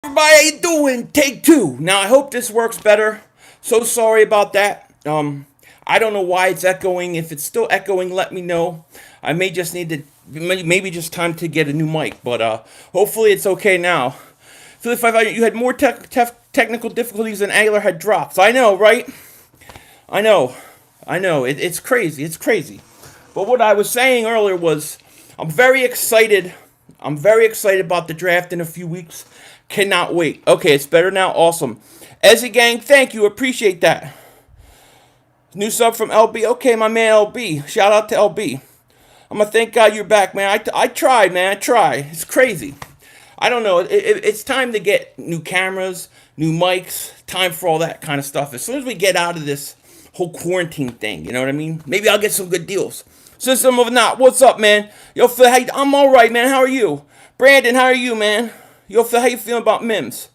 Everybody, how you doing? Take two. Now, I hope this works better. So sorry about that. I don't know why it's echoing. If it's still echoing, let me know. I may just need to, maybe just time to get a new mic, but hopefully it's okay now. Philly 500, you had more technical difficulties than Angler had drops. I know, right? I know. It's crazy. It's crazy. But what I was saying earlier was, I'm very excited. I'm very excited about the draft in a few weeks. Cannot wait. Okay, it's better now. Awesome. Ezzy Gang, thank you. Appreciate that. New sub from LB. Okay, my man LB. Shout out to LB. I'm going to thank God you're back, man. I tried, man. I tried. It's crazy. I don't know. It's time to get new cameras, new mics, time for all that kind of stuff. As soon as we get out of this whole quarantine thing, you know what I mean? Maybe I'll get some good deals. System of Not, what's up, man? Yo, Phil, I'm all right, man. How are you? Brandon, how are you, man? Yo, Phil, how you feeling about Mims?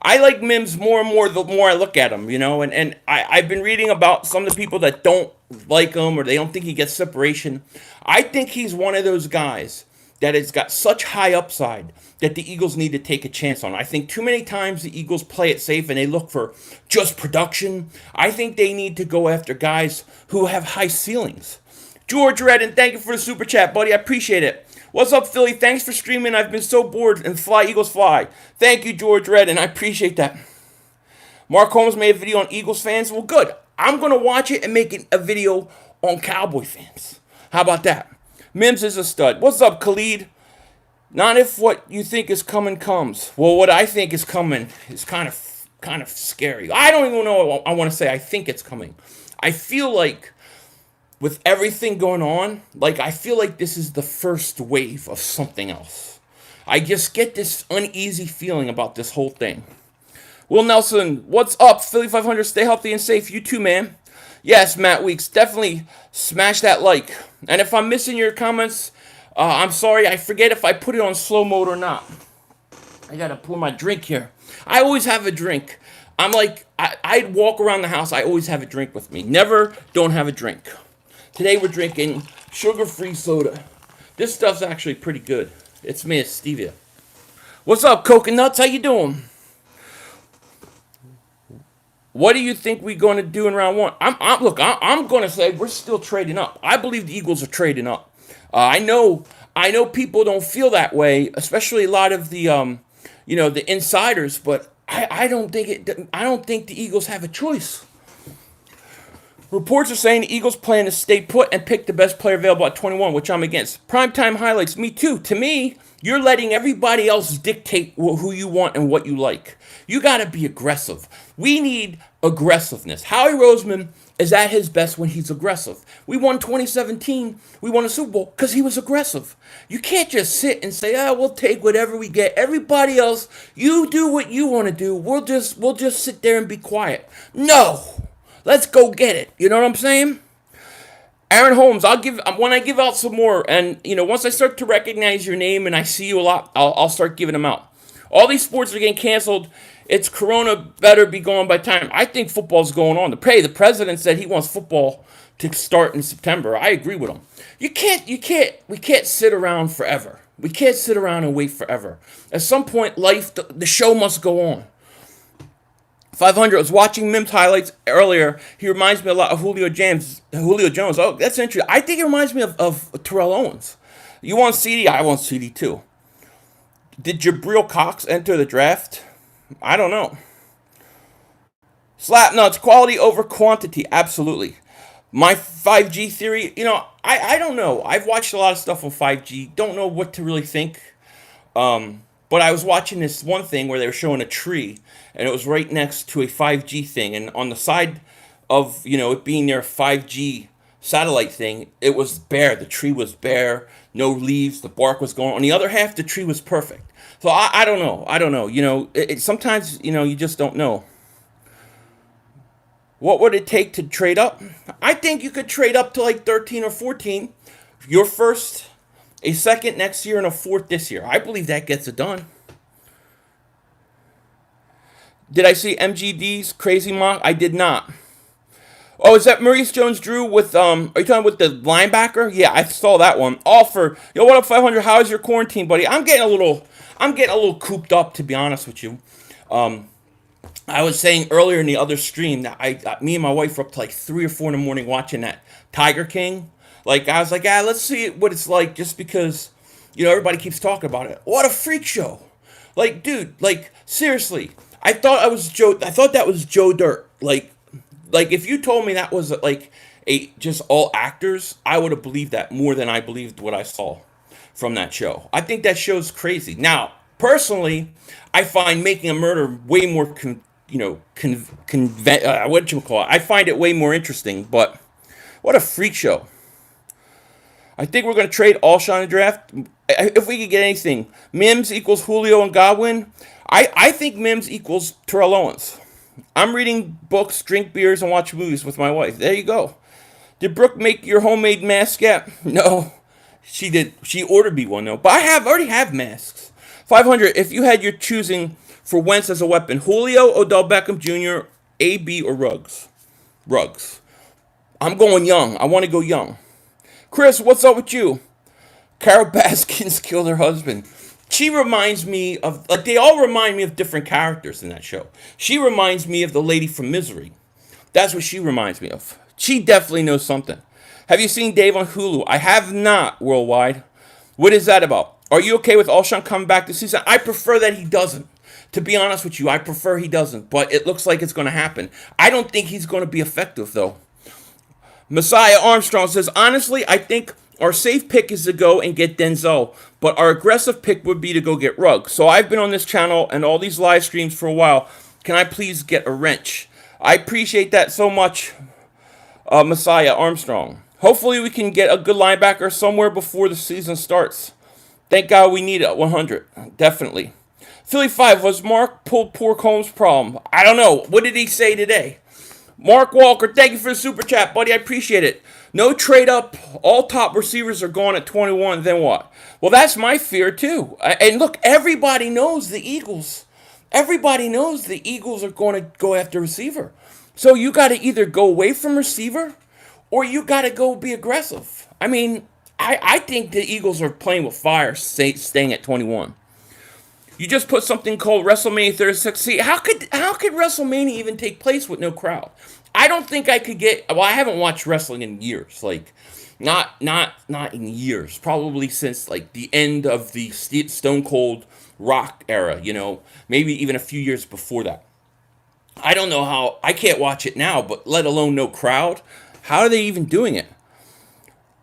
I like Mims more and more the more I look at him, you know, and I've been reading about some of the people that don't like him or they don't think he gets separation. I think he's one of those guys that has got such high upside that the Eagles need to take a chance on. I think too many times the Eagles play it safe and they look for just production. I think they need to go after guys who have high ceilings. George Redden, thank you for the super chat, buddy. I appreciate it. What's up, Philly? Thanks for streaming. I've been so bored and fly, Eagles fly. Thank you, George Redden. I appreciate that. Mark Holmes made a video on Eagles fans. Well, good. I'm going to watch it and make a video on Cowboy fans. How about that? Mims is a stud. What's up, Khalid? Not if what you think is coming comes. Well, what I think is coming is kind of scary. I don't even know what I want to say. I think it's coming. I feel like with everything going on, I feel like this is the first wave of something else. I just get this uneasy feeling about this whole thing. Will Nelson, what's up? Philly 500, stay healthy and safe. You too, man. Yes, Matt Weeks, definitely smash that like. And if I'm missing your comments, I'm sorry. I forget if I put it on slow mode or not. I gotta pour my drink here. I always have a drink. I'm like, I walk around the house. I always have a drink with me. Never don't have a drink. Today we're drinking sugar-free soda. This stuff's actually pretty good. It's made of stevia. What's up, Coconuts? How you doing? What do you think we're going to do in round one? I'm going to say we're still trading up. I believe the Eagles are trading up. I know people don't feel that way, especially a lot of the the insiders. But I don't think the Eagles have a choice. Reports are saying the Eagles plan to stay put and pick the best player available at 21, which I'm against. Primetime highlights, me too. To me, you're letting everybody else dictate who you want and what you like. You got to be aggressive. We need aggressiveness. Howie Roseman is at his best when he's aggressive. We won 2017. We won a Super Bowl because he was aggressive. You can't just sit and say, we'll take whatever we get. Everybody else, you do what you want to do. We'll just sit there and be quiet. No. Let's go get it. You know what I'm saying? Aaron Holmes, when I give out some more, and once I start to recognize your name and I see you a lot, I'll start giving them out. All these sports are getting canceled. It's Corona better be gone by time. I think football's going on. The president said he wants football to start in September. I agree with him. We can't sit around forever. We can't sit around and wait forever. At some point, the show must go on. 500. I was watching Mims highlights earlier. He reminds me a lot of Julio Jones. Oh, that's interesting. I think it reminds me of Terrell Owens. You want CD? I want CD too. Did Jabril Cox enter the draft? I don't know. Slap nuts. Quality over quantity. Absolutely. My 5G theory, I don't know. I've watched a lot of stuff on 5G. Don't know what to really think. But I was watching this one thing where they were showing a tree, and it was right next to a 5G thing. And on the side of, it being their 5G satellite thing, it was bare. The tree was bare, no leaves, the bark was gone. On the other half, the tree was perfect. So I don't know. Sometimes, you just don't know. What would it take to trade up? I think you could trade up to 13 or 14. Your first, a second next year, and a fourth this year. I believe that gets it done. Did I see MGD's crazy mock? I did not. Oh, is that Maurice Jones-Drew with Are you talking with the linebacker? Yeah, I saw that one. All for yo. What up, 500? How's your quarantine, buddy? I'm getting a little cooped up, to be honest with you. Um, I was saying earlier in the other stream that me and my wife were up to like 3 or 4 in the morning watching that Tiger King. Like I was like, let's see what it's like, just because everybody keeps talking about it. What a freak show! Like, dude, like seriously, I thought that was Joe Dirt. Like if you told me that was like a just all actors, I would have believed that more than I believed what I saw from that show. I think that show's crazy. Now, personally, I find Making a Murder way more what you call it. I find it way more interesting. But what a freak show! I think we're going to trade Alshon in the draft. If we could get anything, Mims equals Julio and Godwin. I think Mims equals Terrell Owens. I'm reading books, drink beers, and watch movies with my wife. There you go. Did Brooke make your homemade mask yet? No, she did. She ordered me one though. But I already have masks. 500. If you had your choosing for Wentz as a weapon, Julio, Odell Beckham Jr., AB, or Ruggs? Ruggs. I'm going young. I want to go young. Chris, what's up with you? Carol Baskins killed her husband. She reminds me of, like, they all remind me of different characters in that show. She reminds me of the lady from Misery. That's what she reminds me of. She definitely knows something. Have you seen Dave on Hulu? I have not, Worldwide. What is that about? Are you okay with Alshon coming back this season? I prefer that he doesn't. To be honest with you, I prefer he doesn't. But it looks like it's going to happen. I don't think he's going to be effective, though. Messiah Armstrong says, honestly, I think our safe pick is to go and get Denzel, but our aggressive pick would be to go get Ruggs. So I've been on this channel and all these live streams for a while. Can I please get a wrench? I appreciate that so much, Messiah Armstrong. Hopefully we can get a good linebacker somewhere before the season starts. Thank God we need it at 100. Definitely. Philly 5, was Mark pulled poor Combs' problem? I don't know. What did he say today? Mark Walker, thank you for the super chat, buddy. I appreciate it. No trade up. All top receivers are gone at 21. Then what? Well, that's my fear, too. And look, everybody knows the Eagles. Everybody knows the Eagles are going to go after receiver. So you got to either go away from receiver or you got to go be aggressive. I mean, I think the Eagles are playing with fire staying at 21. You just put something called WrestleMania 36. See, how could WrestleMania even take place with no crowd? I don't think I could get. Well, I haven't watched wrestling in years. Like, not in years. Probably since like the end of the Stone Cold Rock era. Maybe even a few years before that. I don't know how. I can't watch it now, but let alone no crowd. How are they even doing it?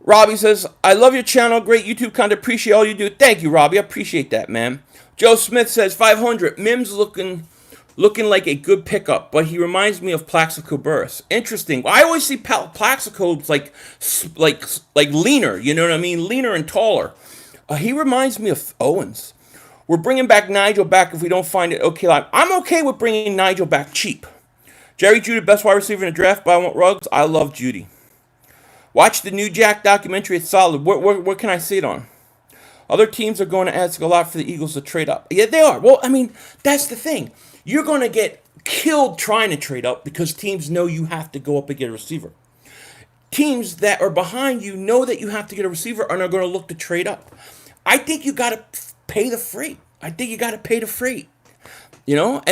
Robbie says, I love your channel. Great YouTube content. Appreciate all you do. Thank you, Robbie. I appreciate that, man. Joe Smith says, 500. Mims looking like a good pickup, but he reminds me of Plaxico Burress. Interesting. I always see Plaxico like leaner, you know what I mean? Leaner and taller. He reminds me of Owens. We're bringing back Nigel back if we don't find it okay. I'm okay with bringing Nigel back cheap. Jerry Jeudy, best wide receiver in the draft, but I want Ruggs. I love Jeudy. Watch the new Jack documentary. It's solid. What can I see it on? Other teams are going to ask a lot for the Eagles to trade up. Yeah, they are. Well, I mean, that's the thing. You're going to get killed trying to trade up because teams know you have to go up and get a receiver. Teams that are behind you know that you have to get a receiver and are going to look to trade up. I think you got to pay the freight. And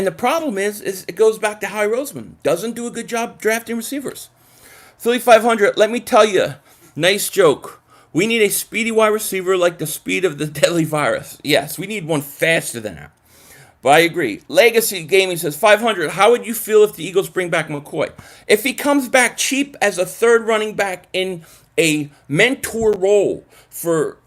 the problem is it goes back to Howie Roseman. Doesn't do a good job drafting receivers. Philly 500, let me tell you, nice joke. We need a speedy wide receiver like the speed of the deadly virus. Yes, we need one faster than that. But I agree. Legacy Gaming says, 500, how would you feel if the Eagles bring back McCoy? If he comes back cheap as a third running back in a mentor role for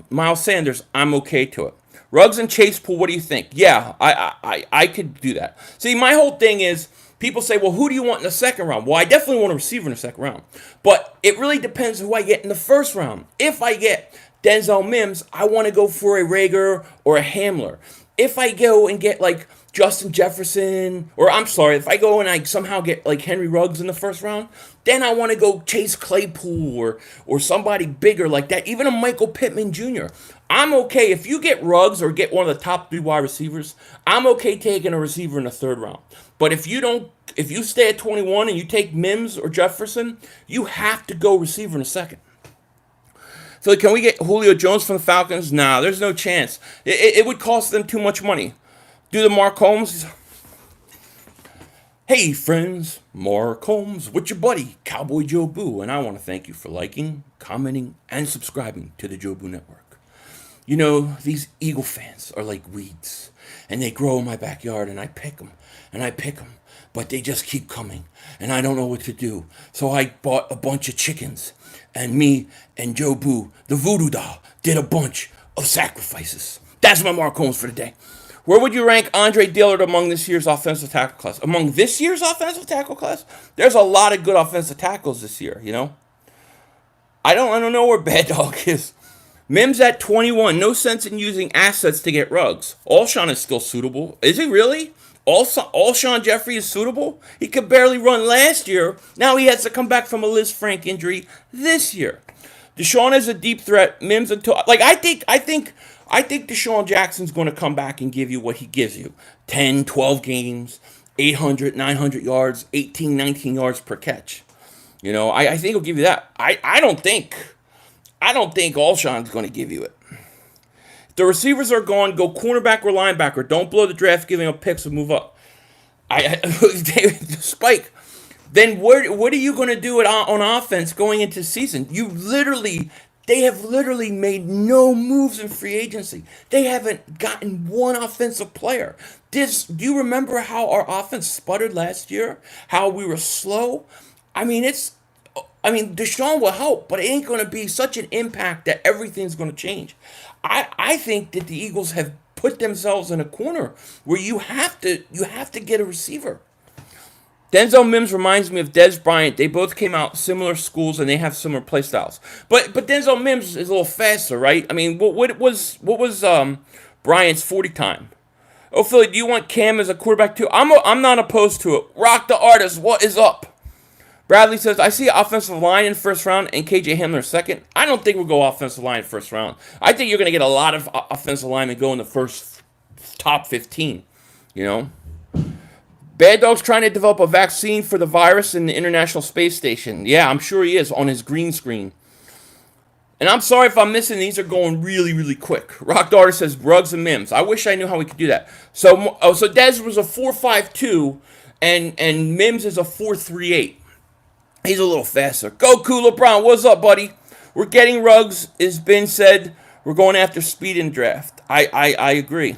Miles Sanders, I'm okay to it. Ruggs and Chase Pool, what do you think? Yeah, I could do that. See, my whole thing is, people say, well, who do you want in the second round? Well, I definitely want a receiver in the second round. But it really depends who I get in the first round. If I get Denzel Mims, I want to go for a Rager or a Hamler. If I go and get, like, Justin Jefferson, if I go and I somehow get, like, Henry Ruggs in the first round, then I want to go Chase Claypool or somebody bigger like that, even a Michael Pittman Jr. I'm okay if you get Ruggs or get one of the top 3 wide receivers. I'm okay taking a receiver in the 3rd round. But if you stay at 21 and you take Mims or Jefferson, you have to go receiver in the 2nd. So can we get Julio Jones from the Falcons? Nah, there's no chance. It would cost them too much money. Do the Mark Holmes. Hey friends, Mark Holmes with your buddy, Cowboy Joe Boo, and I want to thank you for liking, commenting, and subscribing to the Joe Boo Network. You know, these Eagle fans are like weeds, and they grow in my backyard, and I pick them, but they just keep coming, and I don't know what to do. So I bought a bunch of chickens, and me and Joe Boo, the voodoo doll, did a bunch of sacrifices. That's my Mark Holmes for today. Where would you rank Andre Dillard among this year's offensive tackle class? Among this year's offensive tackle class? There's a lot of good offensive tackles this year, you know? I don't know where Bad Dog is. Mims at 21. No sense in using assets to get Ruggs. Alshon is still suitable. Is he really? Alshon Jeffrey is suitable? He could barely run last year. Now he has to come back from a Liz Frank injury this year. Deshaun is a deep threat. Mims until I think Deshaun Jackson's going to come back and give you what he gives you. 10, 12 games, 800, 900 yards, 18, 19 yards per catch. You know, I think he'll give you that. I don't think Alshon's going to give you it. If the receivers are gone, go cornerback or linebacker. Don't blow the draft giving up picks and move up. Spike. Then what are you going to do on offense going into the season? They have literally made no moves in free agency. They haven't gotten one offensive player. Do you remember how our offense sputtered last year? How we were slow? Deshaun will help, but it ain't going to be such an impact that everything's going to change. I think that the Eagles have put themselves in a corner where you have to get a receiver. Denzel Mims reminds me of Dez Bryant. They both came out similar schools and they have similar play styles. But Denzel Mims is a little faster, right? I mean, what was Bryant's 40 time? Oh, Philly, do you want Cam as a quarterback too? I'm not opposed to it. Rock the artist. What is up? Bradley says, I see offensive line in 1st round and KJ Hamler 2nd. I don't think we'll go offensive line in 1st round. I think you're going to get a lot of offensive linemen go in the first top 15, you know? Bad Dog's trying to develop a vaccine for the virus in the International Space Station. Yeah, I'm sure he is on his green screen. And I'm sorry if I'm missing. These are going really, really quick. Rock Daughter says Ruggs and Mims. I wish I knew how we could do that. So Dez was a 4.52 and Mims is a 4.38. He's a little faster. Goku LeBron, what's up, buddy? We're getting Ruggs. It's been said we're going after speed in draft. I agree.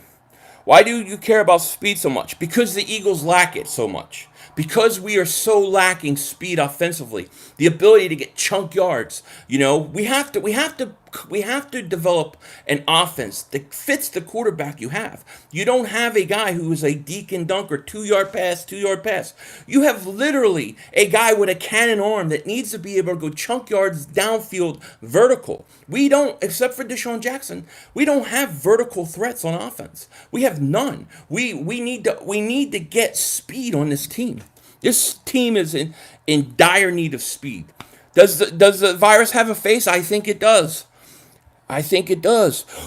Why do you care about speed so much? Because the Eagles lack it so much. Because we are so lacking speed offensively, the ability to get chunk yards. You know, we have to develop an offense that fits the quarterback you have. You don't have a guy who is a Deacon Dunker, 2-yard pass. You have literally a guy with a cannon arm that needs to be able to go chunk yards downfield vertical. We don't, except for Deshaun Jackson, we don't have vertical threats on offense. We have none. We need to get speed on this team. This team is in dire need of speed. Does the virus have a face? I think it does.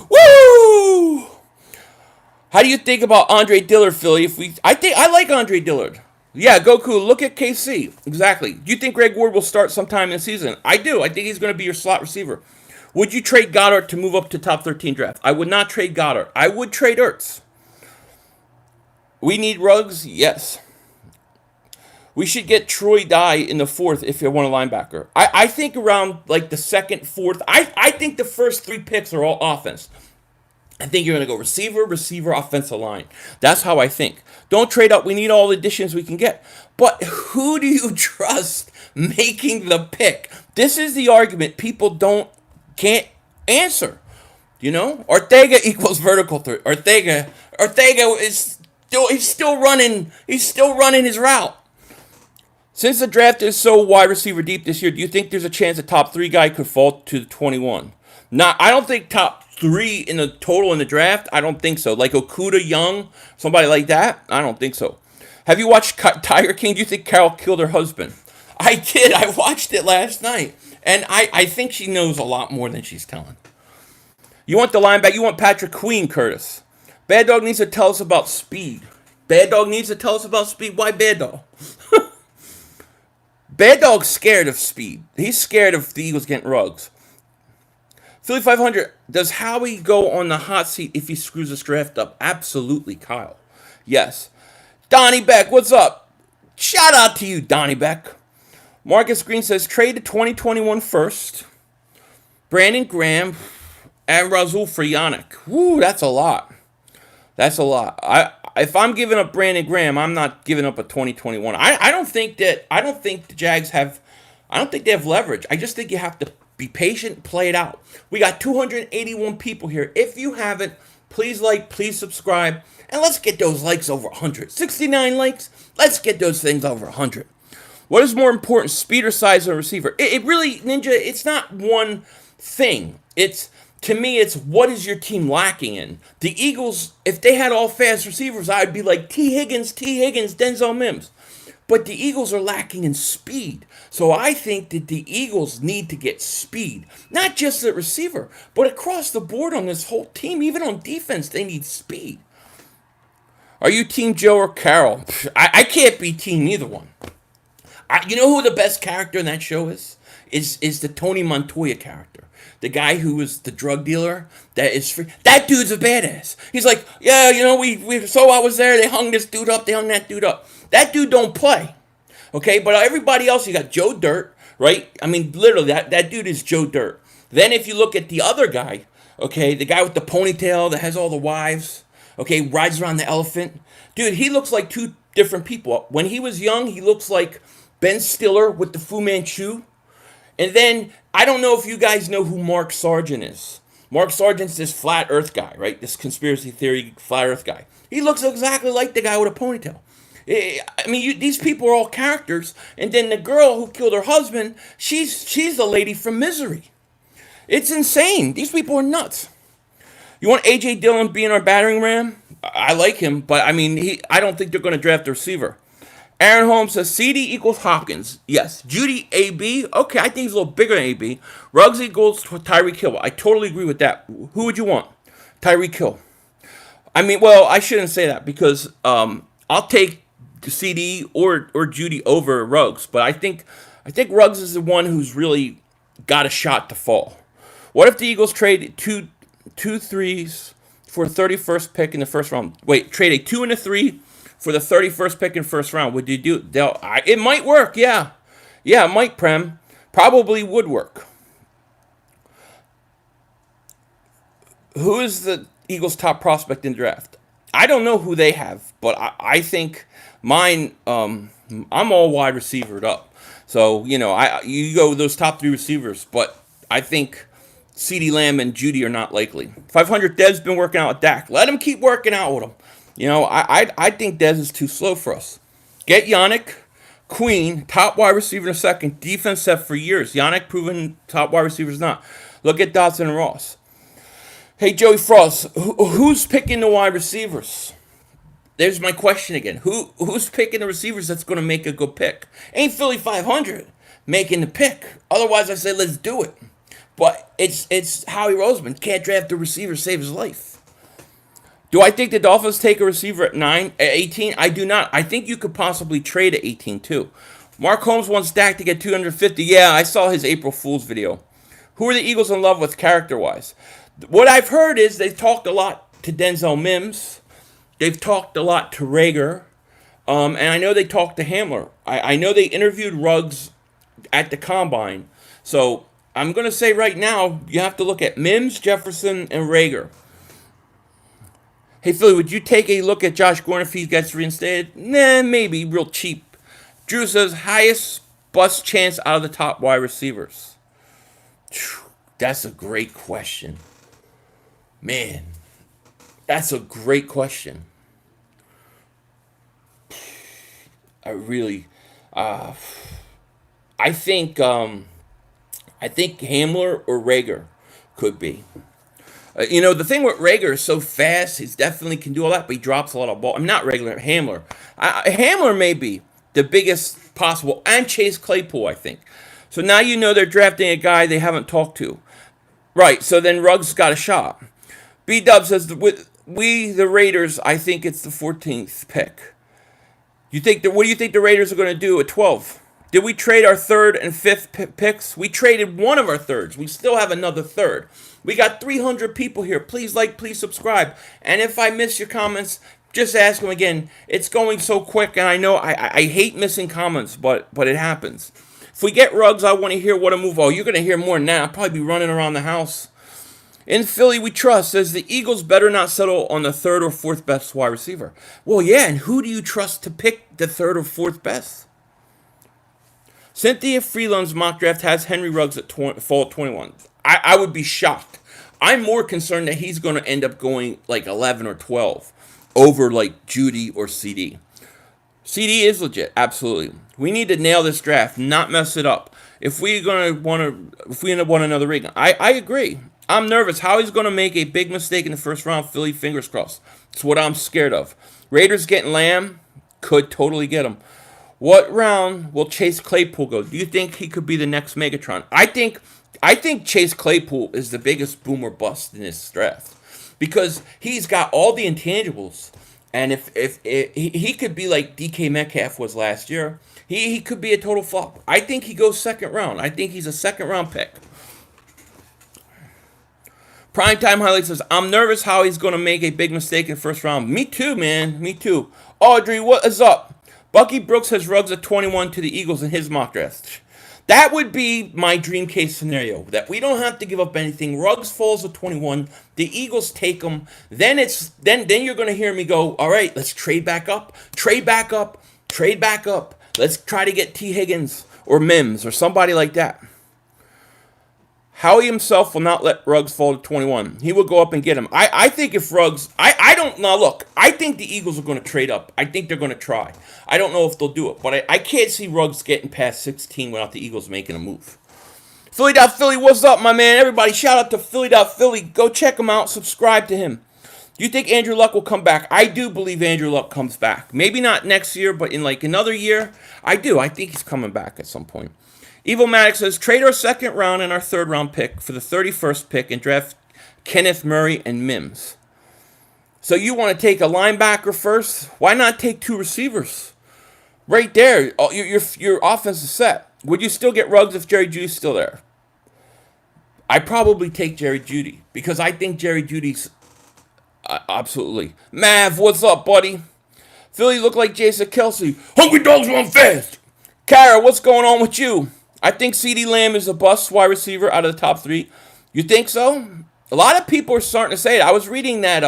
Woo! How do you think about Andre Dillard, Philly? I like Andre Dillard. Yeah, Goku, look at KC. Exactly. Do you think Greg Ward will start sometime in the season? I do. I think he's going to be your slot receiver. Would you trade Goddard to move up to top 13 draft? I would not trade Goddard. I would trade Ertz. We need Ruggs? Yes. We should get Troy Dye in the 4th if you want a linebacker. I think around like the 2nd, 4th. I think the first 3 picks are all offense. I think you're going to go receiver, offensive line. That's how I think. Don't trade up. We need all the additions we can get. But who do you trust making the pick? This is the argument people can't answer. You know? Ortega equals vertical threat. Ortega is still running his route. Since the draft is so wide receiver deep this year, do you think there's a chance a top 3 guy could fall to 21? I don't think top 3 in the total in the draft. I don't think so. Like Okuda Young, somebody like that. I don't think so. Have you watched Tiger King? Do you think Carol killed her husband? I did. I watched it last night. And I think she knows a lot more than she's telling. You want the linebacker. You want Patrick Queen, Curtis. Bad Dog needs to tell us about speed. Bad Dog needs to tell us about speed. Why Bad Dog? Bad Dog's scared of speed. He's scared of the Eagles getting Ruggs. Philly 500, does Howie go on the hot seat if he screws this draft up? Absolutely, Kyle. Yes. Donnie Beck, what's up? Shout out to you, Donnie Beck. Marcus Green says, trade the 2021 first. Brandon Graham and Razul for Yannick. Woo, that's a lot. That's a lot. If I'm giving up Brandon Graham, I'm not giving up a 2021. I don't think the Jags have, I don't think they have leverage. I just think you have to be patient, play it out. We got 281 people here. If you haven't, please like, please subscribe, and let's get those likes over 100. 69 likes, let's get those things over 100. What is more important, speed or size of a receiver? It really, Ninja, it's not one thing. To me, it's what is your team lacking in? The Eagles, if they had all fast receivers, I'd be like T. Higgins, Denzel Mims. But the Eagles are lacking in speed. So I think that the Eagles need to get speed. Not just the receiver, but across the board on this whole team. Even on defense, they need speed. Are you Team Joe or Carol? I can't be Team neither one. You know who the best character in that show is? Is the Tony Montoya character. The guy who was the drug dealer that is free. That dude's a badass. He's like, yeah, you know, so I was there. They hung this dude up. They hung that dude up. That dude don't play. Okay, but everybody else, you got Joe Dirt, right? I mean, literally, that dude is Joe Dirt. Then if you look at the other guy, okay, the guy with the ponytail that has all the wives, okay, rides around the elephant. Dude, he looks like two different people. When he was young, he looks like Ben Stiller with the Fu Manchu. And then, I don't know if you guys know who Mark Sargent is. Mark Sargent's this flat earth guy, right? This conspiracy theory flat earth guy. He looks exactly like the guy with a ponytail. I mean, these people are all characters. And then the girl who killed her husband, she's the lady from Misery. It's insane. These people are nuts. You want A.J. Dillon being our battering ram? I like him, but I mean, I don't think they're going to draft a receiver. Aaron Holmes says CD equals Hopkins. Yes. Judy AB. Okay, I think he's a little bigger than AB. Ruggs equals Tyreek Hill. I totally agree with that. Who would you want? Tyreek Hill. I mean, well, I shouldn't say that because I'll take CD or Judy over Ruggs, but I think Ruggs is the one who's really got a shot to fall. What if the Eagles trade two threes for a 31st pick in the first round? Wait, trade a 2 and a 3 for the 31st pick in first round. Would you do? It might work. Yeah, it might. Prem probably would work. Who is the Eagles' top prospect in the draft? I don't know who they have, but I think mine. I'm all wide receivered up. So you know, you go with those top 3 receivers, but I think CeeDee Lamb and Judy are not likely. 500 Dev's been working out with Dak. Let him keep working out with him. You know, I think Dez is too slow for us. Get Yannick, Queen, top wide receiver in a second. Defense set for years. Yannick proven top wide receivers not. Look at Dotson and Ross. Hey, Joey Frost, who's picking the wide receivers? There's my question again. Who's picking the receivers that's going to make a good pick? Ain't Philly 500 making the pick. Otherwise, I say let's do it. But it's Howie Roseman. Can't draft a receiver, save his life. Do I think the Dolphins take a receiver at 18? I do not. I think you could possibly trade at 18 too. Mark Holmes wants Dak to get 250. Yeah, I saw his April Fool's video. Who are the Eagles in love with character-wise? What I've heard is they've talked a lot to Denzel Mims. They've talked a lot to Rager. And I know they talked to Hamler. I know they interviewed Ruggs at the Combine. So I'm going to say right now, you have to look at Mims, Jefferson, and Rager. Hey, Philly, would you take a look at Josh Gordon if he gets reinstated? Nah, maybe. Real cheap. Drew says, highest bust chance out of the top wide receivers. That's a great question. Man, that's a great question. I really, I think Hamler or Rager could be. You know, the thing with Rager is so fast, he definitely can do all that, but he drops a lot of ball. I'm not regular, Hamler. Hamler may be the biggest possible, and Chase Claypool, I think. So now you know they're drafting a guy they haven't talked to. Right, so then Ruggs got a shot. B-Dub says, with we, the Raiders, I think it's the 14th pick. What do you think the Raiders are going to do at 12? Did we trade our third and fifth picks? We traded one of our thirds. We still have another third. We got 300 people here. Please like, please subscribe. And if I miss your comments, just ask them again. It's going so quick, and I know I hate missing comments, but it happens. If we get Ruggs, I want to hear what a move. Oh, you're going to hear more than that. I'll probably be running around the house. In Philly, we trust. Says the Eagles better not settle on the third or fourth best wide receiver. Well, yeah, and who do you trust to pick the third or fourth best? Cynthia Freeland's mock draft has Henry Ruggs at fall 21. I would be shocked. I'm more concerned that he's going to end up going like 11 or 12 over like Judy or CD. CD is legit, absolutely. We need to nail this draft, not mess it up. If we end up wanting another ring, I agree. I'm nervous. How he's going to make a big mistake in the first round. Philly, fingers crossed. It's what I'm scared of. Raiders getting Lamb could totally get him. What round will Chase Claypool go? Do you think he could be the next Megatron? I think Chase Claypool is the biggest boomer bust in this draft because he's got all the intangibles. And if he could be like DK Metcalf was last year, he could be a total flop. I think he goes second round. I think he's a second round pick. Primetime Highlights says, I'm nervous how he's going to make a big mistake in the first round. Me too, man. Me too. Audrey, what is up? Bucky Brooks has Ruggs at 21 to the Eagles in his mock draft. That would be my dream case scenario, that we don't have to give up anything. Ruggs falls at 21. The Eagles take him. Then you're going to hear me go, all right, let's trade back up. Trade back up. Trade back up. Let's try to get T. Higgins or Mims or somebody like that. Howie himself will not let Ruggs fall to 21. He will go up and get him. I think if Ruggs... I don't... Now, look. I think the Eagles are going to trade up. I think they're going to try. I don't know if they'll do it. But I can't see Ruggs getting past 16 without the Eagles making a move. Philly.Philly, what's up, my man? Everybody, shout out to Philly.Philly. Go check him out. Subscribe to him. Do you think Andrew Luck will come back? I do believe Andrew Luck comes back. Maybe not next year, but in like another year. I do. I think he's coming back at some point. Evil Maddox says, trade our second round and our third round pick for the 31st pick and draft Kenneth Murray and Mims. So you want to take a linebacker first? Why not take two receivers? Right there, your offense is set. Would you still get Ruggs if Jerry Jeudy's still there? I probably take Jerry Jeudy because I think Jerry Jeudy's absolutely. Mav, what's up, buddy? Philly look like Jason Kelsey. Hungry dogs run fast. Kara, what's going on with you? I think CeeDee Lamb is a bust wide receiver out of the top three. You think so? A lot of people are starting to say it. I was reading that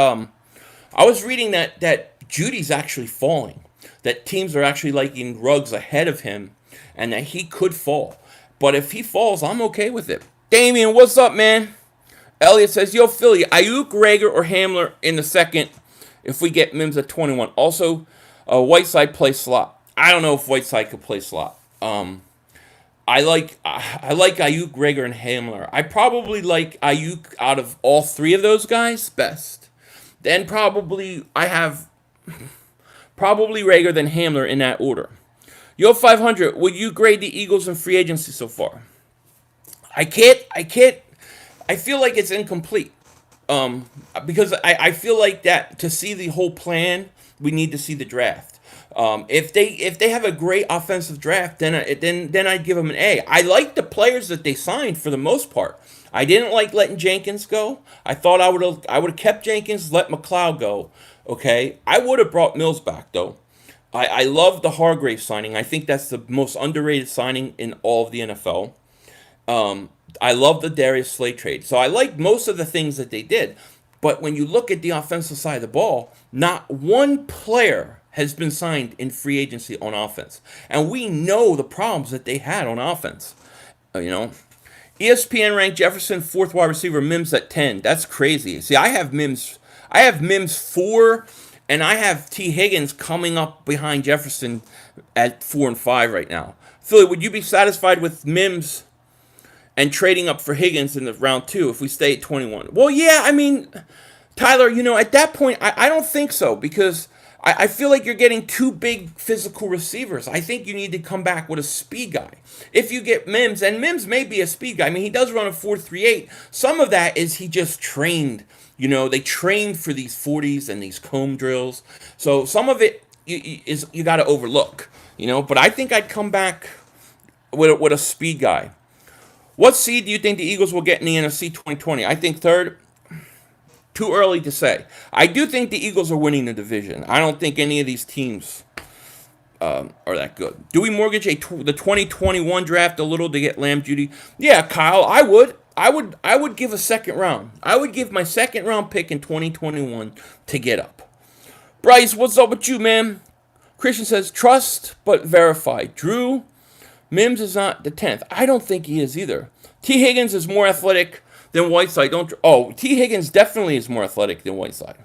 that Judy's actually falling. That teams are actually liking Ruggs ahead of him, and that he could fall. But if he falls, I'm okay with it. Damien, what's up, man? Elliot says, yo, Philly, Ayuk, Rager, or Hamler in the second if we get Mims at 21. Also, Whiteside play slot. I don't know if Whiteside could play slot. I like Ayuk, Rager, and Hamler. I probably like Ayuk out of all three of those guys best. Then probably I have Rager, then Hamler in that order. Yo, 500, would you grade the Eagles in free agency so far? I can't. I feel like it's incomplete. Because I feel like that to see the whole plan, we need to see the draft. If they have a great offensive draft, then I'd give them an A. I like the players that they signed for the most part. I didn't like letting Jenkins go. I thought I would have kept Jenkins, let McLeod go. Okay, I would have brought Mills back though. I love the Hargrave signing. I think that's the most underrated signing in all of the NFL. I love the Darius Slay trade. So I like most of the things that they did. But when you look at the offensive side of the ball, not one player has been signed in free agency on offense. And we know the problems that they had on offense. ESPN ranked Jefferson fourth wide receiver, Mims at 10. That's crazy. See, I have Mims 4, and I have T. Higgins coming up behind Jefferson at 4 and 5 right now. Philly, would you be satisfied with Mims and trading up for Higgins in the round 2 if we stay at 21? Well, yeah, I mean, Tyler, at that point, I don't think so because I feel like you're getting two big physical receivers. I think you need to come back with a speed guy. If you get Mims, and Mims may be a speed guy. I mean, he does run a 4.38. Some of that is he just trained. They trained for these 40s and these comb drills. So some of it you got to overlook. But I think I'd come back with a speed guy. What seed do you think the Eagles will get in the NFC 2020? I think third. Too early to say. I do think the Eagles are winning the division. I don't think any of these teams are that good. Do we mortgage the 2021 draft a little to get Lamb Judy? Yeah, Kyle, I would. I would give a second round. I would give my second round pick in 2021 to get up. Bryce, what's up with you, man? Christian says, trust but verify. Drew, Mims is not the 10th. I don't think he is either. T. Higgins is more athletic than Whiteside. T. Higgins definitely is more athletic than Whiteside.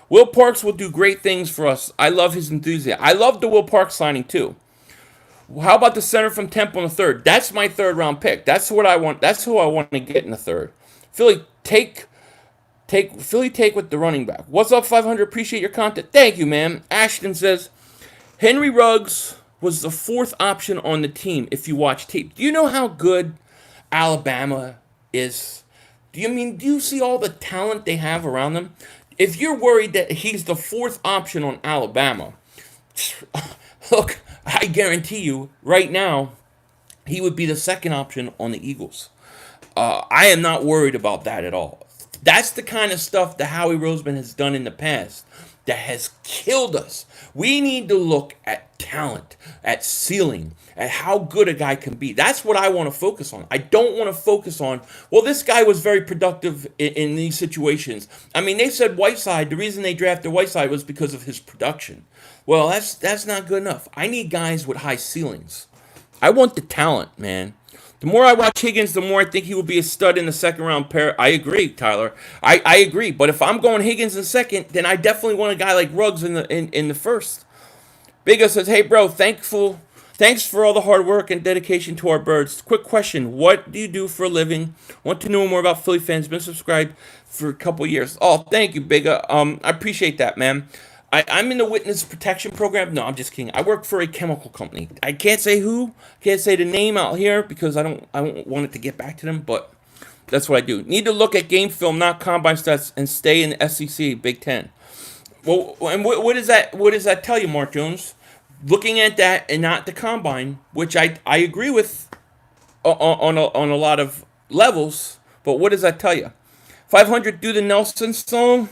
Will Parks will do great things for us. I love his enthusiasm. I love the Will Parks signing too. How about the center from Temple in the third? That's my third round pick. That's what I want. That's who I want to get in the third. Philly, take with the running back. What's up, 500? Appreciate your content. Thank you, man. Ashton says, Henry Ruggs was the fourth option on the team if you watch tape. Do you know how good Alabama is? Do you see all the talent they have around them? If you're worried that he's the fourth option on Alabama, look, I guarantee you, right now, he would be the second option on the Eagles. I am not worried about that at all. That's the kind of stuff that Howie Roseman has done in the past that has killed us. We need to look at talent, at ceiling, at how good a guy can be. That's what I want to focus on. I don't want to focus on, well, this guy was very productive in these situations. I mean, they said Whiteside, the reason they drafted Whiteside was because of his production. Well, that's not good enough. I need guys with high ceilings. I want the talent, man. The more I watch Higgins, the more I think he will be a stud in the second round pair. I agree, Tyler. I agree. But if I'm going Higgins in second, then I definitely want a guy like Ruggs in the first. Big O says, hey, bro, thanks for all the hard work and dedication to our birds. Quick question. What do you do for a living? Want to know more about Philly fans. Been subscribed for a couple years. Oh, thank you, Big O. I appreciate that, man. I'm in the witness protection program. No, I'm just kidding. I work for a chemical company. I can't say who, can't say the name out here because I don't want it to get back to them, but that's what I do. Need to look at game film, not combine stats, and stay in the SEC, Big Ten. Well, and what does that tell you, Mark Jones? Looking at that and not the combine, which I agree with on a lot of levels, but what does that tell you? 500, do the Nelson song.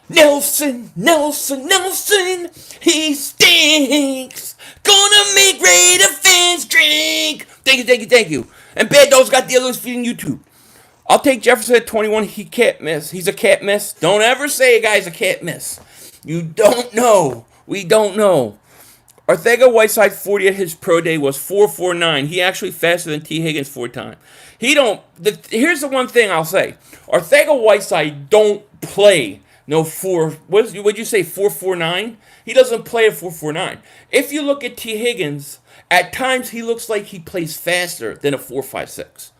Nelson, Nelson, Nelson, he stinks. Gonna make Raider fans drink. Thank you. And Bad Dog's got the others feeding YouTube. I'll take Jefferson at 21. He can't miss. He's a can't miss. Don't ever say a guy's a can't miss. You don't know. We don't know. Ortega Whiteside 40 at his pro day was 4.49. He actually faster than T. Higgins 4 times. Here's the one thing I'll say. Ortega Whiteside don't play. No, would you say 4.49? He doesn't play at 4.49. If you look at T. Higgins, at times he looks like he plays faster than a 4.56.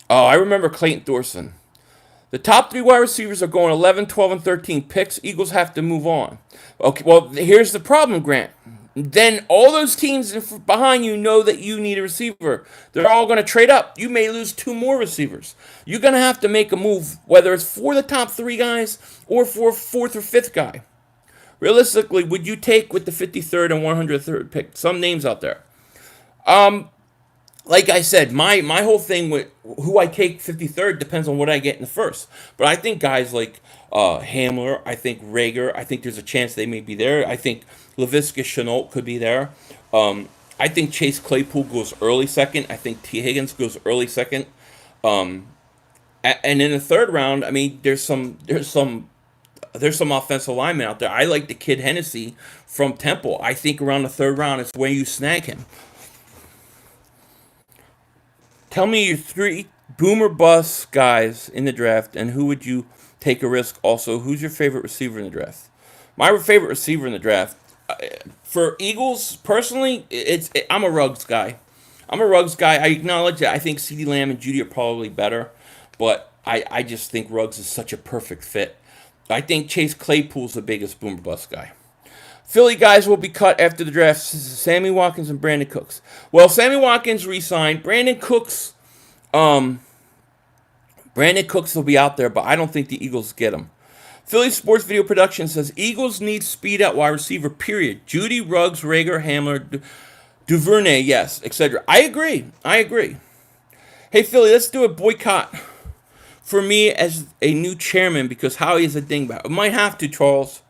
Oh, I remember Clayton Thorson. The top 3 wide receivers are going 11, 12, and 13 picks. Eagles have to move on. Okay, well, here's the problem, Grant. Then all those teams behind you know that you need a receiver. They're all going to trade up. You may lose 2 more receivers. You're going to have to make a move, whether it's for the top 3 guys or for 4th or 5th guy. Realistically, would you take with the 53rd and 103rd pick? Some names out there. Like I said, my whole thing with who I take 53rd depends on what I get in the first. But I think guys like Hamler, I think Rager, I think there's a chance they may be there. I think Laviska Shenault could be there. I think Chase Claypool goes early second. I think T. Higgins goes early second. And in the third round, I mean, there's some offensive linemen out there. I like the kid Hennessy from Temple. I think around the third round is where you snag him. Tell me your 3 boomer bust guys in the draft, and who would you take a risk? Also, who's your favorite receiver in the draft? My favorite receiver in the draft, for Eagles, personally, I'm a Ruggs guy. I acknowledge that I think CeeDee Lamb and Judy are probably better, but I just think Ruggs is such a perfect fit. I think Chase Claypool's the biggest boomer bust guy. Philly guys will be cut after the draft. Sammy Watkins and Brandon Cooks. Well, Sammy Watkins re-signed. Brandon Cooks will be out there, but I don't think the Eagles get him. Philly Sports Video Production says Eagles need speed at wide receiver, period. Judy, Ruggs, Rager, Hamler, Duvernay, yes, etc. I agree. Hey, Philly, let's do a boycott for me as a new chairman because Howie is a dingbat. I might have to, Charles.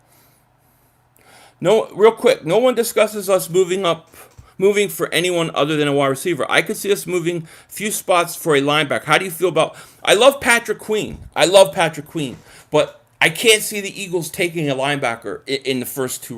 No, real quick, no one discusses us moving for anyone other than a wide receiver. I could see us moving a few spots for a linebacker. How do you feel about... I love Patrick Queen, but I can't see the Eagles taking a linebacker in the first 3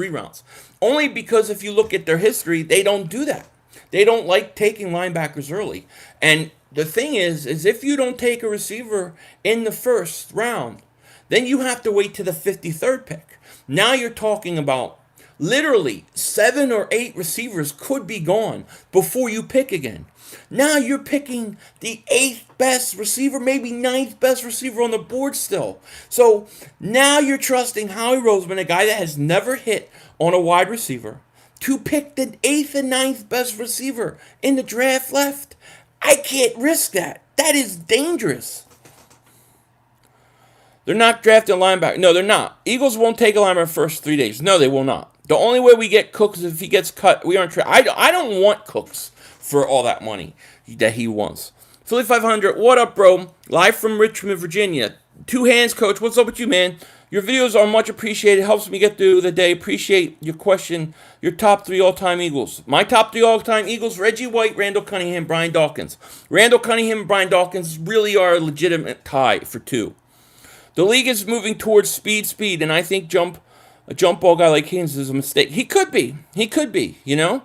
rounds. Only because if you look at their history, they don't do that. They don't like taking linebackers early. And the thing is if you don't take a receiver in the first round, then you have to wait to the 53rd pick. Now you're talking about literally 7 or 8 receivers could be gone before you pick again. Now you're picking the 8th best receiver, maybe 9th best receiver on the board still. So now you're trusting Howie Roseman, a guy that has never hit on a wide receiver, to pick the 8th and 9th best receiver in the draft left. I can't risk that. That is dangerous. They're not drafting a linebacker. No, they're not. Eagles won't take a linebacker first 3 days. No, they will not. The only way we get Cooks is if he gets cut. We aren't. I don't want Cooks for all that money that he wants. Philly 500. What up, bro? Live from Richmond, Virginia. 2 hands, coach. What's up with you, man? Your videos are much appreciated. Helps me get through the day. Appreciate your question. Your top 3 all-time Eagles. My top 3 all-time Eagles: Reggie White, Randall Cunningham, Brian Dawkins. Randall Cunningham and Brian Dawkins really are a legitimate tie for 2. The league is moving towards speed, and I think a jump ball guy like Higgins is a mistake. He could be, you know?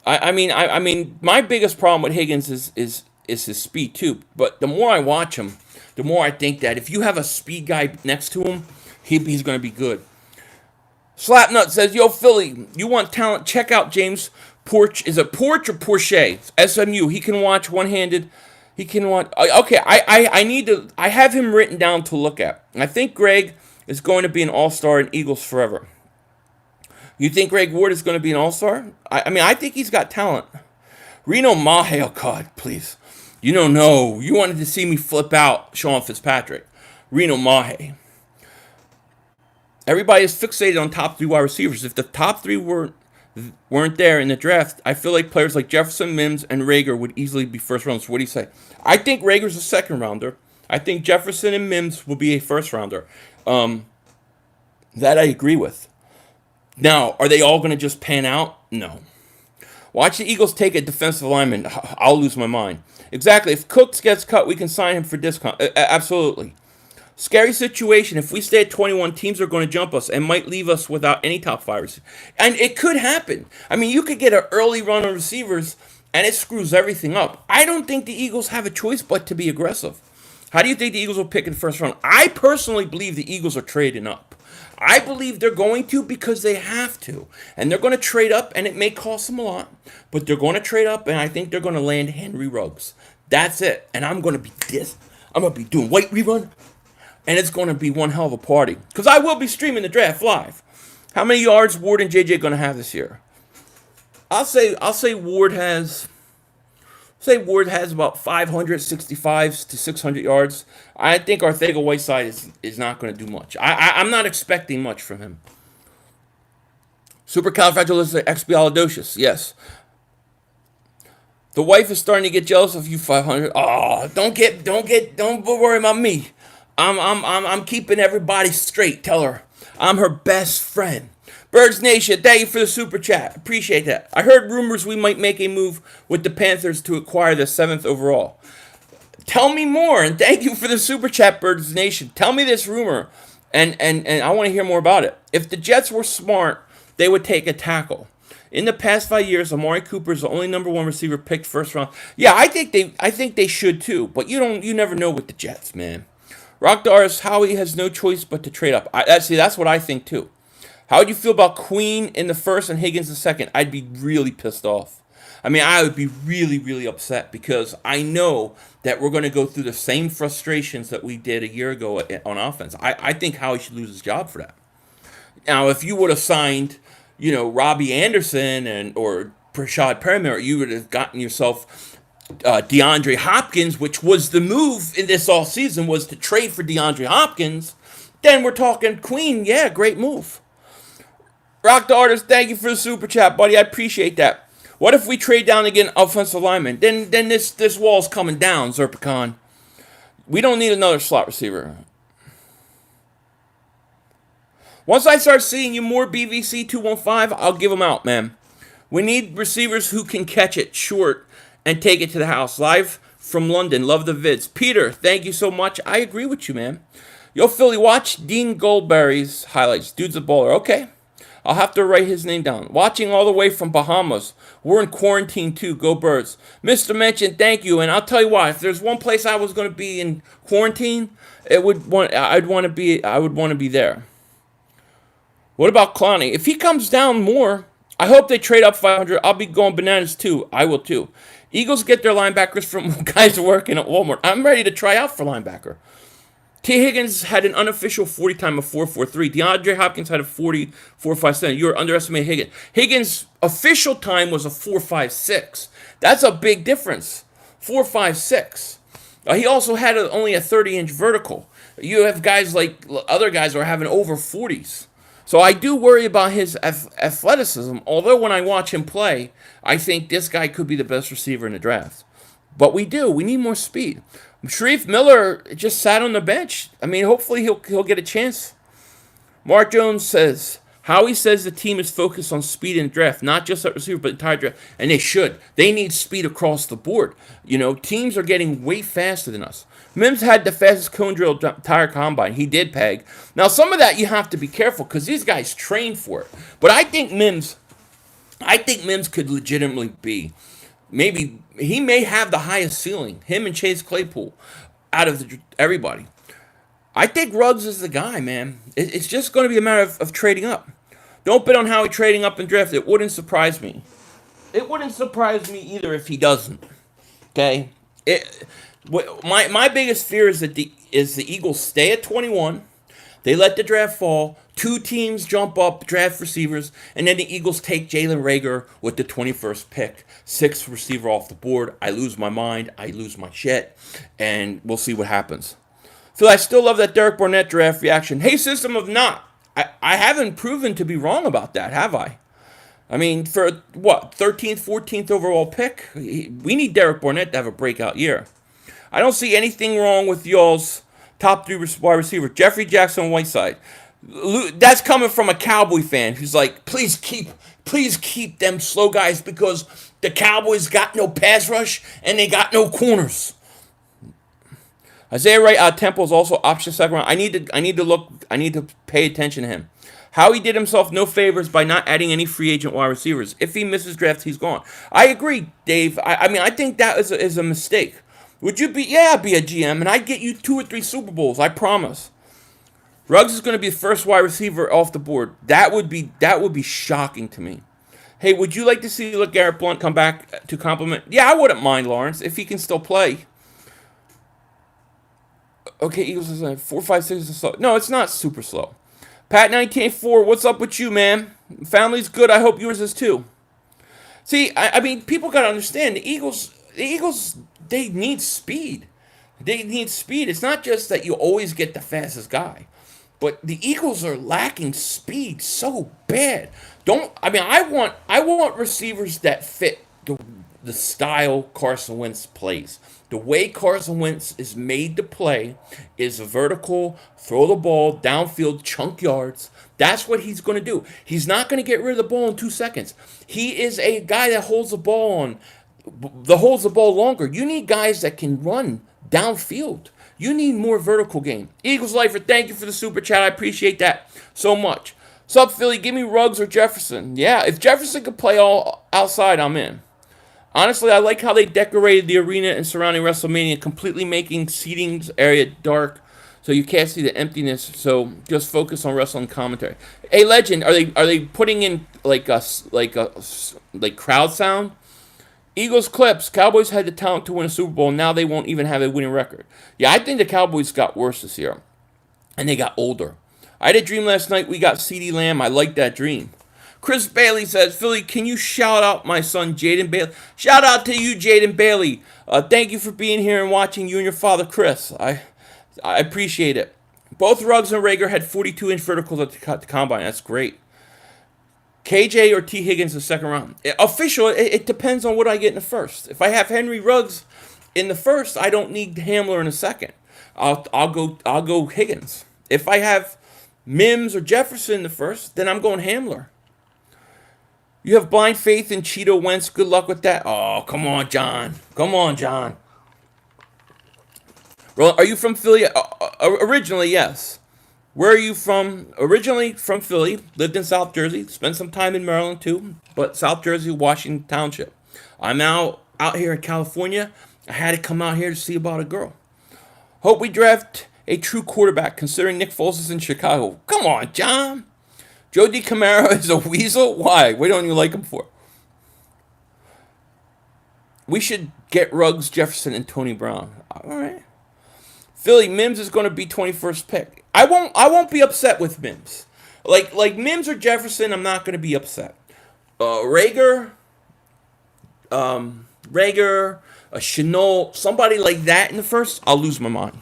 I mean, my biggest problem with Higgins is his speed too. But the more I watch him, the more I think that if you have a speed guy next to him, he's going to be good. Slapnut says, yo, Philly, you want talent? Check out James Porch. Is it Porch or Porche? SMU. He can watch one-handed. He can watch. Okay, I have him written down to look at. I think Greg is going to be an all-star in Eagles forever. You think Greg Ward is going to be an all-star? I mean, I think he's got talent. Reno Mahe, oh God, please. You don't know. You wanted to see me flip out Sean Fitzpatrick. Reno Mahe. Everybody is fixated on top 3 wide receivers. If the top 3 weren't there in the draft, I feel like players like Jefferson, Mims, and Rager would easily be first rounders. What do you say? I think Rager's a second rounder. I think Jefferson and Mims will be a first rounder. That I agree with. Now, are they all going to just pan out? No. Watch the Eagles take a defensive lineman. I'll lose my mind. Exactly. If Cooks gets cut, we can sign him for discount. Absolutely. Scary situation. If we stay at 21, teams are going to jump us and might leave us without any top 5 receivers. And it could happen. I mean, you could get an early run on receivers, and it screws everything up. I don't think the Eagles have a choice but to be aggressive. How do you think the Eagles will pick in the first round? I personally believe the Eagles are trading up. I believe they're going to because they have to. And they're going to trade up, and it may cost them a lot. But they're going to trade up, and I think they're going to land Henry Ruggs. That's it. And I'm going to be this. I'm going to be doing white rerun. And it's going to be one hell of a party. Because I will be streaming the draft live. How many yards Ward and JJ going to have this year? I'll say Ward has about 565 to 600 yards. I think Arcega-Whiteside is not going to do much. I'm not expecting much from him. Supercalifragilisticexpialidocious, yes. The wife is starting to get jealous of you, 500. Oh, don't worry about me. I'm keeping everybody straight. Tell her I'm her best friend. Birds Nation, thank you for the super chat. Appreciate that. I heard rumors we might make a move with the Panthers to acquire the 7th overall. Tell me more, and thank you for the super chat, Birds Nation. Tell me this rumor, and I want to hear more about it. If the Jets were smart, they would take a tackle. In the past 5 years, Amari Cooper is the only number 1 receiver picked first round. Yeah, I think they should too, but you never know with the Jets, man. Rock Doris, Howie has no choice but to trade up. That's what I think too. How would you feel about Queen in the first and Higgins the second? I'd be really pissed off. I mean, I would be really, really upset because I know that we're going to go through the same frustrations that we did a year ago on offense. I think Howie should lose his job for that. Now, if you would have signed, Robbie Anderson or Prashad Perriman, you would have gotten yourself DeAndre Hopkins, which was the move in this offseason, was to trade for DeAndre Hopkins. Then we're talking Queen. Yeah, great move. Rock the Artist, thank you for the super chat, buddy. I appreciate that. What if we trade down again offensive lineman? Then this wall's coming down, Zerpicon. We don't need another slot receiver. Once I start seeing you more BVC 215, I'll give them out, man. We need receivers who can catch it short and take it to the house. Live from London. Love the vids. Peter, thank you so much. I agree with you, man. Yo, Philly, watch Dean Goldberry's highlights. Dude's a baller. Okay. I'll have to write his name down. Watching all the way from Bahamas. We're in quarantine too. Go Birds. Mr. Mention, thank you. And I'll tell you why. If there's one place I was going to be in quarantine, I would want to be there. What about Clowney? If he comes down more, I hope they trade up 500. I'll be going bananas too. I will too. Eagles get their linebackers from guys working at Walmart. I'm ready to try out for linebacker. T. Higgins had an unofficial 40 time of 4.43. DeAndre Hopkins had a 40.457. You're underestimating Higgins. Higgins' official time was a 4.56. That's a big difference. 4.56. He also had only a 30-inch vertical. You have guys like other guys are having over 40s. So I do worry about his athleticism, although when I watch him play, I think this guy could be the best receiver in the draft. But we need more speed. Sharif Miller just sat on the bench. I mean, hopefully he'll get a chance. Mark Jones says, Howie says the team is focused on speed in the draft, not just at receiver, but the entire draft. And they should. They need speed across the board. Teams are getting way faster than us. Mims had the fastest cone drill entire combine. He did, Peg. Now, some of that you have to be careful because these guys train for it. But I think Mims could legitimately be. Maybe he may have the highest ceiling, him and Chase Claypool, out of everybody. I think Ruggs is the guy, man. It's just going to be a matter of trading up. Don't bet on Howie trading up in draft. It wouldn't surprise me. It wouldn't surprise me either if he doesn't. Okay? My biggest fear is that the Eagles stay at 21. They let the draft fall. 2 teams jump up, draft receivers, and then the Eagles take Jalen Reagor with the 21st pick. 6th receiver off the board. I lose my mind. I lose my shit. And we'll see what happens. Phil, I still love that Derek Barnett draft reaction. Hey, System of Not. I haven't proven to be wrong about that, have I? I mean, for 13th, 14th overall pick? We need Derek Barnett to have a breakout year. I don't see anything wrong with y'all's top 3 wide receiver, Jeffrey Jackson Whiteside. That's coming from a Cowboy fan who's like, please keep them slow guys because the Cowboys got no pass rush and they got no corners. Isaiah Wright Temple is also option second round. I need to pay attention to him. Howie did himself no favors by not adding any free agent wide receivers. If he misses drafts, he's gone. I agree, Dave. I think that is a mistake. Would you be? Yeah, I'd be a GM, and I'd get you 2 or 3 Super Bowls. I promise. Ruggs is going to be the first wide receiver off the board. That would be shocking to me. Hey, would you like to see LeGarrette Blount come back to compliment? Yeah, I wouldn't mind, Lawrence, if he can still play. Okay, Eagles is 4.56 is slow. No, it's not super slow. Pat 1984, what's up with you, man? Family's good. I hope yours is too. See, I mean, people got to understand the Eagles, they need speed. They need speed. It's not just that you always get the fastest guy. But the Eagles are lacking speed so bad. I want receivers that fit the style Carson Wentz plays. The way Carson Wentz is made to play is a vertical, throw the ball, downfield, chunk yards. That's what he's going to do. He's not going to get rid of the ball in 2 seconds. He is a guy that holds the ball longer. You need guys that can run downfield. You need more vertical game. Eagles Lifer, thank you for the super chat. I appreciate that so much. Sup, Philly? Give me Ruggs or Jefferson. Yeah, if Jefferson could play all outside, I'm in. Honestly, I like how they decorated the arena and surrounding WrestleMania, completely making seating area dark so you can't see the emptiness. So just focus on wrestling commentary. Hey, Legend, are they putting in like crowd sound? Eagles clips. Cowboys had the talent to win a Super Bowl. Now they won't even have a winning record. Yeah, I think the Cowboys got worse this year. And they got older. I had a dream last night. We got CeeDee Lamb. I like that dream. Chris Bailey says, Philly, can you shout out my son, Jaden Bailey? Shout out to you, Jaden Bailey. Thank you for being here and watching, you and your father, Chris. I appreciate it. Both Ruggs and Rager had 42-inch verticals at the combine. That's great. KJ or T. Higgins in the second round. It depends on what I get in the first. If I have Henry Ruggs in the first, I don't need Hamler in the second. I'll go Higgins. If I have Mims or Jefferson in the first, then I'm going Hamler. You have blind faith in Cheeto Wentz. Good luck with that. Oh, come on, John. Come on, John. Well, are you from Philly? Originally, yes. Where are you from? Originally from Philly. Lived in South Jersey. Spent some time in Maryland, too. But South Jersey, Washington Township. I'm now out here in California. I had to come out here to see about a girl. Hope we draft a true quarterback, considering Nick Foles is in Chicago. Come on, John. Joe DiCamaro is a weasel? Why? What don't you like him for? We should get Ruggs, Jefferson, and Tony Brown. All right. Philly, Mims is going to be 21st pick. I won't be upset with Mims. Like Mims or Jefferson, I'm not going to be upset. Rager, a Chanel, somebody like that in the first, I'll lose my mind.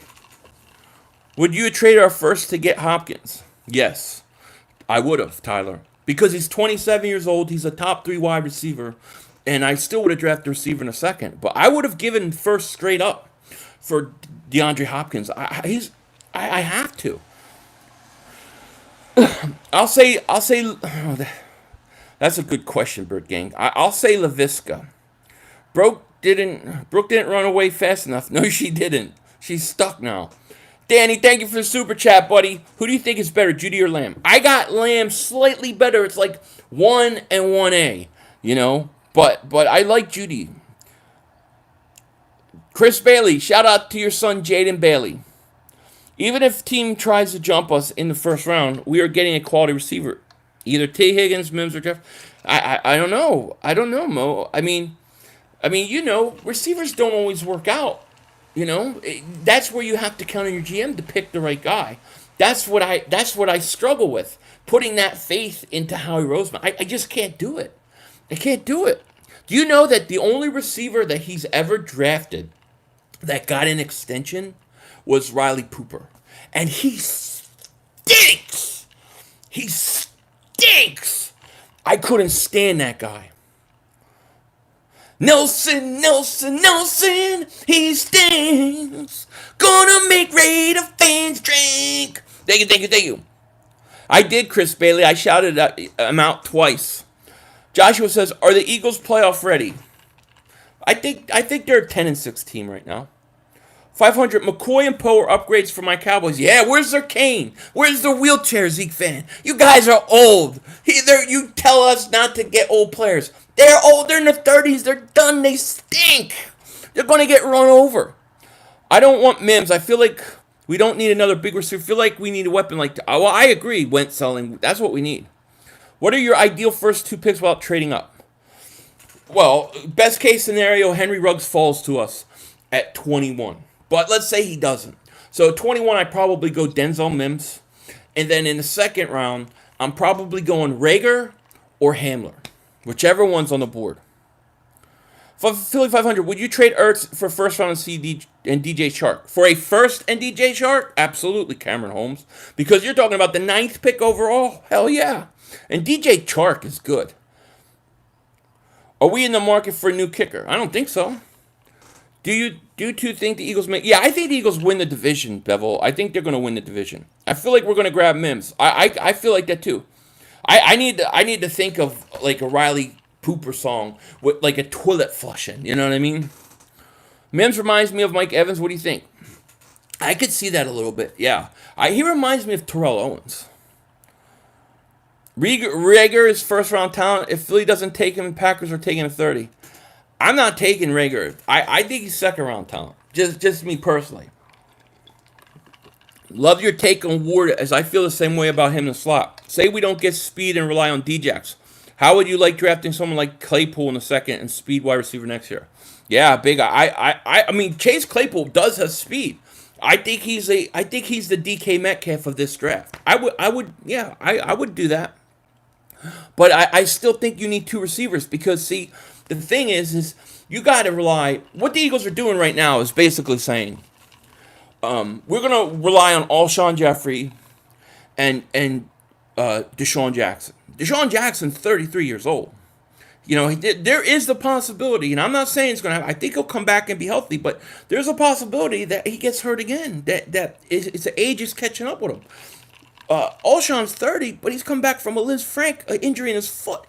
Would you trade our first to get Hopkins? Yes. I would have, Tyler. Because he's 27 years old. He's a top 3 wide receiver. And I still would have drafted a receiver in a second. But I would have given first straight up for DeAndre Hopkins. I have to. I'll say. Oh, that's a good question, Bird Gang. I'll say LaVisca. Brooke didn't run away fast enough. No, she didn't. She's stuck now. Danny, thank you for the super chat, buddy. Who do you think is better, Judy or Lamb? I got Lamb slightly better. It's like 1 and 1A, you know. But I like Judy. Chris Bailey, shout out to your son, Jaden Bailey. Even if team tries to jump us in the first round, we are getting a quality receiver. Either T. Higgins, Mims, or Jeff. I don't know. I don't know, Mo. I mean, you know, receivers don't always work out. You know, that's where you have to count on your GM to pick the right guy. That's what I struggle with. Putting that faith into Howie Roseman. I just can't do it. I can't do it. Do you know that the only receiver that he's ever drafted that got an extension was Riley Pooper? And he stinks. He stinks. I couldn't stand that guy. Nelson, he stinks. Gonna make Raider fans drink. Thank you. I did, Chris Bailey. I shouted him out twice. Joshua says, are the Eagles playoff ready? I think they're a 10-6 team right now. 500, McCoy and Poe are upgrades for my Cowboys. Yeah, where's their cane? Where's the wheelchair, Zeke fan? You guys are old. You tell us not to get old players. They're old. They're in their 30s. They're done. They stink. They're going to get run over. I don't want Mims. I feel like we don't need another big receiver. I feel like we need a weapon like... Well, I agree, Wentz selling. That's what we need. What are your ideal first 2 picks without trading up? Well, best case scenario, Henry Ruggs falls to us at 21. But let's say he doesn't. So at 21, I probably go Denzel Mims. And then in the second round, I'm probably going Rager or Hamler. Whichever one's on the board. Philly 500, would you trade Ertz for first round and DJ Chark? For a first and DJ Chark? Absolutely, Cameron Holmes. Because you're talking about the 9th pick overall? Hell yeah. And DJ Chark is good. Are we in the market for a new kicker? I don't think so. Do you two think the Eagles make... Yeah, I think the Eagles win the division, Bevel. I think they're going to win the division. I feel like we're going to grab Mims. I feel like that too. I need to think of like a Riley Pooper song with like a toilet flushing. You know what I mean? Mims reminds me of Mike Evans. What do you think? I could see that a little bit. Yeah, he reminds me of Terrell Owens. Rager is first round talent. If Philly doesn't take him, Packers are taking a 30. I'm not taking Rager. I think he's second round talent. Just me personally. Love your take on Ward, as I feel the same way about him in the slot. Say we don't get speed and rely on Djax. How would you like drafting someone like Claypool in the second and speed wide receiver next year? Yeah, big. I mean, Chase Claypool does have speed. I think he's the DK Metcalf of this draft. I would do that. But I still think you need two receivers because see, the thing is you got to rely. What the Eagles are doing right now is basically saying, we're gonna rely on Alshon Jeffrey and Deshaun Jackson. Deshaun Jackson's 33 years old. You know, there is the possibility, and I'm not saying it's going to happen. I think he'll come back and be healthy, but there's a possibility that he gets hurt again. That it's the age is catching up with him. Alshon's 30, but he's come back from a Liz Frank injury in his foot.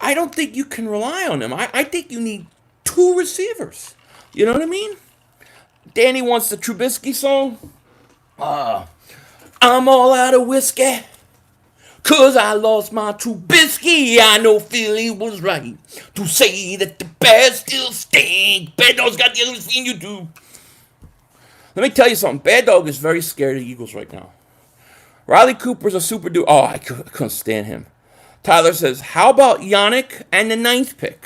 I don't think you can rely on him. I think you need two receivers. You know what I mean? Danny wants the Trubisky song. I'm all out of whiskey. 'Cause I lost my Trubisky. I know Philly was right to say that the Bears still stink. Bad Dog's got the other thing you do. Let me tell you something. Bad Dog is very scared of the Eagles right now. Riley Cooper's a super dude. Oh, I couldn't stand him. Tyler says, how about Yannick and the 9th pick?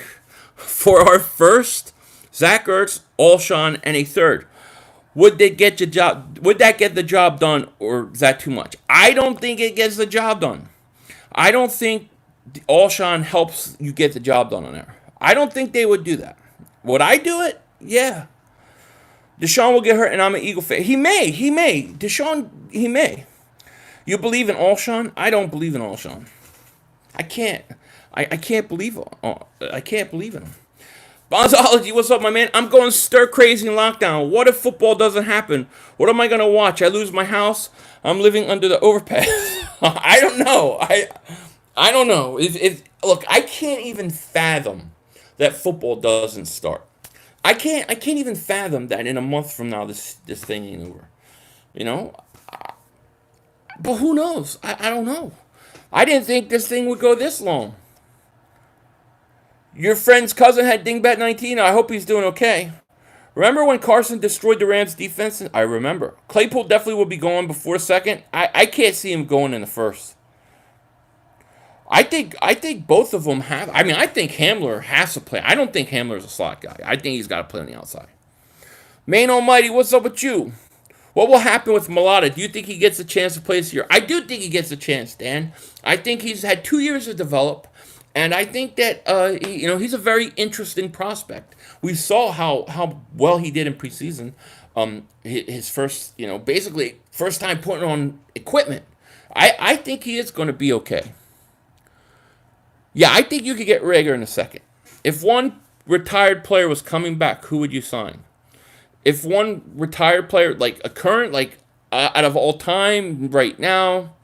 For our first, Zach Ertz, Alshon, and a third. Would that get the job done, or is that too much? I don't think it gets the job done. I don't think Alshon helps you get the job done on there. I don't think they would do that. Would I do it? Yeah. Deshaun will get hurt, and I'm an Eagle fan. He may. Deshaun, he may. You believe in Alshon? I don't believe in Alshon. I can't. I can't believe I can't believe in him. Bonzology, what's up, my man? I'm going stir crazy in lockdown. What if football doesn't happen? What am I going to watch? I lose my house? I'm living under the overpass. I don't know. I don't know. Look, I can't even fathom that football doesn't start. I can't even fathom that in a month from now this thing ain't over. You know? But who knows? I don't know. I didn't think this thing would go this long. Your friend's cousin had dingbat 19. I hope he's doing okay. Remember when Carson destroyed the Rams' defense? I remember. Claypool definitely will be going before second. I can't see him going in the first. I think both of them have. I mean, I think Hamler has to play. I don't think Hamler's a slot guy. I think he's got to play on the outside. Main Almighty, what's up with you? What will happen with Mulata? Do you think he gets a chance to play this year? I do think he gets a chance, Dan. I think he's had 2 years to develop. And I think that he's a very interesting prospect. We saw how well he did in preseason. His first, basically first time putting on equipment. I think he is going to be okay. Yeah, I think you could get Rager in a second. If one retired player was coming back, who would you sign? If one retired player, like a current, out of all time right now,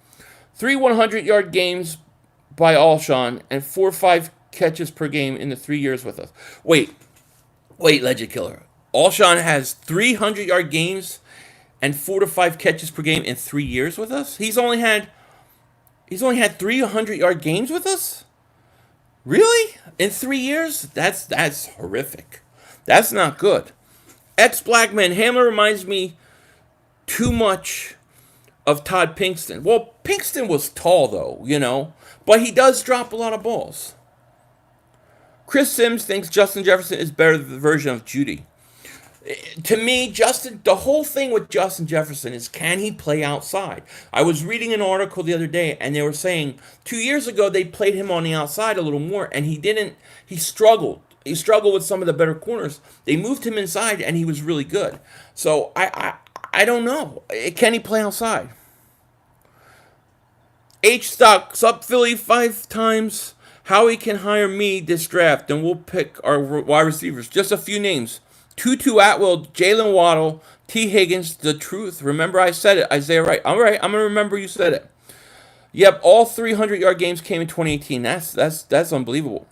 3 100-yard games by Alshon and 4 or 5 catches per game in the 3 years with us. Wait, Legend Killer. Alshon has 300-yard games and 4 to 5 catches per game in 3 years with us? He's only had 300-yard games with us? Really? In 3 years? That's horrific. That's not good. Ex-Blackman, Hamler reminds me too much of Todd Pinkston. Well, Pinkston was tall, though, but he does drop a lot of balls. Chris Sims thinks Justin Jefferson is better than the version of Judy. To me, the whole thing with Justin Jefferson is, can he play outside? I was reading an article the other day, and they were saying 2 years ago they played him on the outside a little more, and he struggled. He struggled with some of the better corners. They moved him inside, and he was really good. So I don't know. Can he play outside? H-Stock, sub Philly 5 times. Howie can hire me this draft, then we'll pick our wide receivers. Just a few names. Tutu Atwell, Jalen Waddle, T. Higgins, the truth. Remember I said it. Isaiah Wright. All right, I'm going to remember you said it. Yep, all 300-yard games came in 2018. That's unbelievable.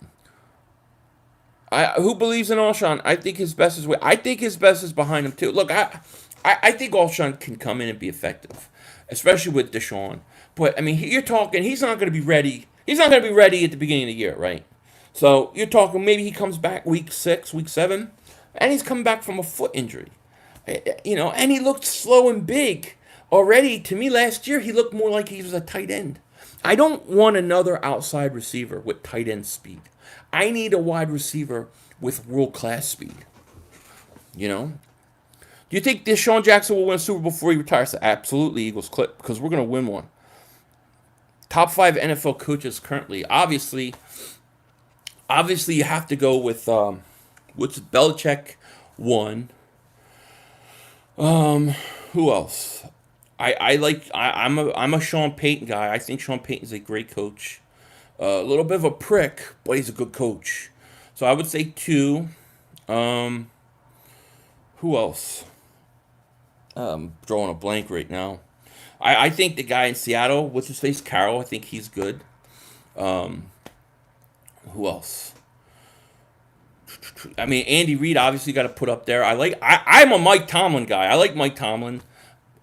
Who believes in Alshon? I think his best is behind him too. Look, I think Alshon can come in and be effective, especially with Deshaun. But I mean, you're talking he's not going to be ready. He's not going to be ready at the beginning of the year, right? So you're talking maybe he comes back week 6, week 7, and he's coming back from a foot injury. And he looked slow and big already. To me, last year he looked more like he was a tight end. I don't want another outside receiver with tight end speed. I need a wide receiver with world-class speed. You know? Do you think Deshaun Jackson will win a Super Bowl before he retires? Absolutely, Eagles clip, because we're going to win one. Top 5 NFL coaches currently. Obviously, you have to go with Belichick 1. Who else? I'm a Sean Payton guy. I think Sean Payton's a great coach. A little bit of a prick, but he's a good coach. So I would say 2. Who else? Drawing a blank right now. I think the guy in Seattle, what's his face, Carroll, I think he's good. Who else? I mean, Andy Reid obviously got to put up there. I'm a Mike Tomlin guy. I like Mike Tomlin.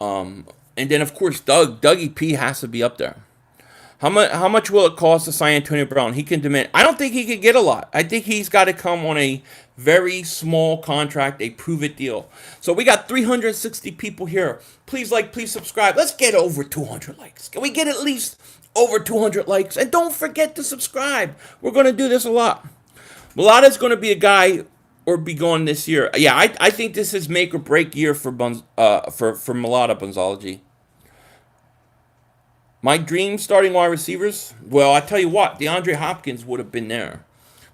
And then of course Dougie P has to be up there. How much will it cost to sign Antonio Brown? He can demand. I don't think he could get a lot. I think he's got to come on a very small contract, a prove-it deal. So we got 360 people here. Please like, please subscribe. Let's get over 200 likes. Can we get at least over 200 likes? And don't forget to subscribe. We're going to do this a lot. Mulata's going to be a guy or be gone this year. Yeah, I think this is make or break year for Mulata Bunzology. My dream starting wide receivers? Well, I tell you what, DeAndre Hopkins would have been there,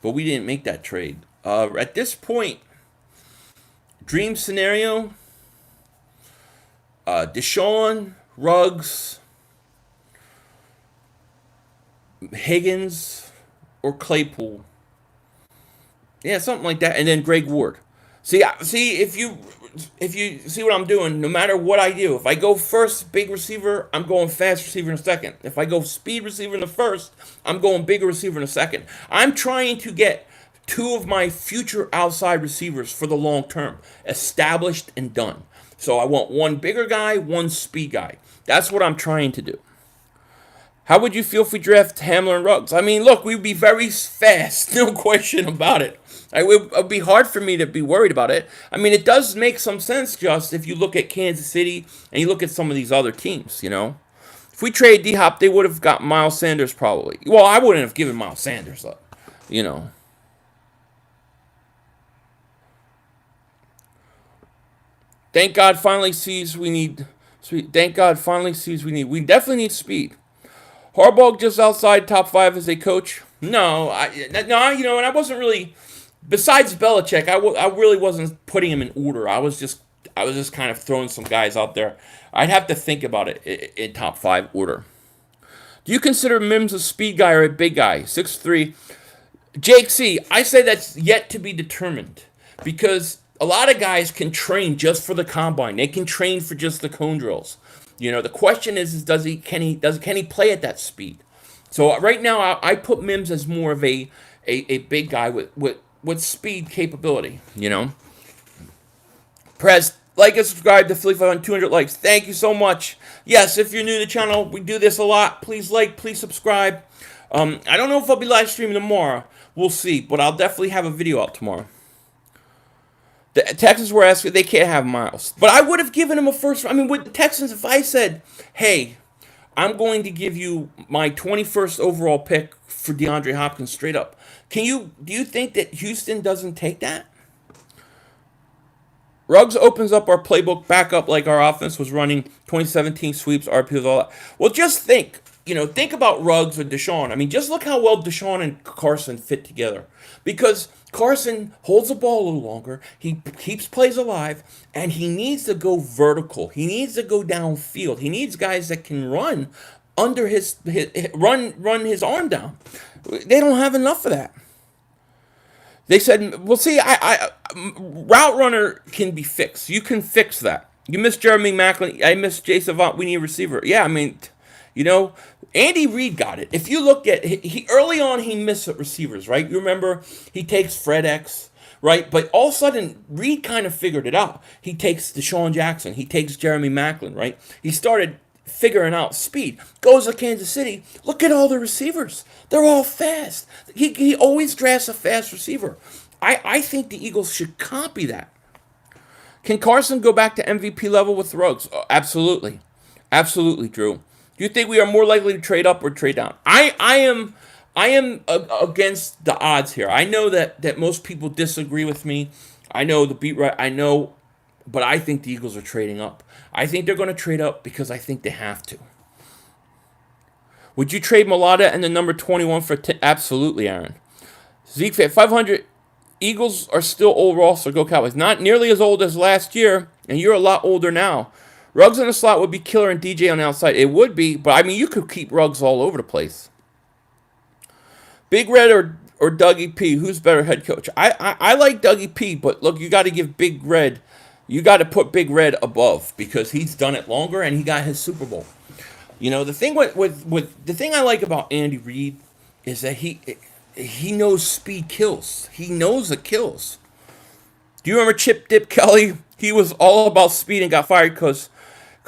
but we didn't make that trade. At this point, dream scenario, Deshaun, Ruggs, Higgins, or Claypool. Yeah, something like that, and then Greg Ward. See if you see what I'm doing, no matter what I do, if I go first big receiver, I'm going fast receiver in a second. If I go speed receiver in the first, I'm going bigger receiver in a second. I'm trying to get 2 of my future outside receivers for the long term established and done. So I want 1 bigger guy, 1 speed guy. That's what I'm trying to do. How would you feel if we draft Hamler and Ruggs? I mean, look, we'd be very fast, no question about it. It would be hard for me to be worried about it. I mean, it does make some sense, just if you look at Kansas City and you look at some of these other teams, you know. If we trade D-Hop, they would have got Miles Sanders probably. Well, I wouldn't have given Miles Sanders up, you know. Thank God finally sees we need speed. Thank God finally sees we need. We definitely need speed. Harbaugh just outside top 5 as a coach? No, you know, and I wasn't really. Besides Belichick, I really wasn't putting him in order. I was just kind of throwing some guys out there. I'd have to think about it in top 5 order. Do you consider Mims a speed guy or a big guy? 6'3". Jake C., I say that's yet to be determined because a lot of guys can train just for the combine. They can train for just the cone drills. You know, the question is can he play at that speed? So right now, I put Mims as more of a big guy with speed capability, you know. Press, like and subscribe to Philly 500, 200 likes. Thank you so much. Yes, if you're new to the channel, we do this a lot. Please like, please subscribe. I don't know if I'll be live streaming tomorrow. We'll see, but I'll definitely have a video out tomorrow. The Texans were asking, they can't have Miles. But I would have given him a first. I mean, with the Texans, if I said, hey, I'm going to give you my 21st overall pick for DeAndre Hopkins straight up. Do you think that Houston doesn't take that? Ruggs opens up our playbook back up like our offense was running 2017 sweeps, RPOs, all that. Well, just think about Ruggs or Deshaun. I mean, just look how well Deshaun and Carson fit together. Because Carson holds the ball a little longer, he keeps plays alive, and he needs to go vertical. He needs to go downfield. He needs guys that can run under run his arm down. They don't have enough of that. They said, well, see, route runner can be fixed. You can fix that. You miss Jeremy Maclin. I miss Jay Savant. We need a receiver. Yeah, I mean, you know, Andy Reid got it. If you look at he early on, he missed receivers, right? You remember he takes Fred X, right? But all of a sudden, Reid kind of figured it out. He takes Deshaun Jackson. He takes Jeremy Maclin, right? He started figuring out speed. Goes to Kansas City. Look at all the receivers. They're all fast. He always drafts a fast receiver. I think the Eagles should copy that. Can Carson go back to MVP level with Ruggs? Oh, absolutely. Absolutely, Drew. Do you think we are more likely to trade up or trade down? I am against the odds here. I know that most people disagree with me. I know the beat right. I know, but I think the Eagles are trading up. I think they're going to trade up because I think they have to. Would you trade Mulata and the number 21 for absolutely, Aaron? Zeke at 500. Eagles are still old Ross, so go Cowboys. Not nearly as old as last year, and you're a lot older now. Ruggs in the slot would be killer and DJ on the outside. It would be, but I mean, you could keep Ruggs all over the place. Big Red or Dougie P, who's better head coach? I like Dougie P, but look, you got to give Big Red, you got to put Big Red above because he's done it longer and he got his Super Bowl. You know, the thing with the thing I like about Andy Reid is that he knows speed kills. He knows it kills. Do you remember Chip Dip Kelly? He was all about speed and got fired because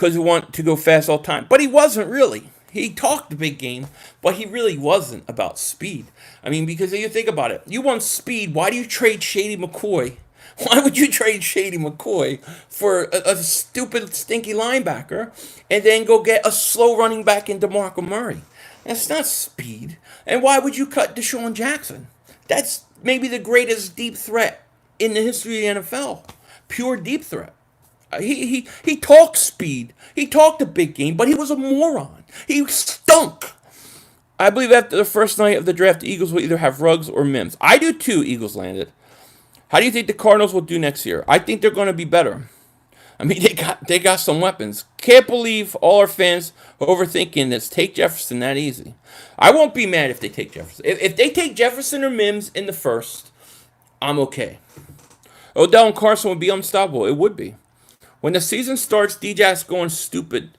he wanted to go fast all the time. But he wasn't really. He talked the big game, but he really wasn't about speed. I mean, because if you think about it, you want speed. Why do you trade Shady McCoy? Why would you trade Shady McCoy for a stupid, stinky linebacker and then go get a slow running back in DeMarco Murray? That's not speed. And why would you cut Deshaun Jackson? That's maybe the greatest deep threat in the history of the NFL. Pure deep threat. He talked speed. He talked a big game, but he was a moron. He stunk. I believe after the first night of the draft, the Eagles will either have Ruggs or Mims. I do too, Eagles landed. How do you think the Cardinals will do next year? I think they're going to be better. I mean, they got some weapons. Can't believe all our fans are overthinking this. Take Jefferson that easy. I won't be mad if they take Jefferson. If they take Jefferson or Mims in the first, I'm okay. Odell and Carson would be unstoppable. It would be. When the season starts, DJ's going stupid.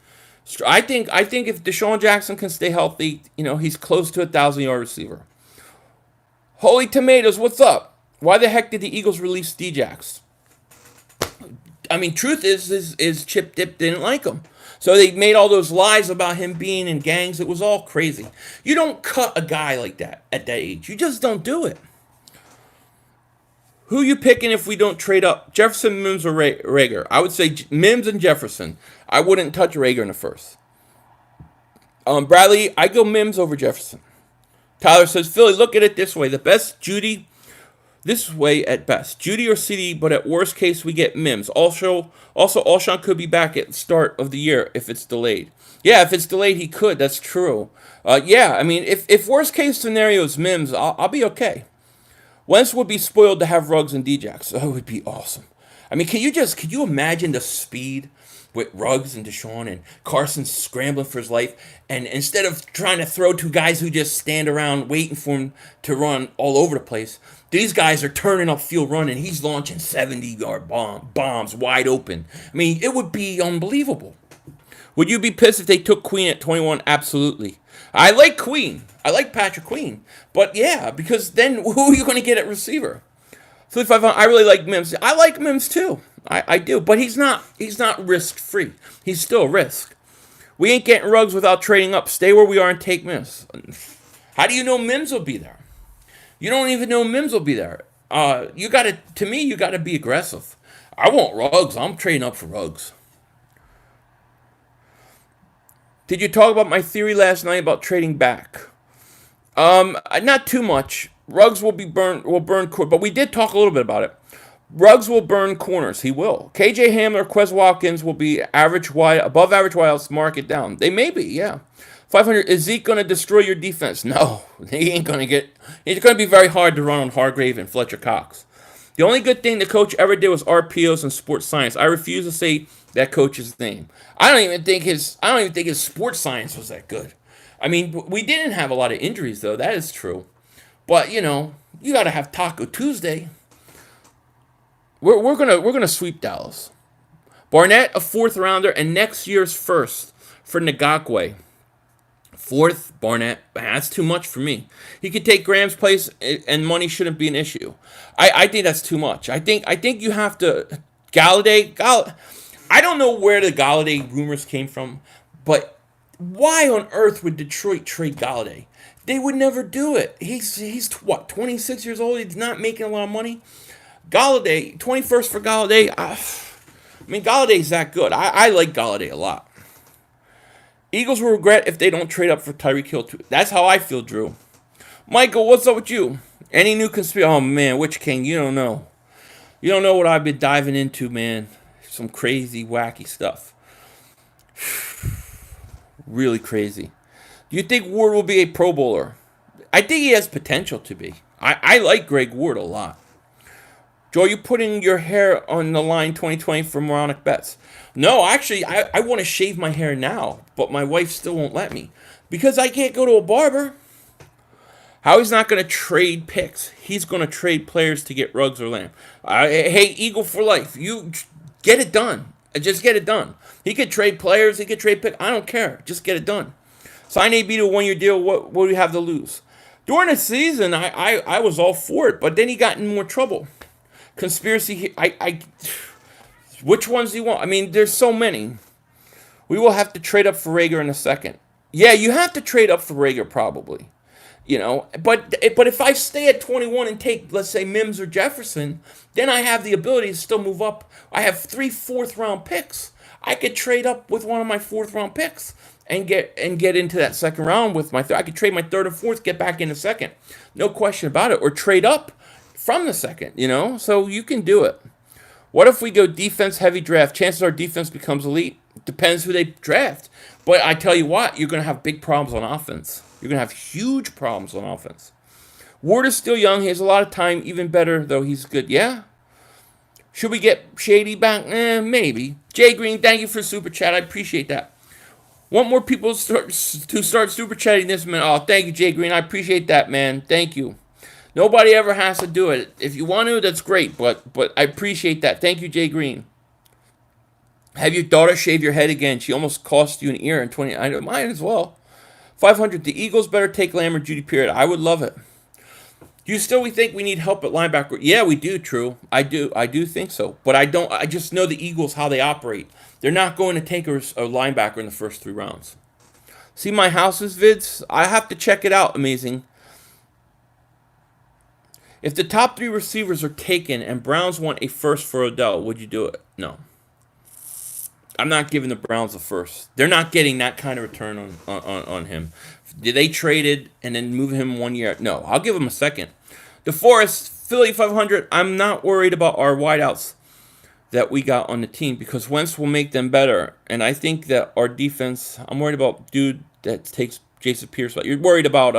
I think if Deshaun Jackson can stay healthy, you know, he's close to a 1,000-yard receiver. Holy tomatoes, what's up? Why the heck did the Eagles release Djax? I mean, truth is Chip Dip didn't like him. So they made all those lies about him being in gangs. It was all crazy. You don't cut a guy like that at that age. You just don't do it. Who you picking if we don't trade up? Jefferson, Mims, or Rager? I would say Mims and Jefferson. I wouldn't touch Rager in the first. Bradley, I go Mims over Jefferson. Tyler says, Philly, look at it this way. The best Judy, this way at best. Judy or CD, but at worst case, we get Mims. Also, Alshon could be back at the start of the year if it's delayed. Yeah, if it's delayed, he could. That's true. Yeah, I mean, if worst case scenario is Mims, I'll be okay. Wentz would be spoiled to have Ruggs and Djax. That would be awesome. I mean, can you imagine the speed with Ruggs and Deshaun and Carson scrambling for his life, and instead of trying to throw to guys who just stand around waiting for him to run all over the place, these guys are turning up field running. He's launching 70-yard bombs wide open. I mean, it would be unbelievable. Would you be pissed if they took Queen at 21? Absolutely. I like Queen. I like Patrick Queen. But yeah, because then who are you going to get at receiver? 35. I really like Mims. I like Mims too. I do. But he's not risk free. He's still risk. We ain't getting Ruggs without trading up. Stay where we are and take Mims. How do you know Mims will be there? You don't even know Mims will be there. You gotta be aggressive. I want Ruggs. I'm trading up for Ruggs. Did you talk about my theory last night about trading back? Not too much. Ruggs will burn, but we did talk a little bit about it. Ruggs will burn corners. He will. KJ Hamler, Quez Watkins will be average wide, above average wideouts. Mark it down. They may be, yeah. 500. Is Zeke going to destroy your defense? No, he ain't going to get. It's going to be very hard to run on Hargrave and Fletcher Cox. The only good thing the coach ever did was RPOs and sports science. I refuse to say that coach's name. I don't even think his sports science was that good. I mean, we didn't have a lot of injuries though. That is true. But you know, you got to have Taco Tuesday. We're gonna sweep Dallas. Barnett, a 4th rounder, and next year's first for Ngakwe. 4th, Barnett. That's too much for me. He could take Graham's place, and money shouldn't be an issue. I think that's too much. I think you have to Galladay. I don't know where the Galladay rumors came from, but why on earth would Detroit trade Galladay? They would never do it. He's what, 26 years old? He's not making a lot of money. Galladay, 21st for Galladay. I mean, Galladay's that good. I like Galladay a lot. Eagles will regret if they don't trade up for Tyreek Hill too. That's how I feel, Drew. Michael, what's up with you? Any new conspiracy? Oh man, which king? You don't know. You don't know what I've been diving into, man. Some crazy, wacky stuff. Really crazy. Do you think Ward will be a Pro Bowler? I think he has potential to be. I like Greg Ward a lot. Joe, you putting your hair on the line 2020 for moronic bets? No, actually, I want to shave my hair now, but my wife still won't let me because I can't go to a barber. Howie's not going to trade picks. He's going to trade players to get Ruggs or Lamb. Hey, Eagle for life. You get it done. Just get it done. He could trade players. He could trade picks. I don't care. Just get it done. Sign AB to a one-year deal. What do we have to lose? During the season, I was all for it, but then he got in more trouble. Conspiracy. Which ones do you want? I mean, there's so many. We will have to trade up for Rager in a second. Yeah, you have to trade up for Rager probably. You know, but if I stay at 21 and take, let's say, Mims or Jefferson, then I have the ability to still move up. I have 3 fourth-round picks. I could trade up with one of my fourth-round picks and get into that second round with my I could trade my third and fourth, get back in the second. No question about it. Or trade up from the second, you know? So you can do it. What if we go defense-heavy draft? Chances are defense becomes elite. Depends who they draft. But I tell you what, you're going to have big problems on offense. You're going to have huge problems on offense. Ward is still young. He has a lot of time. Even better, though, he's good. Yeah? Should we get Shady back? Maybe. Jay Green, thank you for super chat. I appreciate that. Want more people to start super chatting this minute? Oh, thank you, Jay Green. I appreciate that, man. Thank you. Nobody ever has to do it. If you want to, that's great. But I appreciate that. Thank you, Jay Green. Have your daughter shave your head again. She almost cost you an ear in 20. I might as well. 500. The Eagles better take Lamb or Judy Period. I would love it. Do you still think we need help at linebacker? Yeah, we do, True. I do think so. But I don't. I just know the Eagles, how they operate. They're not going to take a linebacker in the first 3 rounds. See my house's vids? I have to check it out. Amazing. If the top 3 receivers are taken and Browns want a first for Odell, would you do it? No. I'm not giving the Browns a first. They're not getting that kind of return on him. Did they traded and then move him 1 year? No, I'll give him a second. DeForest, Philly 500. I'm not worried about our wideouts that we got on the team because Wentz will make them better. And I think that our defense, I'm worried about dude that takes Jason Pierce. But you're worried about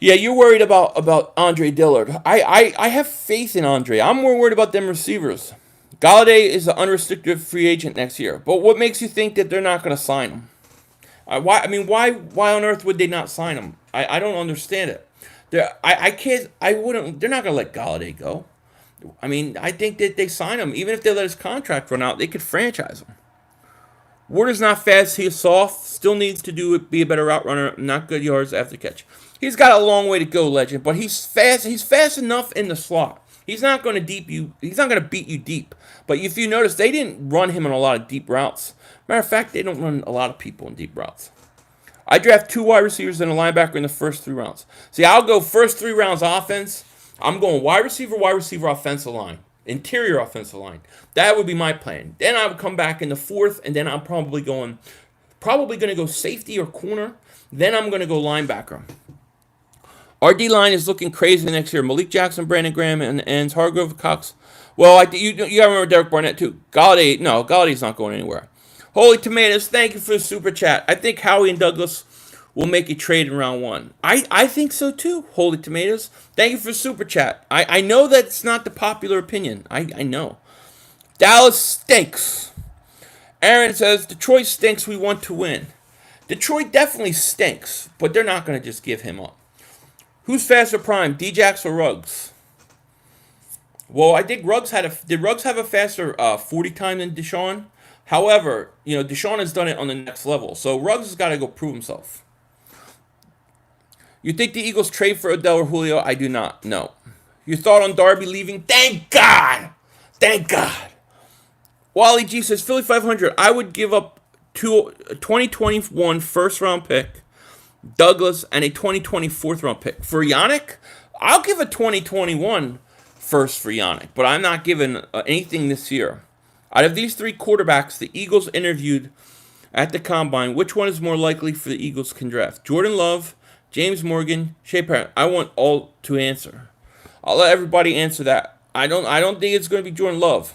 you're worried about Andre Dillard. I have faith in Andre. I'm more worried about them receivers. Galladay is an unrestricted free agent next year. But what makes you think that they're not going to sign him? Why on earth would they not sign him? I don't understand it. They're not going to let Galladay go. I mean, I think that they sign him. Even if they let his contract run out, they could franchise him. Ward is not fast. He is soft. Still needs to be a better route runner. Not good yards after catch. He's got a long way to go, legend. But he's fast. He's fast enough in the slot. He's not going to He's not going to beat you deep. But if you notice, they didn't run him on a lot of deep routes. Matter of fact, they don't run a lot of people in deep routes. I draft 2 wide receivers and a linebacker in the first 3 rounds. See, I'll go first 3 rounds offense. I'm going wide receiver, offensive line, interior offensive line. That would be my plan. Then I would come back in the 4th, and then I'm probably going to go safety or corner. Then I'm going to go linebacker. Our D-line is looking crazy next year. Malik Jackson, Brandon Graham, and Hargrove, Cox. Well, you got to remember Derek Barnett, too. Galladay's not going anywhere. Holy Tomatoes, thank you for the super chat. I think Howie and Douglas will make a trade in round 1. I think so, too, Holy Tomatoes. Thank you for the super chat. I know that's not the popular opinion. I know. Dallas stinks. Aaron says, Detroit stinks, we want to win. Detroit definitely stinks, but they're not going to just give him up. Who's faster prime, Djax or Ruggs? Well, I think did Ruggs have a faster 40 time than Deshaun? However, Deshaun has done it on the next level, so Ruggs has got to go prove himself. You think the Eagles trade for Odell or Julio? I do not. No. Your thought on Darby leaving? Thank God. Thank God. Wally G says, Philly 500. I would give up a 2021 first-round pick, Douglas, and a 2020 fourth-round pick. For Yannick, I'll give a 2021 first for Yannick, but I'm not giving anything this year. Out of these 3 quarterbacks, the Eagles interviewed at the combine, which one is more likely for the Eagles can draft? Jordan Love, James Morgan, Shea Parent. I want all to answer. I'll let everybody answer that. I don't think it's going to be Jordan Love.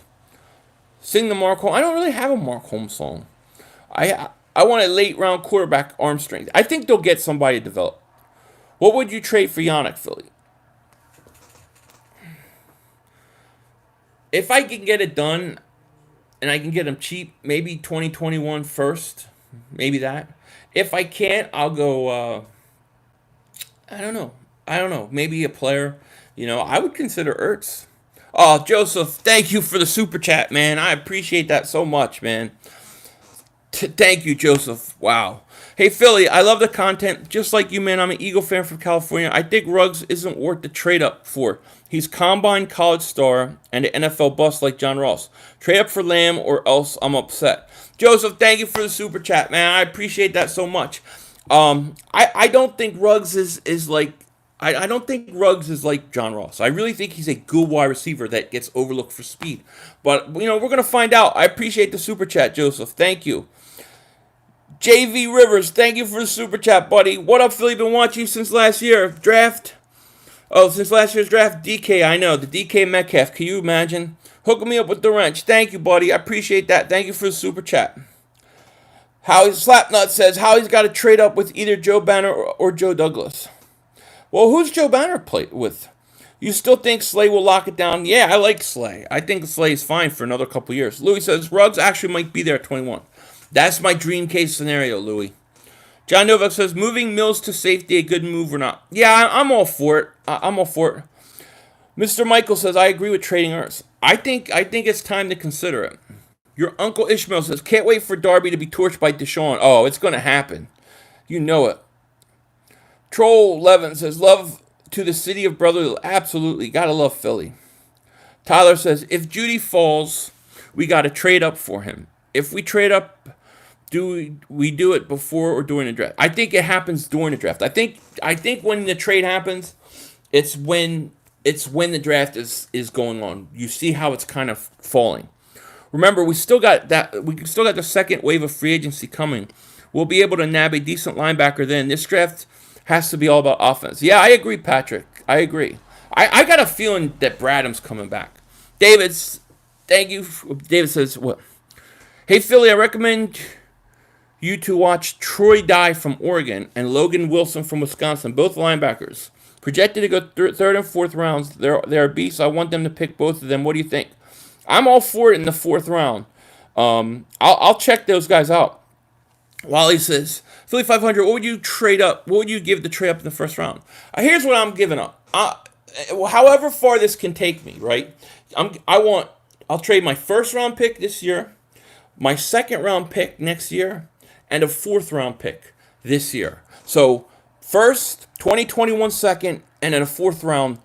Sing the Mark Holmes. I don't really have a Mark Holmes song. I want a late round quarterback arm strength. I think they'll get somebody to develop. What would you trade for Yannick, Philly? If I can get it done and I can get him cheap, maybe 2021 first. Maybe that. If I can't, I'll go, I don't know. Maybe a player. I would consider Ertz. Oh, Joseph, thank you for the super chat, man. I appreciate that so much, man. Thank you, Joseph. Wow. Hey, Philly, I love the content. Just like you, man, I'm an Eagle fan from California. I think Ruggs isn't worth the trade up for. He's combine college star and an NFL bust like John Ross. Trade up for Lamb or else I'm upset. Joseph, thank you for the super chat, man. I appreciate that so much. I don't think Ruggs is like I don't think Ruggs is like John Ross. I really think he's a good wide receiver that gets overlooked for speed. But we're gonna find out. I appreciate the super chat, Joseph. Thank you. JV Rivers, thank you for the super chat, buddy. What up, Philly? Been watching you since last year. Draft. Oh, since last year's draft, DK. I know the DK Metcalf. Can you imagine? Hooking me up with the wrench. Thank you, buddy. I appreciate that. Thank you for the super chat. Howie Slapnut says Howie's got to trade up with either Joe Banner or Joe Douglas. Well, who's Joe Banner play with? You still think Slay will lock it down? Yeah, I like Slay. I think Slay is fine for another couple years. Louis says Ruggs actually might be there at 21. That's my dream case scenario, Louis. John Novak says moving Mills to safety a good move or not? Yeah, I'm all for it. I'm all for it. Mr. Michael says I agree with trading Ertz. I think it's time to consider it. Your Uncle Ishmael says can't wait for Darby to be torched by Deshaun. Oh, it's going to happen. You know it. Troll Levin says, love to the city of brotherly. Absolutely. Gotta love Philly. Tyler says, if Judy falls, we gotta trade up for him. If we trade up, do we do it before or during the draft? I think it happens during the draft. I think when the trade happens, it's when the draft is going on. You see how it's kind of falling. Remember, we still got the second wave of free agency coming. We'll be able to nab a decent linebacker then. This draft has to be all about offense. Yeah, I agree, Patrick. I agree. I got a feeling that Bradham's coming back. Thank you. David says, what? Hey, Philly, I recommend you to watch Troy Dye from Oregon and Logan Wilson from Wisconsin, both linebackers. Projected to go third and fourth rounds. They're beasts. I want them to pick both of them. What do you think? I'm all for it in the fourth round. I'll check those guys out. Wally says, Philly 500, what would you trade up? What would you give the trade up in the first round? Here's what I'm giving up. However far this can take me, right? I'll trade my first round pick this year, my second round pick next year, and a fourth round pick this year. So first, 2021 second, and then a fourth round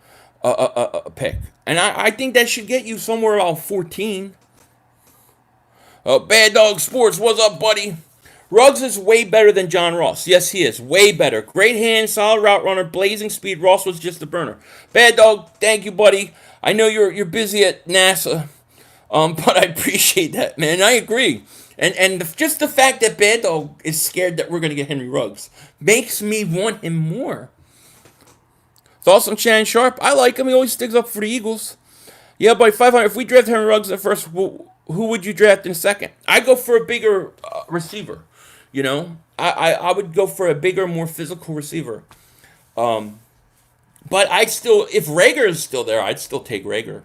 pick. And I think that should get you somewhere around 14. Bad Dog Sports, what's up, buddy? Ruggs is way better than John Ross. Yes, he is. Way better. Great hands, solid route runner, blazing speed. Ross was just a burner. Bad Dog, thank you, buddy. I know you're busy at NASA, but I appreciate that, man. I agree. And just the fact that Bad Dog is scared that we're going to get Henry Ruggs makes me want him more. Thoughts on Shannon Sharp? I like him. He always sticks up for the Eagles. Yeah, buddy, 500. If we draft Henry Ruggs in the first, who would you draft in second? I go for a bigger receiver. I would go for a bigger, more physical receiver. But if Rager is still there, I'd still take Rager.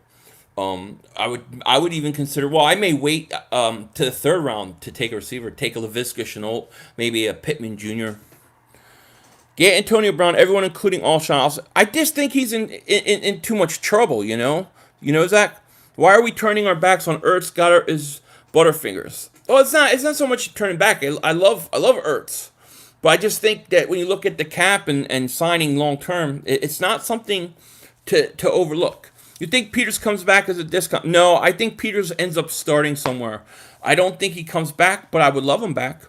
I would even consider. Well, I may wait to the third round to take a receiver. Take a Laviska Shenault, maybe a Pittman Jr. Get Antonio Brown. Everyone, including Alshon. I just think he's in too much trouble. Zach. Why are we turning our backs on Ertz? Goddard is Butterfingers. Well, it's not so much turning back. I love Ertz, but I just think that when you look at the cap and signing long term, it's not something to overlook. You think Peters comes back as a discount? No, I think Peters ends up starting somewhere. I don't think he comes back, but I would love him back.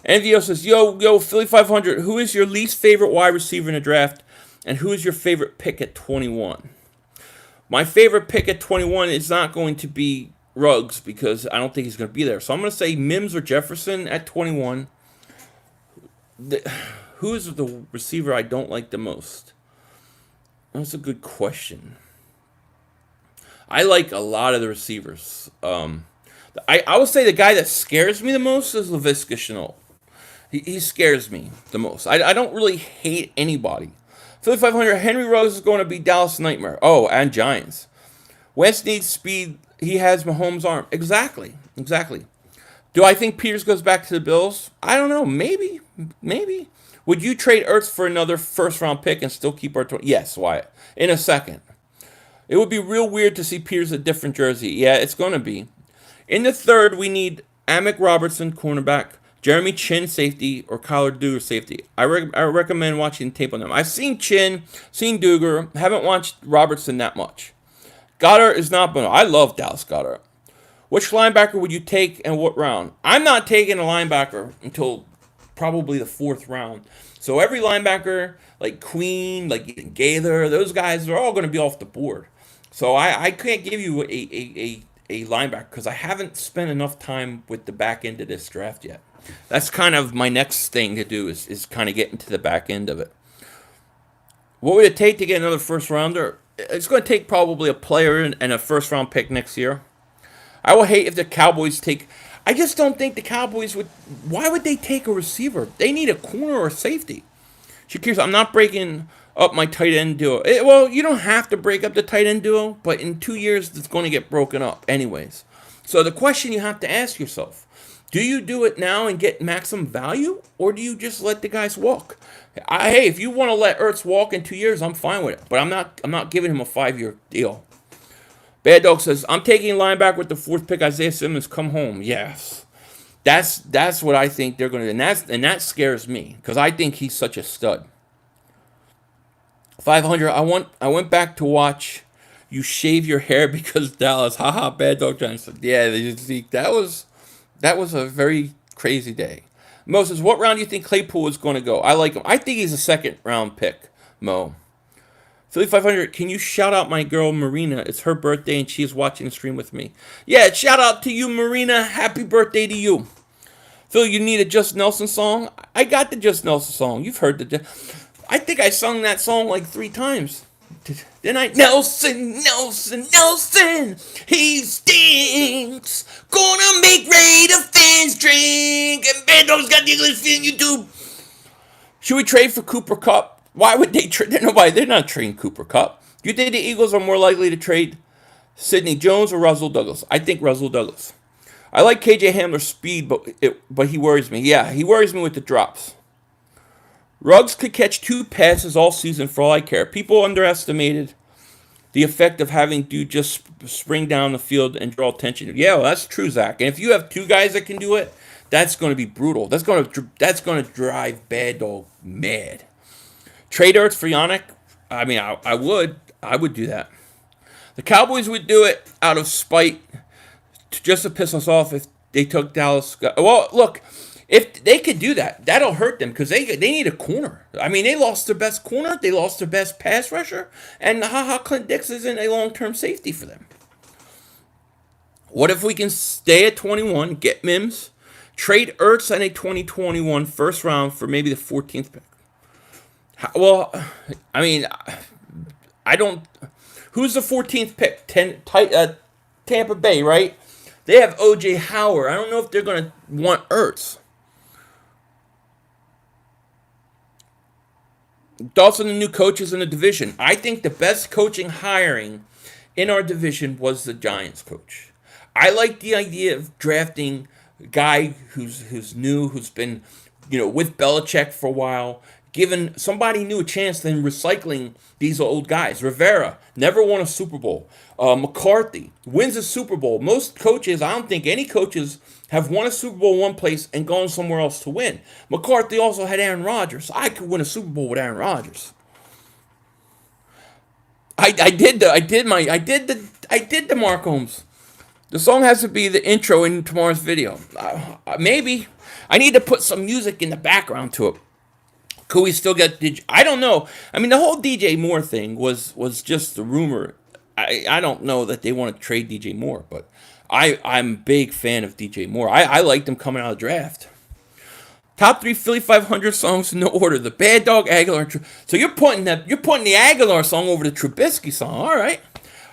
NVO says, yo, Philly 500, who is your least favorite wide receiver in the draft, and who is your favorite pick at 21? My favorite pick at 21 is not going to be Ruggs because I don't think he's going to be there. So I'm going to say Mims or Jefferson at 21. Who is the receiver I don't like the most? That's a good question. I like a lot of the receivers. I would say the guy that scares me the most is Laviska Shenault. He scares me the most. I don't really hate anybody. 5,500, Henry Ruggs is going to be Dallas Nightmare. Oh, and Giants. Wentz needs speed. He has Mahomes' arm. Exactly. Do I think Peters goes back to the Bills? I don't know. Maybe. Would you trade Ertz for another first-round pick and still keep our... Yes, Wyatt. In a second. It would be real weird to see Peters a different jersey. Yeah, it's going to be. In the third, we need Amick Robertson, cornerback, Jeremy Chin, safety, or Kyler Duggar, safety. I recommend watching tape on them. I've seen Chin, seen Duggar, haven't watched Robertson that much. Goddard is not... I love Dallas Goddard. Which linebacker would you take and what round? I'm not taking a linebacker until probably the 4th round. So every linebacker, like Queen, like Gaither, those guys are all going to be off the board. So I can't give you a linebacker because I haven't spent enough time with the back end of this draft yet. That's kind of my next thing to do is kind of get into the back end of it. What would it take to get another first rounder? It's going to take probably a player and a first round pick next year. I will hate if the Cowboys take... I just don't think the Cowboys would... Why would they take a receiver? They need a corner or a safety. Shakir, I'm not breaking up my tight end duo. Well, you don't have to break up the tight end duo, but in 2 years, it's going to get broken up anyways. So the question you have to ask yourself, do you do it now and get maximum value, or do you just let the guys walk? Hey, if you want to let Ertz walk in 2 years, I'm fine with it, but I'm not giving him a 5-year deal. Bad Dog says, I'm taking linebacker with the 4th pick. Isaiah Simmons, come home. Yes. That's what I think they're going to do. And that scares me because I think he's such a stud. 500, I went back to watch you shave your hair because Dallas. Haha, Bad Dog Johnson. Yeah, that was a very crazy day. Mo says, what round do you think Claypool is going to go? I like him. I think he's a 2nd round pick, Mo. 3500, can you shout out my girl Marina? It's her birthday and she's watching the stream with me. Yeah, shout out to you, Marina. Happy birthday to you. Phil, you need a Just Nelson song? I got the Just Nelson song. You've heard I think I sung that song like 3 times. Then Nelson, he stinks. Gonna make Raider fans drink. And Bando's got the English fan YouTube. Should we trade for Cooper Kupp? Why would they trade? They're not trading Cooper Kupp. Do you think the Eagles are more likely to trade Sidney Jones or Russell Douglas? I think Russell Douglas. I like KJ Hamler's speed, but he worries me. Yeah, he worries me with the drops. Ruggs could catch 2 passes all season for all I care. People underestimated the effect of having to just spring down the field and draw attention. Yeah, well, that's true, Zach. And if you have 2 guys that can do it, that's going to be brutal. That's going to drive Bad Dog mad. Trade Ertz for Yannick? I mean, I would do that. The Cowboys would do it out of spite, just to piss us off if they took Dallas. Well, look, if they could do that, that'll hurt them because they need a corner. I mean, they lost their best corner, they lost their best pass rusher, and Clint Dix isn't a long-term safety for them. What if we can stay at 21, get Mims, trade Ertz and a 2021 first round for maybe the 14th pick? Well, I mean, I don't... Who's the 14th pick? Tampa Bay, right? They have O.J. Howard. I don't know if they're going to want Ertz. Thoughts on the new coaches in the division? I think the best coaching hiring in our division was the Giants coach. I like the idea of drafting a guy who's new, who's been, with Belichick for a while, giving somebody new a chance than recycling these old guys. Rivera never won a Super Bowl. McCarthy wins a Super Bowl. Most coaches, I don't think any coaches have won a Super Bowl one place and gone somewhere else to win. McCarthy also had Aaron Rodgers. I could win a Super Bowl with Aaron Rodgers. I did the Mark Holmes. The song has to be the intro in tomorrow's video. Maybe I need to put some music in the background to it. Could we still get DJ? I don't know. I mean, the whole DJ Moore thing was just a rumor. I don't know that they want to trade DJ Moore, but I'm a big fan of DJ Moore. I liked him coming out of the draft. Top 3 Philly 500 songs in no order. The Bad Dog, Aguilar. So you're putting the Aguilar song over the Trubisky song. All right.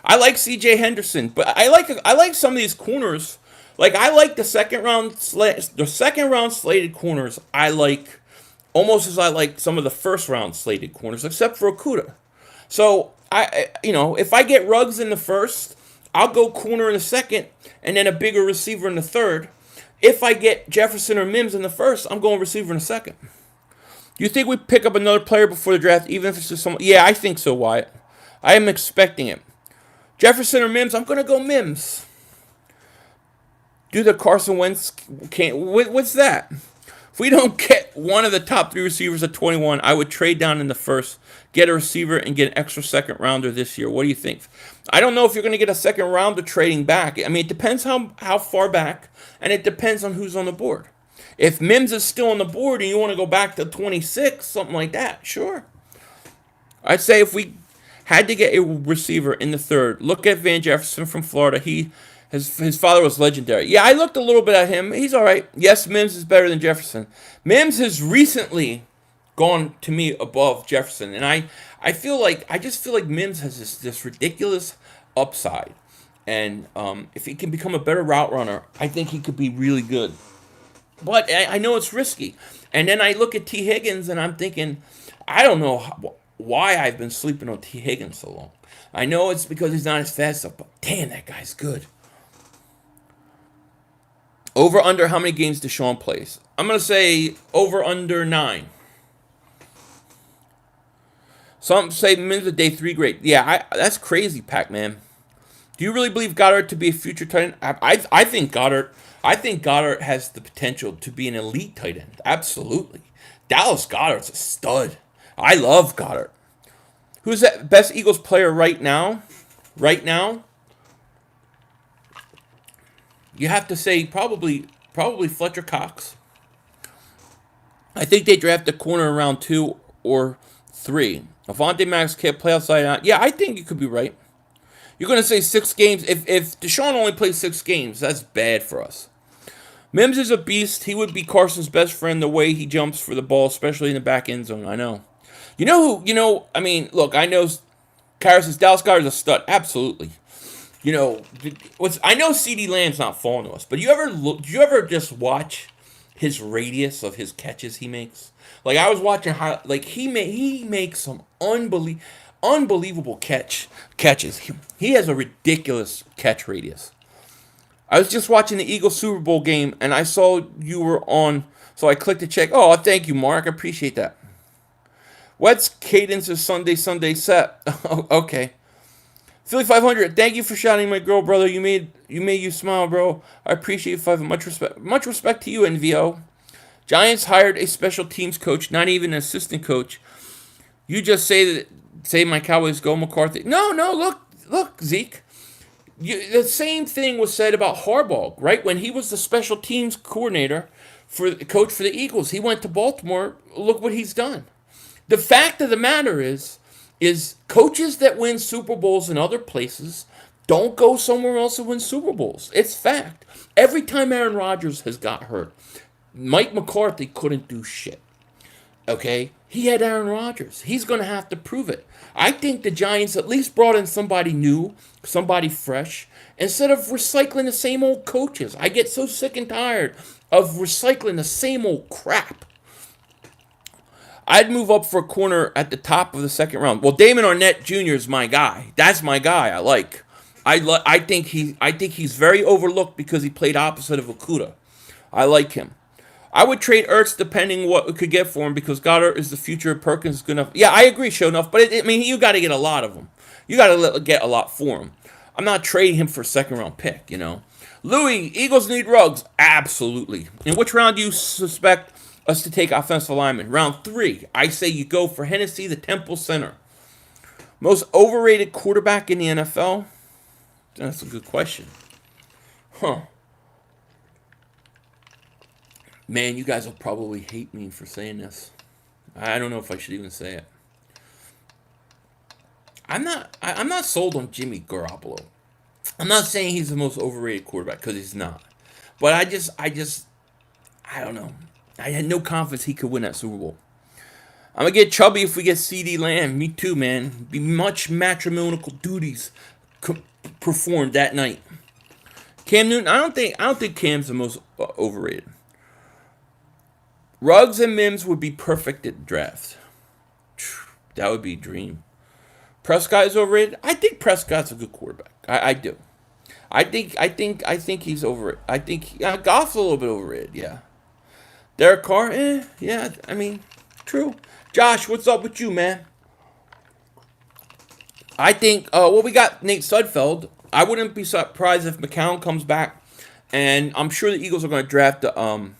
I like C.J. Henderson, but I like some of these corners. Like I like the second round slated corners. I like almost as I like some of the first round slated corners, except for Okuda. So if I get Ruggs in the first, I'll go corner in the second, and then a bigger receiver in the third. If I get Jefferson or Mims in the first, I'm going receiver in the second. You think we pick up another player before the draft, even if it's just someone? Yeah, I think so, Wyatt. I am expecting it. Jefferson or Mims, I'm going to go Mims. Do the Carson Wentz can't. What's that? If we don't get one of the top 3 receivers at 21, I would trade down in the first, get a receiver, and get an extra second rounder this year. What do you think? I don't know if you're going to get a second rounder trading back. I mean, it depends how far back, and it depends on who's on the board. If Mims is still on the board and you want to go back to 26, something like that, sure. I'd say if we had to get a receiver in the third, look at Van Jefferson from Florida. His father was legendary. Yeah, I looked a little bit at him. He's all right. Yes, Mims is better than Jefferson. Mims has recently gone to me above Jefferson, and I just feel like Mims has this ridiculous upside, and if he can become a better route runner, I think he could be really good. But I know it's risky. And then I look at T. Higgins, and I'm thinking, I don't know why I've been sleeping on T. Higgins so long. I know it's because he's not as fast, but damn, that guy's good. Over under how many games Deshaun plays? I'm going to say over under 9. Some say Mims a day 3 grade. Yeah, that's crazy, Pac-Man. Do you really believe Goddard to be a future tight end? I think Goddard has the potential to be an elite tight end. Absolutely. Dallas Goddard's a stud. I love Goddard. Who's that best Eagles player right now? Right now? You have to say probably Fletcher Cox. I think they draft a corner around 2 or 3. Avonte Maddox can't play outside out. Yeah, I think you could be right. You're going to say 6 games. If Deshaun only plays 6 games, that's bad for us. Mims is a beast. He would be Carson's best friend the way he jumps for the ball, especially in the back end zone. I know. I know Dallas Goddard's a stud. Absolutely. I know CeeDee Lamb's not falling to us, but do you ever just watch his radius of his catches he makes? Like I was watching how he makes some unbelievable catches. He has a ridiculous catch radius. I was just watching the Eagles Super Bowl game and I saw you were on, so I clicked to check. Oh, thank you, Mark. I appreciate that. What's cadence is Sunday set? Okay. Philly 500, thank you for shouting my girl, brother. You made you smile, bro. I appreciate it. 5. Much respect to you, NVO. Giants hired a special teams coach, not even an assistant coach. You just say my Cowboys go McCarthy. No, look, Zeke. The same thing was said about Harbaugh, right? When he was the special teams coordinator coach for the Eagles, he went to Baltimore. Look what he's done. The fact of the matter is coaches that win Super Bowls in other places don't go somewhere else to win Super Bowls. It's fact. Every time Aaron Rodgers has got hurt, Mike McCarthy couldn't do shit. Okay? He had Aaron Rodgers. He's going to have to prove it. I think the Giants at least brought in somebody new, somebody fresh, instead of recycling the same old coaches. I get so sick and tired of recycling the same old crap. I'd move up for a corner at the top of the second round. Well, Damon Arnett Jr. is my guy. That's my guy. I like. I think he's very overlooked because he played opposite of Okuda. I like him. I would trade Ertz depending what we could get for him because Goddard is the future. Perkins is good enough. Yeah, I agree, show enough. But you got to get a lot of them. You got to get a lot for him. I'm not trading him for a second round pick. Louis, Eagles need Ruggs. Absolutely. In which round do you suspect us to take offensive linemen? Round 3. I say you go for Hennessy, the Temple center. Most overrated quarterback in the NFL? That's a good question. Man, you guys will probably hate me for saying this. I don't know if I should even say it. I'm not sold on Jimmy Garoppolo. I'm not saying he's the most overrated quarterback because he's not. But I don't know. I had no confidence he could win that Super Bowl. I'm gonna get chubby if we get CD Lamb. Me too, man. Be much matrimonial duties performed that night. Cam Newton. I don't think Cam's the most overrated. Ruggs and Mims would be perfect at the draft. That would be a dream. Prescott is overrated. I think Prescott's a good quarterback. I do. I think he's over it. I think Goff's a little bit overrated. Yeah. Derek Carr. Yeah. I mean, true. Josh, what's up with you, man? I think. Well, we got Nate Sudfeld. I wouldn't be surprised if McCown comes back, and I'm sure the Eagles are going to draft. I'm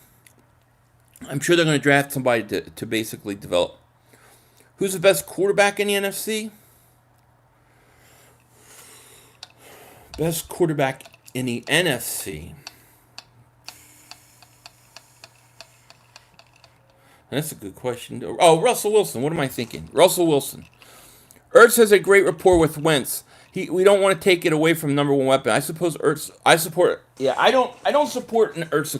sure they're going to draft somebody to basically develop. Who's the best quarterback in the NFC? Best quarterback in the NFC. That's a good question. Oh, Russell Wilson. What am I thinking? Russell Wilson. Ertz has a great rapport with Wentz. We don't want to take it away from number one weapon. I suppose Ertz. I support. Yeah, I don't support an Ertz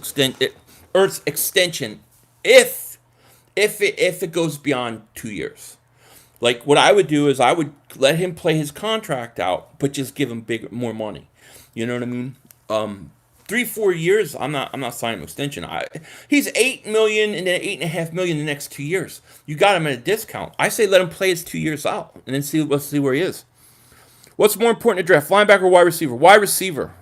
extension if it goes beyond 2 years. Like, what I would do is I would let him play his contract out, but just give him more money. You know what I mean? 3-4 years, I'm not signing an extension. He's $8 million and then $8.5 million the next 2 years. You got him at a discount. I say let him play his 2 years out and then let's see where he is. What's more important to draft, linebacker or wide receiver? Wide receiver.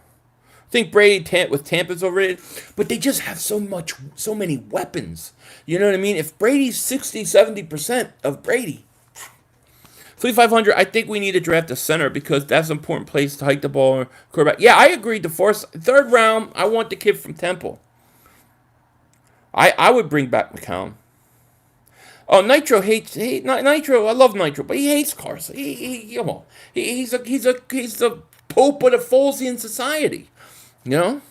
I think Brady with Tampa's overrated, but they just have so many weapons. You know what I mean? If Brady's 60-70% of Brady. 3,500, I think we need to draft a center because that's an important place to hike the ball or quarterback. Yeah, I agree. Third round, I want the kid from Temple. I would bring back McCown. Oh, Nitro hates Nitro. I love Nitro, but he hates Carson. Come on. He's the Pope of the Folesian society. You know?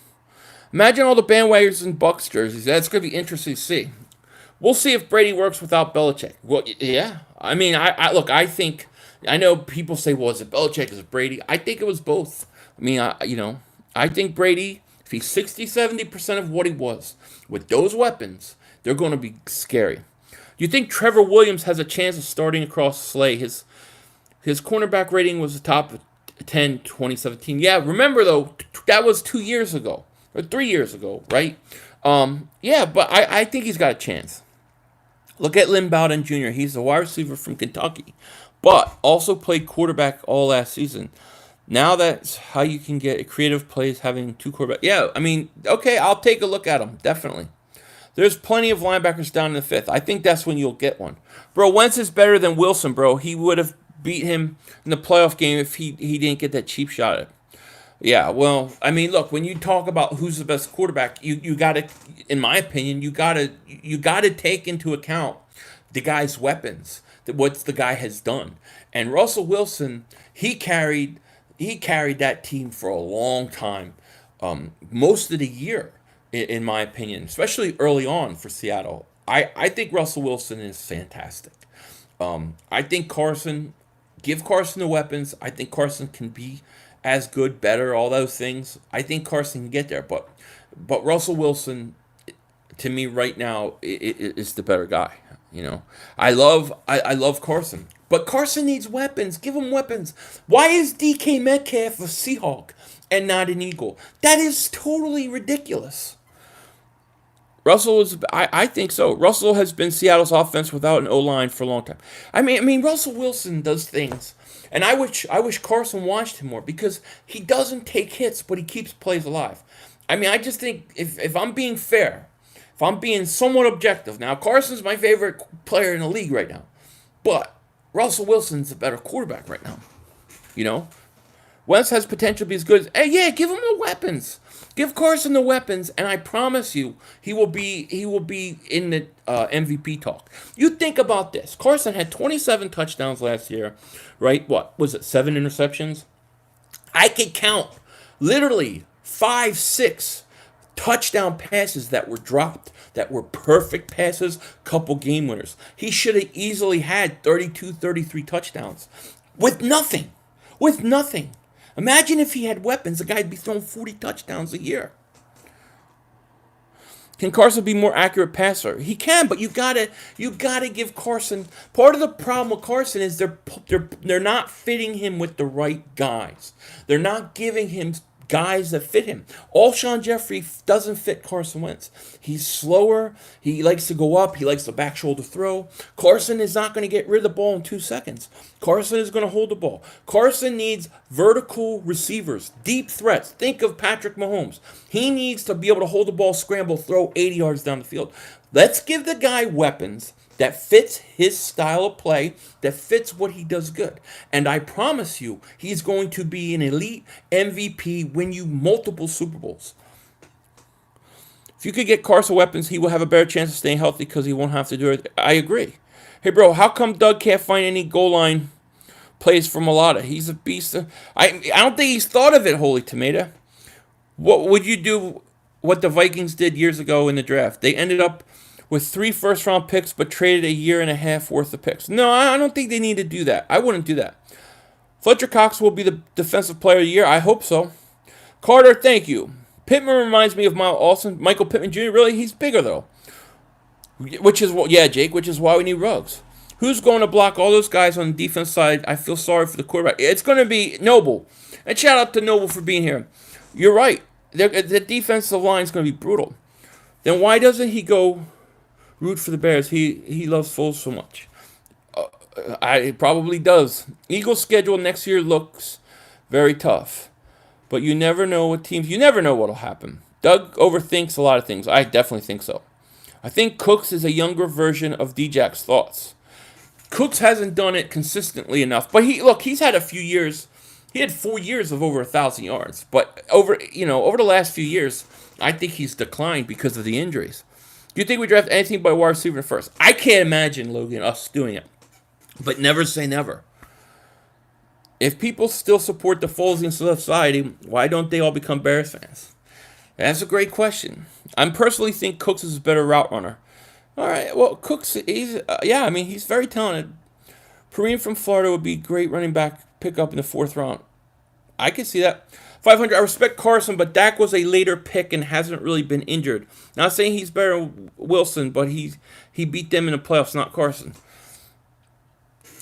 Imagine all the bandwagons and Bucks jerseys. That's going to be interesting to see. We'll see if Brady works without Belichick. Well, yeah. I mean, I think, I know people say, well, is it Belichick, is it Brady? I think it was both. I mean, I think Brady, if he's 60-70% of what he was, with those weapons, they're going to be scary. Do you think Trevor Williams has a chance of starting across Slay? His cornerback rating was the top 10 2017. Yeah, remember, though, that was 2 years ago, or 3 years ago, right? Yeah, but I think he's got a chance. Look at Lynn Bowden Jr. He's a wide receiver from Kentucky, but also played quarterback all last season. Now that's how you can get a creative plays having two quarterbacks. Yeah, I mean, okay, I'll take a look at him, definitely. There's plenty of linebackers down in the fifth. I think that's when you'll get one. Bro, Wentz is better than Wilson, bro. He would have beat him in the playoff game if he didn't get that cheap shot at him. Yeah, well, I mean, look, when you talk about who's the best quarterback, you got to, in my opinion, you got to take into account the guy's weapons, what the guy has done. And Russell Wilson, he carried that team for a long time, most of the year, in my opinion, especially early on for Seattle. I think Russell Wilson is fantastic. I think give Carson the weapons. I think Carson can be as good, better, all those things. I think Carson can get there, but Russell Wilson, to me right now, is the better guy. You know, I love Carson, but Carson needs weapons. Give him weapons. Why is DK Metcalf a Seahawk and not an Eagle? That is totally ridiculous. I think so. Russell has been Seattle's offense without an O-line for a long time. I mean, Russell Wilson does things. And I wish Carson watched him more because he doesn't take hits, but he keeps plays alive. I mean, I just think if I'm being fair, if I'm being somewhat objective, now Carson's my favorite player in the league right now, but Russell Wilson's a better quarterback right now. You know, Wentz has potential to be as good as. Hey, yeah, give him the weapons. Give Carson the weapons, and I promise you, he will be in the MVP talk. You think about this. Carson had 27 touchdowns last year, right? What was it, 7 interceptions? I could count literally 5-6 touchdown passes that were dropped, that were perfect passes, couple game winners. He should have easily had 32, 33 touchdowns with nothing. Imagine if he had weapons, the guy'd be throwing 40 touchdowns a year. Can Carson be more accurate passer? He can, but you gotta give Carson. Part of the problem with Carson is they're not fitting him with the right guys. They're not giving him guys that fit him. Alshon Jeffrey doesn't fit Carson Wentz. He's slower. He likes to go up. He likes the back shoulder throw. Carson is not going to get rid of the ball in 2 seconds. Carson is going to hold the ball. Carson needs vertical receivers, deep threats. Think of Patrick Mahomes. He needs to be able to hold the ball, scramble, throw 80 yards down the field. Let's give the guy weapons that fits his style of play, that fits what he does good. And I promise you, he's going to be an elite MVP, win you multiple Super Bowls. If you could get Carson weapons, he will have a better chance of staying healthy because he won't have to do it. I agree. Hey, bro, how come Doug can't find any goal line plays for Mulata? He's a beast. I don't think he's thought of it, Holy Tomato. What would you do what the Vikings did years ago in the draft? They ended up with 3 first-round picks, but traded a year and a half worth of picks. No, I don't think they need to do that. I wouldn't do that. Fletcher Cox will be the Defensive Player of the Year. I hope so. Carter, thank you. Pittman reminds me of Michael Pittman Jr. Really, he's bigger, though. Jake, which is why we need Ruggs. Who's going to block all those guys on the defense side? I feel sorry for the quarterback. It's going to be Noble. And shout out to Noble for being here. You're right. The defensive line is going to be brutal. Then why doesn't he go root for the Bears? He loves Foles so much. He probably does. Eagles' schedule next year looks very tough. But you never know what'll happen. Doug overthinks a lot of things. I definitely think so. I think Cooks is a younger version of D-Jack's thoughts. Cooks hasn't done it consistently enough. But he's had a few years. He had 4 years of over 1,000 yards. But over the last few years, I think he's declined because of the injuries. Do you think we draft anything by wide receiver first? I can't imagine, Logan, us doing it. But never say never. If people still support the Folesian Society, why don't they all become Bears fans? That's a great question. I personally think Cooks is a better route runner. All right, well, Cooks, he's very talented. Kareem from Florida would be great running back pickup in the 4th round. I can see that. 500, I respect Carson, but Dak was a later pick and hasn't really been injured. Not saying he's better than Wilson, but he beat them in the playoffs, not Carson.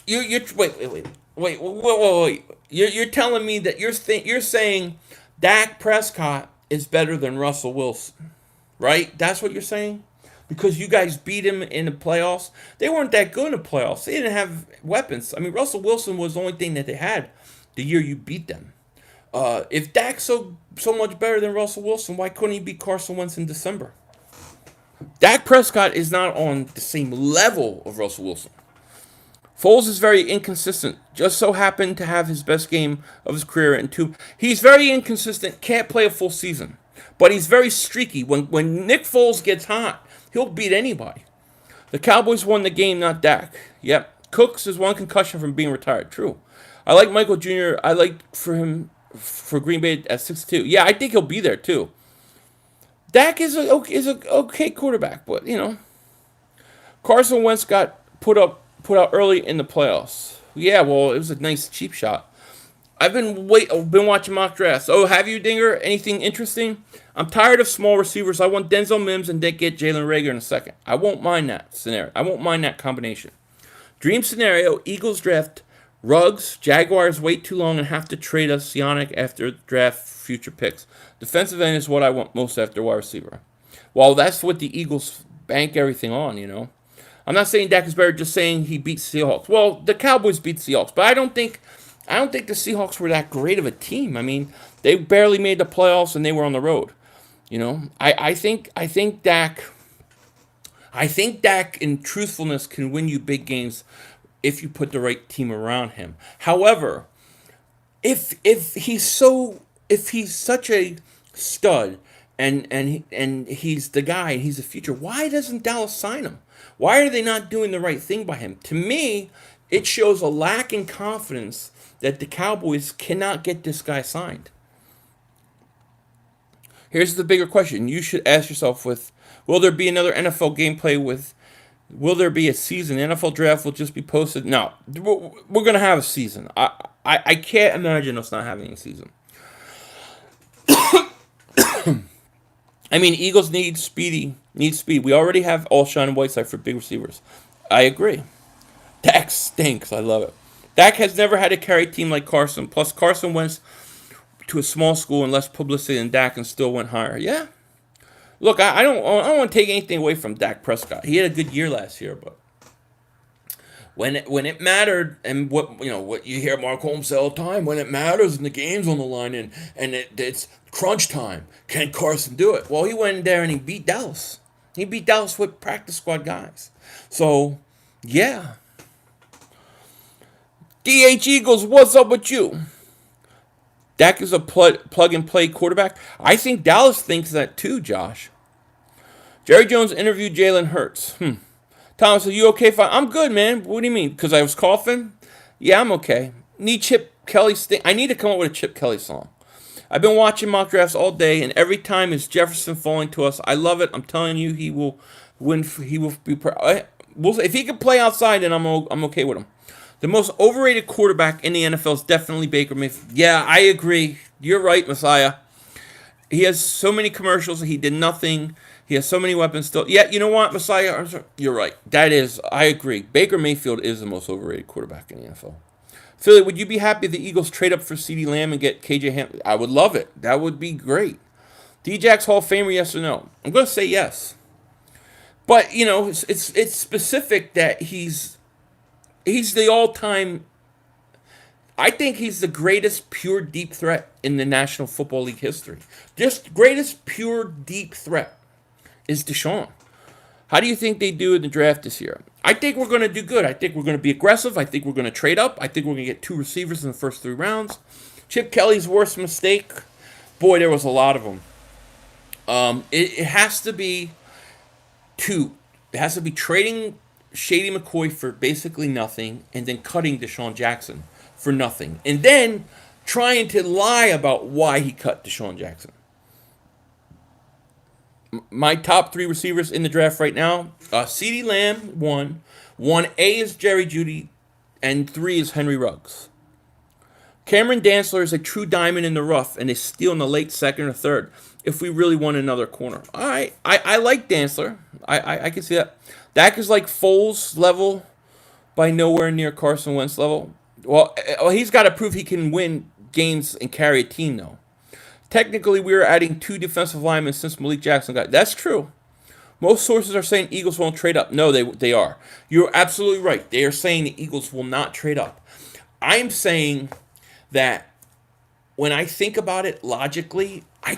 Wait. You're telling me that you're saying Dak Prescott is better than Russell Wilson, right? That's what you're saying? Because you guys beat him in the playoffs. They weren't that good in the playoffs. They didn't have weapons. I mean, Russell Wilson was the only thing that they had the year you beat them. If Dak's so much better than Russell Wilson, why couldn't he beat Carson Wentz in December? Dak Prescott is not on the same level of Russell Wilson. Foles is very inconsistent. Just so happened to have his best game of his career in 2. He's very inconsistent. Can't play a full season. But he's very streaky. When Nick Foles gets hot, he'll beat anybody. The Cowboys won the game, not Dak. Yep. Cooks is 1 concussion from being retired. True. I like Michael Jr. I like for Green Bay at 6'2". Yeah, I think he'll be there too. Dak is a okay quarterback, but Carson Wentz got put out early in the playoffs. Yeah, well, it was a nice cheap shot. I've been watching mock drafts. Oh, have you, Dinger? Anything interesting? I'm tired of small receivers. I want Denzel Mims and then get Jalen Reagor in a second. I won't mind that scenario. I won't mind that combination. Dream scenario: Eagles draft Ruggs. Jaguars wait too long and have to trade us Yannick after draft future picks. Defensive end is what I want most after wide receiver. Well, that's what the Eagles bank everything on, I'm not saying Dak is better, just saying he beats Seahawks. Well, the Cowboys beat Seahawks, but I don't think the Seahawks were that great of a team. I mean, they barely made the playoffs and they were on the road. I think Dak in truthfulness can win you big games if you put the right team around him. However, if he's such a stud and he's the guy and he's the future, why doesn't Dallas sign him? Why are they not doing the right thing by him? To me, it shows a lack in confidence that the Cowboys cannot get this guy signed. Here's the bigger question you should ask yourself will there be another NFL gameplay with Will there be a season? The NFL draft will just be posted. No, we're gonna have a season. I can't imagine us not having a season. I mean, Eagles need speed. We already have Alshon and Whiteside for big receivers. I agree. Dak stinks. I love it. Dak has never had to carry a team like Carson. Plus, Carson went to a small school and less publicity than Dak and still went higher. Yeah. Look, I don't want to take anything away from Dak Prescott. He had a good year last year, but when it mattered, and what you hear Mark Holmes say all the time, when it matters and the game's on the line and it's crunch time, can Carson do it? Well, he went in there and he beat Dallas. He beat Dallas with practice squad guys. So, yeah. DH Eagles, what's up with you? Dak is a plug and play quarterback. I think Dallas thinks that too, Josh. Jerry Jones interviewed Jalen Hurts. Thomas, are you okay? Fine. I'm good, man. What do you mean? Because I was coughing? Yeah, I'm okay. Need Chip Kelly I need to come up with a Chip Kelly song. I've been watching mock drafts all day, and every time is Jefferson falling to us. I love it. I'm telling you, he will win. He will be. If he can play outside, then I'm okay with him. The most overrated quarterback in the NFL is definitely Baker Mayfield. Yeah, I agree. You're right, Messiah. He has so many commercials. He did nothing. He has so many weapons still. Yeah, you know what, Messiah? You're right. I agree. Baker Mayfield is the most overrated quarterback in the NFL. Philly, would you be happy if the Eagles trade up for CeeDee Lamb and get KJ Hamler? I would love it. That would be great. D-Jack's Hall of Famer, yes or no? I'm going to say yes. But, it's specific that he's the all-time. I think he's the greatest pure deep threat in the National Football League history. Just greatest pure deep threat is Deshaun. How do you think they do in the draft this year? I think we're going to do good. I think we're going to be aggressive. I think we're going to trade up. I think we're going to get 2 receivers in the first 3 rounds. Chip Kelly's worst mistake? Boy, there was a lot of them. It has to be 2. It has to be trading Shady McCoy for basically nothing and then cutting Deshaun Jackson for nothing. And then trying to lie about why he cut Deshaun Jackson. My top 3 receivers in the draft right now, CeeDee Lamb, 1. 1A is Jerry Jeudy, and 3 is Henry Ruggs. Cameron Dantzler is a true diamond in the rough, and is still in the late 2nd or 3rd if we really want another corner. All right, I like Dantzler. I can see that. Dak is like Foles level, by nowhere near Carson Wentz level. Well, he's got to prove he can win games and carry a team, though. Technically, we are adding 2 defensive linemen since Malik Jackson got. That's true. Most sources are saying Eagles won't trade up. No, they are. You're absolutely right. They are saying the Eagles will not trade up. I'm saying that when I think about it logically, I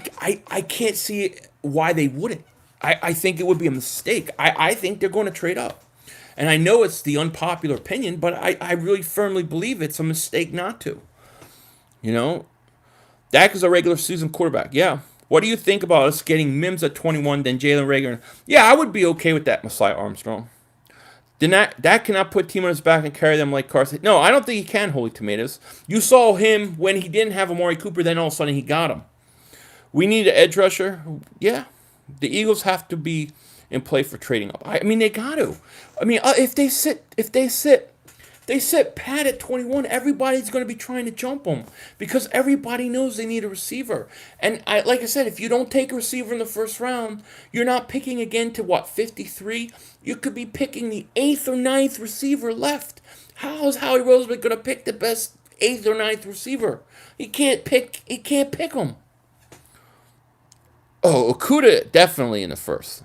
can't see why they wouldn't. I think it would be a mistake. I think they're going to trade up. And I know it's the unpopular opinion, but I really firmly believe it's a mistake not to. Dak is a regular season quarterback. Yeah. What do you think about us getting Mims at 21, then Jalen Reagor? Yeah, I would be okay with that, Messiah Armstrong. Dak cannot put team on his back and carry them like Carson. No, I don't think he can, Holy Tomatoes. You saw him when he didn't have Amari Cooper, then all of a sudden he got him. We need an edge rusher. Yeah. The Eagles have to be in play for trading up. I mean, they got to. I mean, if they sit Pat at 21, everybody's going to be trying to jump them because everybody knows they need a receiver. And like I said, if you don't take a receiver in the first round, you're not picking again to 53? You could be picking the 8th or 9th receiver left. How is Howie Roseman going to pick the best 8th or 9th receiver? He can't pick them. Oh, Okuda definitely in the first.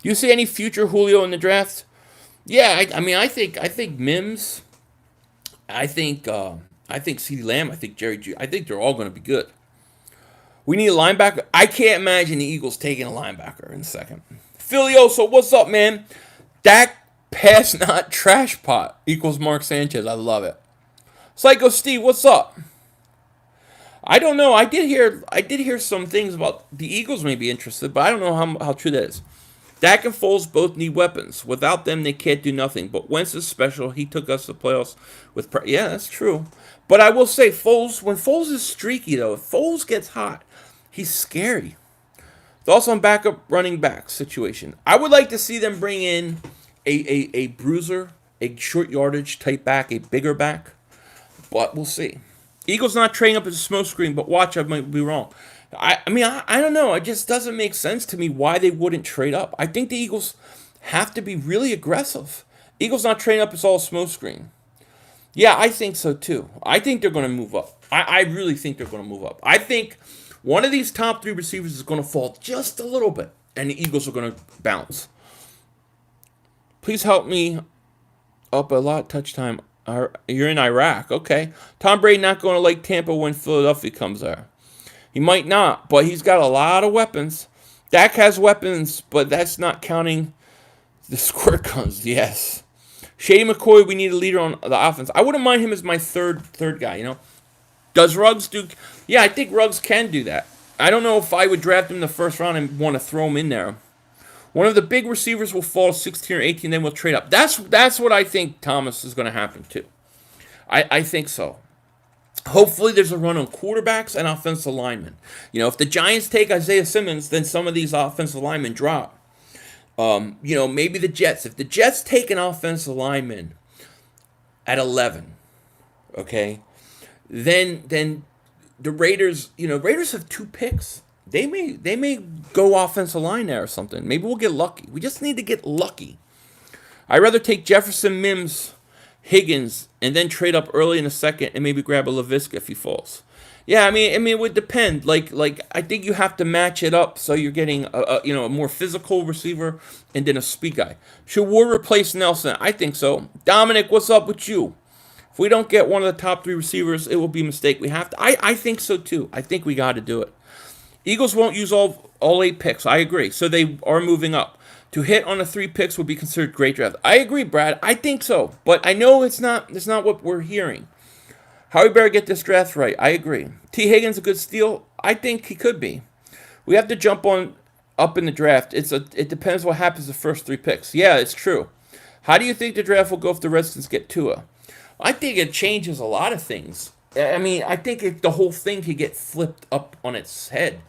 Do you see any future Julio in the draft? Yeah, I think Mims. I think CeeDee Lamb. I think Jerry Jeudy. I think they're all going to be good. We need a linebacker. I can't imagine the Eagles taking a linebacker in a second. Filioso, what's up, man? Dak pass not trash pot equals Mark Sanchez. I love it. Psycho Steve, what's up? I don't know. I did hear some things about the Eagles may be interested, but I don't know how true that is. Dak and Foles both need weapons. Without them, they can't do nothing. But Wentz is special. He took us to the playoffs with yeah, that's true. But I will say, when Foles is streaky, though, if Foles gets hot, he's scary. It's also a backup running back situation. I would like to see them bring in a bruiser, a short yardage type back, a bigger back. But we'll see. Eagles not trading up as a smokescreen, but watch, I might be wrong. I don't know. It just doesn't make sense to me why they wouldn't trade up. I think the Eagles have to be really aggressive. Eagles not trading up is all smokescreen. Yeah, I think so too. I think they're going to move up. I really think they're going to move up. I think one of these top 3 receivers is going to fall just a little bit, and the Eagles are going to bounce. Please help me up a lot touch time. You're in Iraq. Okay. Tom Brady not going to Lake Tampa when Philadelphia comes there. He might not, but he's got a lot of weapons. Dak has weapons, but that's not counting the squirt guns. Yes. Shady McCoy, we need a leader on the offense. I wouldn't mind him as my third guy, Does Ruggs do... Yeah, I think Ruggs can do that. I don't know if I would draft him in the first round and want to throw him in there. One of the big receivers will fall 16 or 18, then we'll trade up. That's what I think, Thomas, is going to happen too. I think so. Hopefully there's a run on quarterbacks and offensive linemen. If the Giants take Isaiah Simmons, then some of these offensive linemen drop. Maybe the Jets. If the Jets take an offensive lineman at 11, okay, then the Raiders, Raiders have 2 picks. They may go offensive line there or something. Maybe we'll get lucky. We just need to get lucky. I'd rather take Jefferson, Mims, Higgins, and then trade up early in the second and maybe grab a LaVisca if he falls. Yeah, I mean, it would depend. Like I think you have to match it up so you're getting a more physical receiver and then a speed guy. Should Ward replace Nelson? I think so. Dominic, what's up with you? If we don't get one of the top 3 receivers, it will be a mistake. We have to. I think so too. I think we got to do it. Eagles won't use all 8 picks. I agree. So they are moving up. To hit on the 3 picks would be considered great draft. I agree, Brad. I think so. But I know it's not what we're hearing. Howie better get this draft right. I agree. T. Higgins a good steal? I think he could be. We have to jump on up in the draft. It depends what happens the first 3 picks. Yeah, it's true. How do you think the draft will go if the Redskins get Tua? I think it changes a lot of things. I mean, I think the whole thing could get flipped up on its head.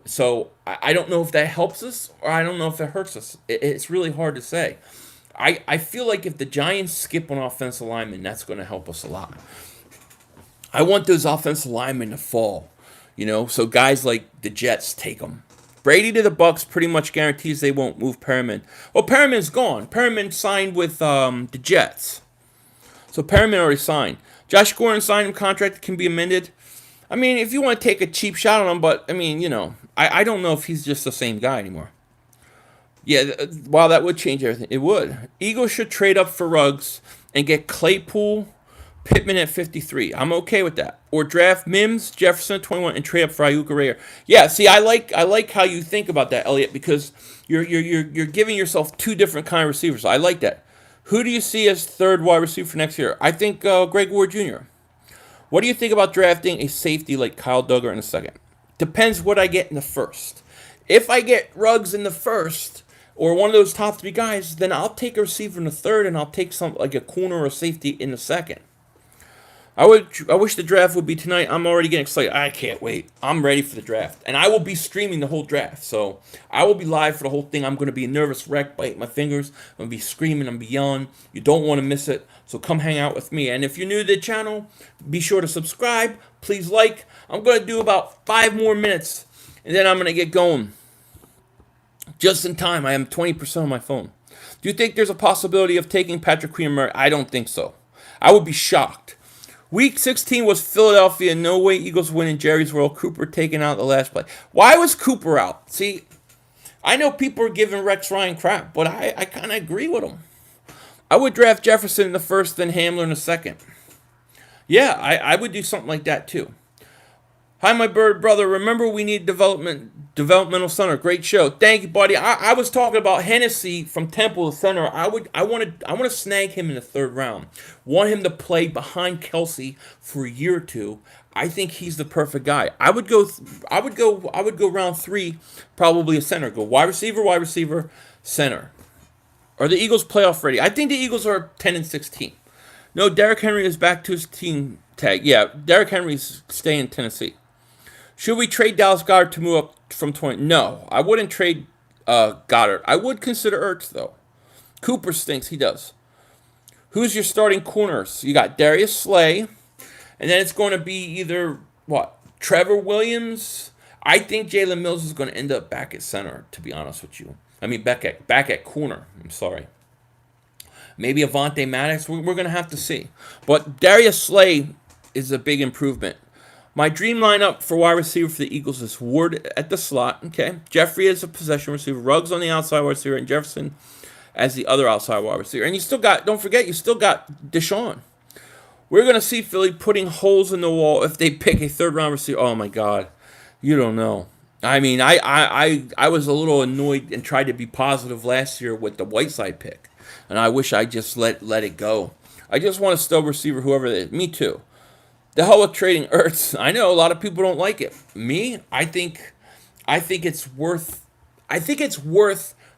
So I don't know if that helps us or I don't know if it hurts us. It's really hard to say. I feel like if the Giants skip on offensive linemen, that's going to help us a lot. I want those offensive linemen to fall, so guys like the Jets take them. Brady to the Bucks pretty much guarantees they won't move Perriman. Well, Perriman's gone. Perriman signed with the Jets. So Perriman already signed. Josh Gordon signed him contract can be amended. I mean, if you want to take a cheap shot on him, but, I mean, I don't know if he's just the same guy anymore. Yeah, wow, that would change everything. It would. Eagles should trade up for Ruggs and get Claypool, Pittman at 53. I'm okay with that. Or draft Mims, Jefferson at 21, and trade up for Ayuk or Rare. Yeah, see, I like how you think about that, Elliot, because you're giving yourself 2 different kind of receivers. I like that. Who do you see as third wide receiver for next year? I think Greg Ward Jr. What do you think about drafting a safety like Kyle Duggar in the second? Depends what I get in the first. If I get Ruggs in the first, or one of those top 3 guys, then I'll take a receiver in the third, and I'll take some like a corner or a safety in the second. I wish the draft would be tonight. I'm already getting excited. I can't wait. I'm ready for the draft. And I will be streaming the whole draft. So I will be live for the whole thing. I'm going to be a nervous wreck, bite my fingers. I'm going to be screaming. I'm going to be yelling. You don't want to miss it. So come hang out with me. And if you're new to the channel, be sure to subscribe. Please like. I'm going to do about 5 more minutes. And then I'm going to get going. Just in time. I am 20% on my phone. Do you think there's a possibility of taking Patrick Queen and Murray? I don't think so. I would be shocked. Week 16 was Philadelphia. No way Eagles win in Jerry's World. Cooper taken out the last play. Why was Cooper out? See, I know people are giving Rex Ryan crap, but I kind of agree with him. I would draft Jefferson in the first, then Hamler in the second. Yeah, I would do something like that too. Hi, my bird brother. Remember, we need developmental center. Great show. Thank you, buddy. I was talking about Hennessy from Temple Center. I want to snag him in the 3rd round. Want him to play behind Kelsey for a year or 2. I think he's the perfect guy. I would go round 3, probably a center. Go wide receiver, center. Are the Eagles playoff ready? I think the Eagles are 10-16. No, Derrick Henry is back to his team tag. Yeah, Derrick Henry's staying in Tennessee. Should we trade Dallas Goddard to move up from 20? No, I wouldn't trade Goddard. I would consider Ertz, though. Cooper stinks. He does. Who's your starting corners? You got Darius Slay, and then it's going to be either, what, Trevor Williams? I think Jalen Mills is going to end up back at center, to be honest with you. I mean, back at corner. I'm sorry. Maybe Avonte Maddox. We're going to have to see. But Darius Slay is a big improvement. My dream lineup for wide receiver for the Eagles is Ward at the slot. Okay. Jeffrey as a possession receiver. Ruggs on the outside wide receiver. And Jefferson as the other outside wide receiver. And you still got, don't forget, you still got Deshaun. We're going to see Philly putting holes in the wall if they pick a third-round receiver. Oh, my God. You don't know. I mean, I was a little annoyed and tried to be positive last year with the Whiteside pick. And I wish I just let it go. I just want a still receiver, whoever it is. Me too. The hell with trading Ertz. I know a lot of people don't like it. Me, I think it's worth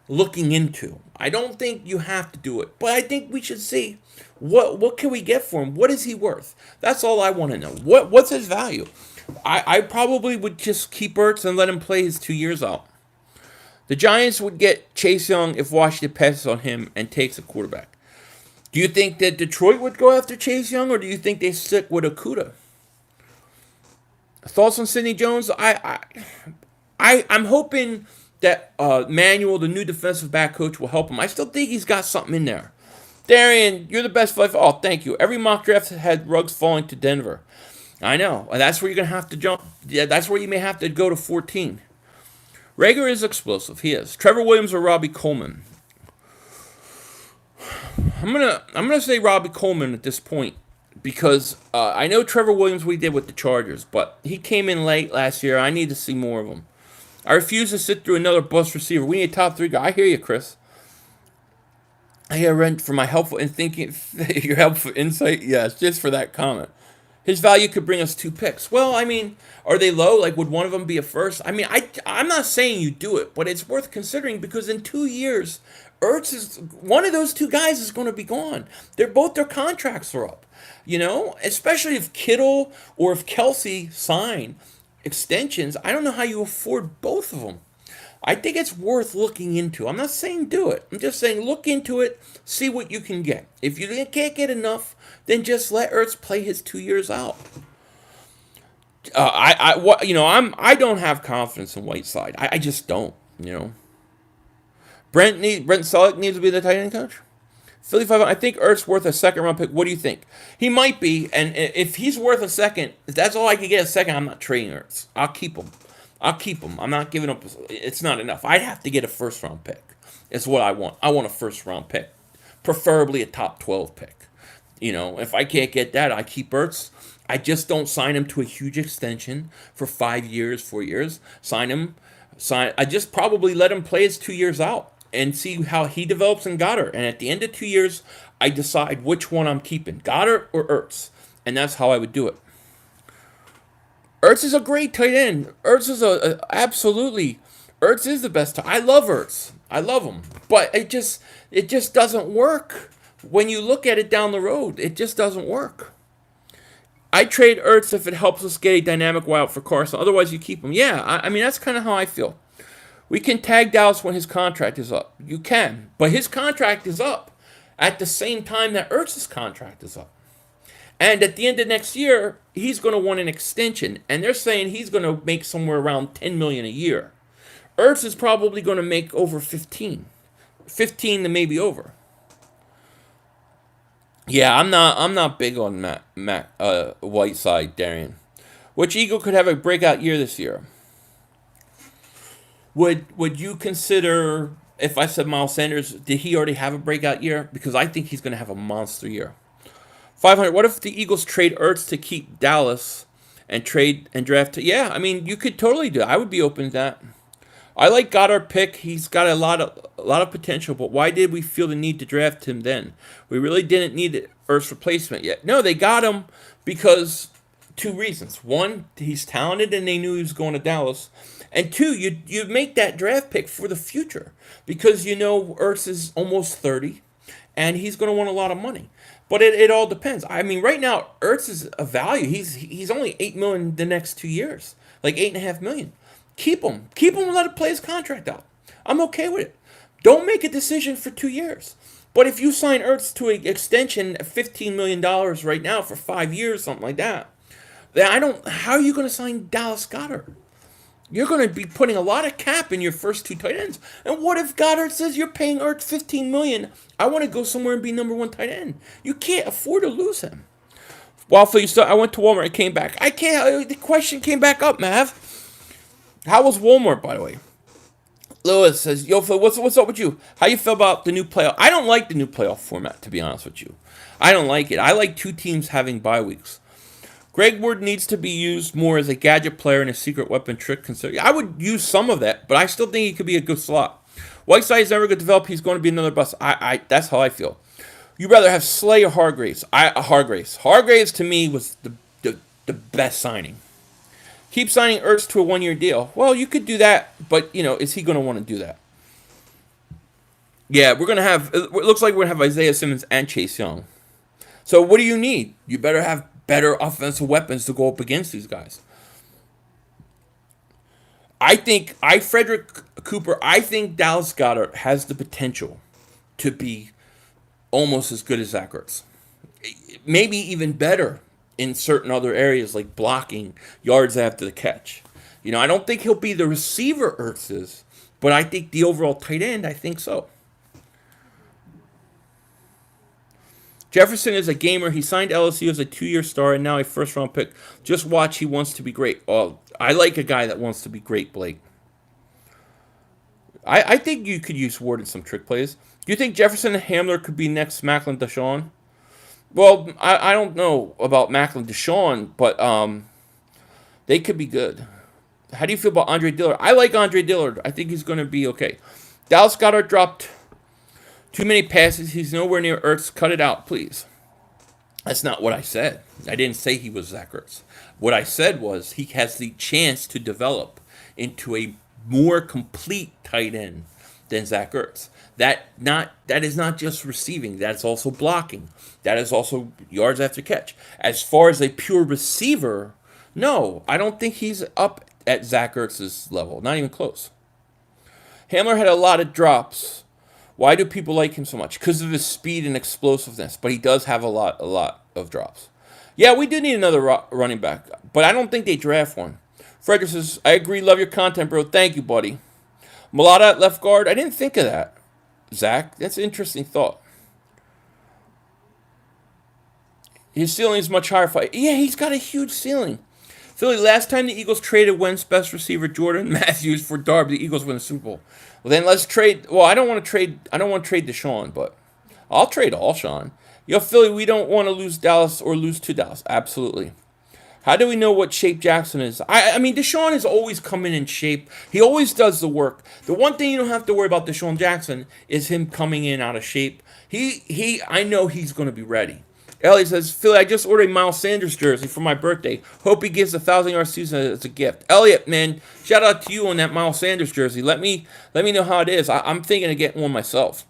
looking into. I don't think you have to do it, but I think we should see what can we get for him. What is he worth? That's all I want to know. What's his value? I probably would just keep Ertz and let him play his 2 years out. The Giants would get Chase Young if Washington passes on him and takes a quarterback. Do you think that Detroit would go after Chase Young, or do you think they stick with Okudah? Thoughts on Sidney Jones? I'm hoping that Manuel, the new defensive back coach, will help him. I still think he's got something in there. Darian, you're the best five. Oh, thank you. Every mock draft had Ruggs falling to Denver. I know. That's where you're going to have to jump. Yeah, that's where you may have to go to 14. Rager is explosive. He is. Trevor Williams or Robbie Coleman? I'm gonna say Robbie Coleman at this point because I know Trevor Williams we did with the Chargers, but he came in late last year. I need to see more of him. I refuse to sit through another bust receiver. We need a top 3 guy. I hear you, Chris. I hear Rent for my helpful in thinking your helpful insight. Yes, just for that comment. His value could bring us 2 picks. Well, I mean, are they low? Like, would one of them be a first? I mean, I'm not saying you do it, but it's worth considering because in 2 years, Ertz is one of those 2 guys is going to be gone. Their contracts are up. You know, especially if Kittle or if Kelsey sign extensions. I don't know how you afford both of them. I think it's worth looking into. I'm not saying do it. I'm just saying look into it, see what you can get. If you can't get enough, then just let Ertz play his 2 years out. I don't have confidence in Whiteside. I just don't. You know. Brent Selleck needs to be the tight end coach. Philly 5. I think Ertz worth a second round pick. What do you think? He might be, and if he's worth a second, if that's all I can get a second, I'm not trading Ertz. I'll keep him. I'm not giving up. It's not enough. I'd have to get a first round pick. It's what I want. I want a first round pick, preferably a top 12 pick. You know, if I can't get that, I keep Ertz. I just don't sign him to a huge extension for 5 years, 4 years. I just probably let him play his 2 years out and see how he develops in Goddard. And at the end of 2 years, I decide which one I'm keeping, Goddard or Ertz. And that's how I would do it. Ertz is a great tight end. Ertz is Ertz is the best. I love Ertz. I love him. But it just doesn't work. When you look at it down the road, it just doesn't work. I trade Ertz if it helps us get a dynamic wide for Carson. Otherwise, you keep him. Yeah, I mean, that's kind of how I feel. We can tag Dallas when his contract is up. You can. But his contract is up at the same time that Ertz's contract is up. And at the end of next year, he's going to want an extension. And they're saying he's going to make somewhere around $10 million a year. Ertz is probably going to make over 15. 15 to maybe over. Yeah, I'm not big on Matt Whiteside, Darian. Which Eagle could have a breakout year this year? Would you consider, if I said Miles Sanders, did he already have a breakout year? Because I think he's going to have a monster year. 500. What if the Eagles trade Ertz to keep Dallas and draft? Yeah, I mean, you could totally do it. I would be open to that. I like Goddard pick. He's got a lot of potential, but why did we feel the need to draft him then? We really didn't need Ertz replacement yet. No, they got him because 2 reasons. 1, he's talented and they knew he was going to Dallas. And 2, you make that draft pick for the future because you know Ertz is almost 30 and he's going to want a lot of money. But it all depends. I mean, right now Ertz is a value. He's only $8 million the next 2 years, like $8.5 million. Keep him and let him play his contract out. I'm okay with it. Don't make a decision for 2 years. But if you sign Ertz to an extension at $15 million right now for 5 years, something like that, then how are you going to sign Dallas Goddard? You're going to be putting a lot of cap in your first two tight ends. And what if Goddard says you're paying Ertz $15 million? I want to go somewhere and be number one tight end. You can't afford to lose him. Waffle, I went to Walmart and came back. The question came back up, Mav. How was Walmart, by the way? Lewis says, yo, Phil, what's up with you? How you feel about the new playoff? I don't like the new playoff format, to be honest with you. I don't like it. I like two teams having bye weeks. Greg Ward needs to be used more as a gadget player and a secret weapon trick. I would use some of that, but I still think he could be a good slot. Whiteside is never going to develop. He's going to be another bust. That's how I feel. You'd rather have Slay or Hargraves? Hargraves. Hargraves, to me, was the best signing. Keep signing Ertz to a one-year deal. Well, you could do that, but, is he going to want to do that? Yeah, we're going to have, it looks like we're going to have Isaiah Simmons and Chase Young. So what do you need? You better have better offensive weapons to go up against these guys. I think Dallas Goedert has the potential to be almost as good as Zach Ertz. Maybe even better in certain other areas like blocking, yards after the catch. I don't think he'll be the receiver Ertz is, but I think the overall tight end, I think so. Jefferson is a gamer. He signed LSU as a 2-year star and now a first-round pick. Just watch. He wants to be great. Oh, I like a guy that wants to be great, Blake. I think you could use Ward in some trick plays. Do you think Jefferson and Hamler could be next Macklin Deshaun? Well, I don't know about Macklin Deshaun, but they could be good. How do you feel about Andre Dillard? I like Andre Dillard. I think he's going to be okay. Dallas Goedert dropped too many passes. He's nowhere near Ertz. Cut it out, please. That's not what I said. I didn't say he was Zach Ertz. What I said was he has the chance to develop into a more complete tight end than Zach Ertz. That is not just receiving. That's also blocking. That is also yards after catch. As far as a pure receiver, no, I don't think he's up at Zach Ertz's level. Not even close. Hamler had a lot of drops. Why do people like him so much? Because of his speed and explosiveness. But he does have a lot of drops. Yeah, we do need another running back. But I don't think they draft one. Frederick says, I agree. Love your content, bro. Thank you, buddy. Mulata at left guard. I didn't think of that, Zach. That's an interesting thought. His ceiling is much higher. Yeah, he's got a huge ceiling. Philly, last time the Eagles traded Wentz best receiver Jordan Matthews for Darby, the Eagles win the Super Bowl. Well, then let's trade. Well, I don't want to trade Deshaun, but I'll trade Alshon. Philly, we don't want to lose Dallas or lose to Dallas. Absolutely. How do we know what shape Jackson is? I mean, Deshaun is always coming in shape. He always does the work. The one thing you don't have to worry about Deshaun Jackson is him coming in out of shape. I know he's going to be ready. Ellie says, Philly, I just ordered a Miles Sanders jersey for my birthday. Hope he gives a 1,000-yard season as a gift. Elliot, man, shout out to you on that Miles Sanders jersey. Let me know how it is. I'm thinking of getting one myself.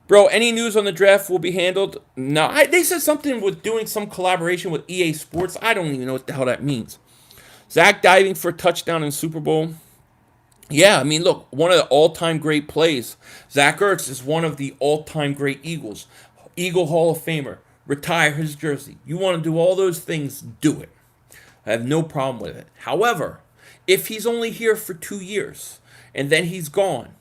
Bro, any news on the draft will be handled? No, they said something with doing some collaboration with EA Sports. I don't even know what the hell that means. Zach diving for a touchdown in Super Bowl. Yeah, I mean, look, one of the all-time great plays. Zach Ertz is one of the all-time great Eagles. Eagle Hall of Famer. Retire his jersey. You want to do all those things, do it. I have no problem with it. However, if he's only here for 2 years and then he's gone,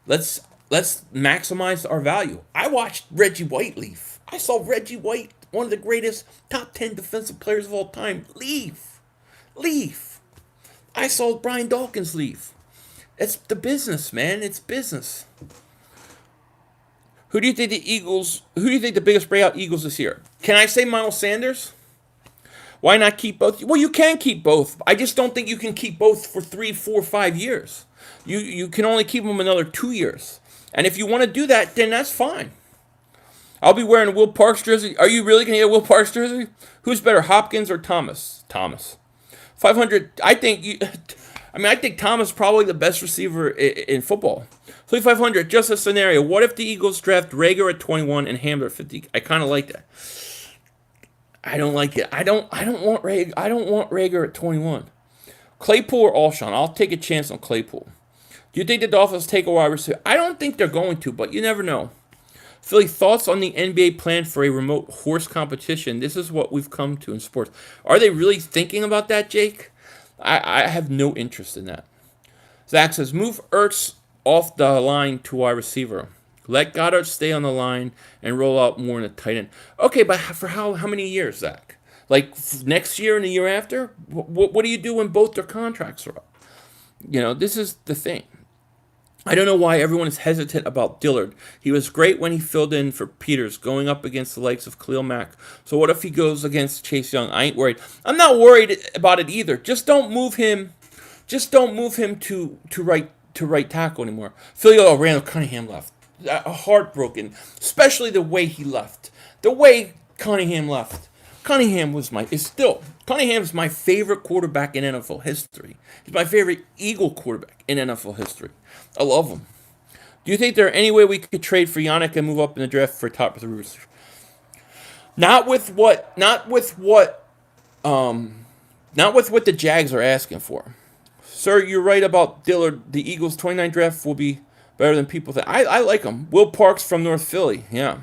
let's maximize our value. I watched Reggie White leave. I saw Reggie White, one of the greatest top 10 defensive players of all time, leave. I saw Brian Dawkins leave. It's the business, man. It's business. Who do you think the biggest breakout Eagles this year? Can I say Miles Sanders? Why not keep both? Well, you can keep both. I just don't think you can keep both for 3, 4, 5 years. You can only keep them another 2 years. And if you want to do that, then that's fine. I'll be wearing a Will Parks jersey. Are you really going to get a Will Parks jersey? Who's better, Hopkins or Thomas? Thomas. 500. I think Thomas is probably the best receiver in football. 3,500, just a scenario. What if the Eagles draft Rager at 21 and Hamler at 50? I kind of like that. I don't like it. I don't want Rager at 21. Claypool or Alshon? I'll take a chance on Claypool. Do you think the Dolphins take a wide receiver? I don't think they're going to, but you never know. Philly, thoughts on the NBA plan for a remote horse competition? This is what we've come to in sports. Are they really thinking about that, Jake? I have no interest in that. Zach says, move Ertz off the line to wide receiver. Let Goddard stay on the line and roll out more in the tight end. Okay, but for how many years, Zach? Like next year and the year after? What do you do when both their contracts are up? This is the thing. I don't know why everyone is hesitant about Dillard. He was great when he filled in for Peters, going up against the likes of Khalil Mack. So what if he goes against Chase Young? I ain't worried. I'm not worried about it either. Just don't move him. Just don't move him to right tackle anymore. Randall Cunningham left. Heartbroken, especially the way he left. The way Cunningham left. Cunningham's my favorite quarterback in NFL history. He's my favorite Eagle quarterback in NFL history. I love him. Do you think there any way we could trade for Yannick and move up in the draft for top three receiver? Not with what the Jags are asking for. Sir, you're right about Dillard. The Eagles' 29 draft will be better than people think. I like him. Will Parks from North Philly. Yeah.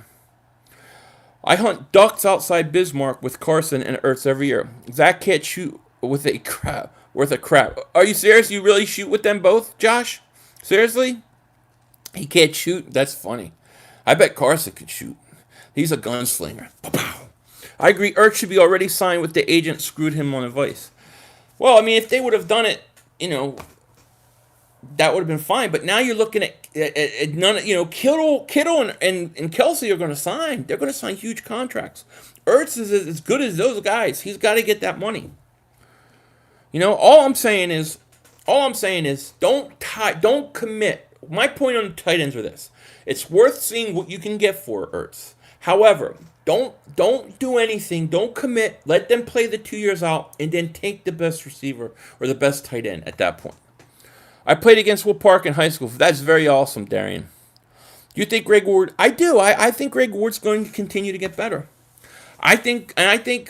I hunt ducks outside Bismarck with Carson and Ertz every year. Zach can't shoot with a crap worth a crap. Are you serious? You really shoot with them both, Josh? Seriously? He can't shoot? That's funny. I bet Carson could shoot. He's a gunslinger. Pow-pow. I agree. Ertz should be already signed with the agent screwed him on advice. Well, I mean, if they would have done it, that would have been fine. But now you're looking at none. Kittle and Kelsey are going to sign. They're going to sign huge contracts. Ertz is as good as those guys. He's got to get that money. All I'm saying is, don't commit. My point on the tight ends are this: it's worth seeing what you can get for Ertz. However, don't do anything. Don't commit. Let them play the 2 years out, and then take the best receiver or the best tight end at that point. I played against Will Park in high school. That's very awesome, Darian. Do you think Greg Ward? I do. I think Greg Ward's going to continue to get better. I think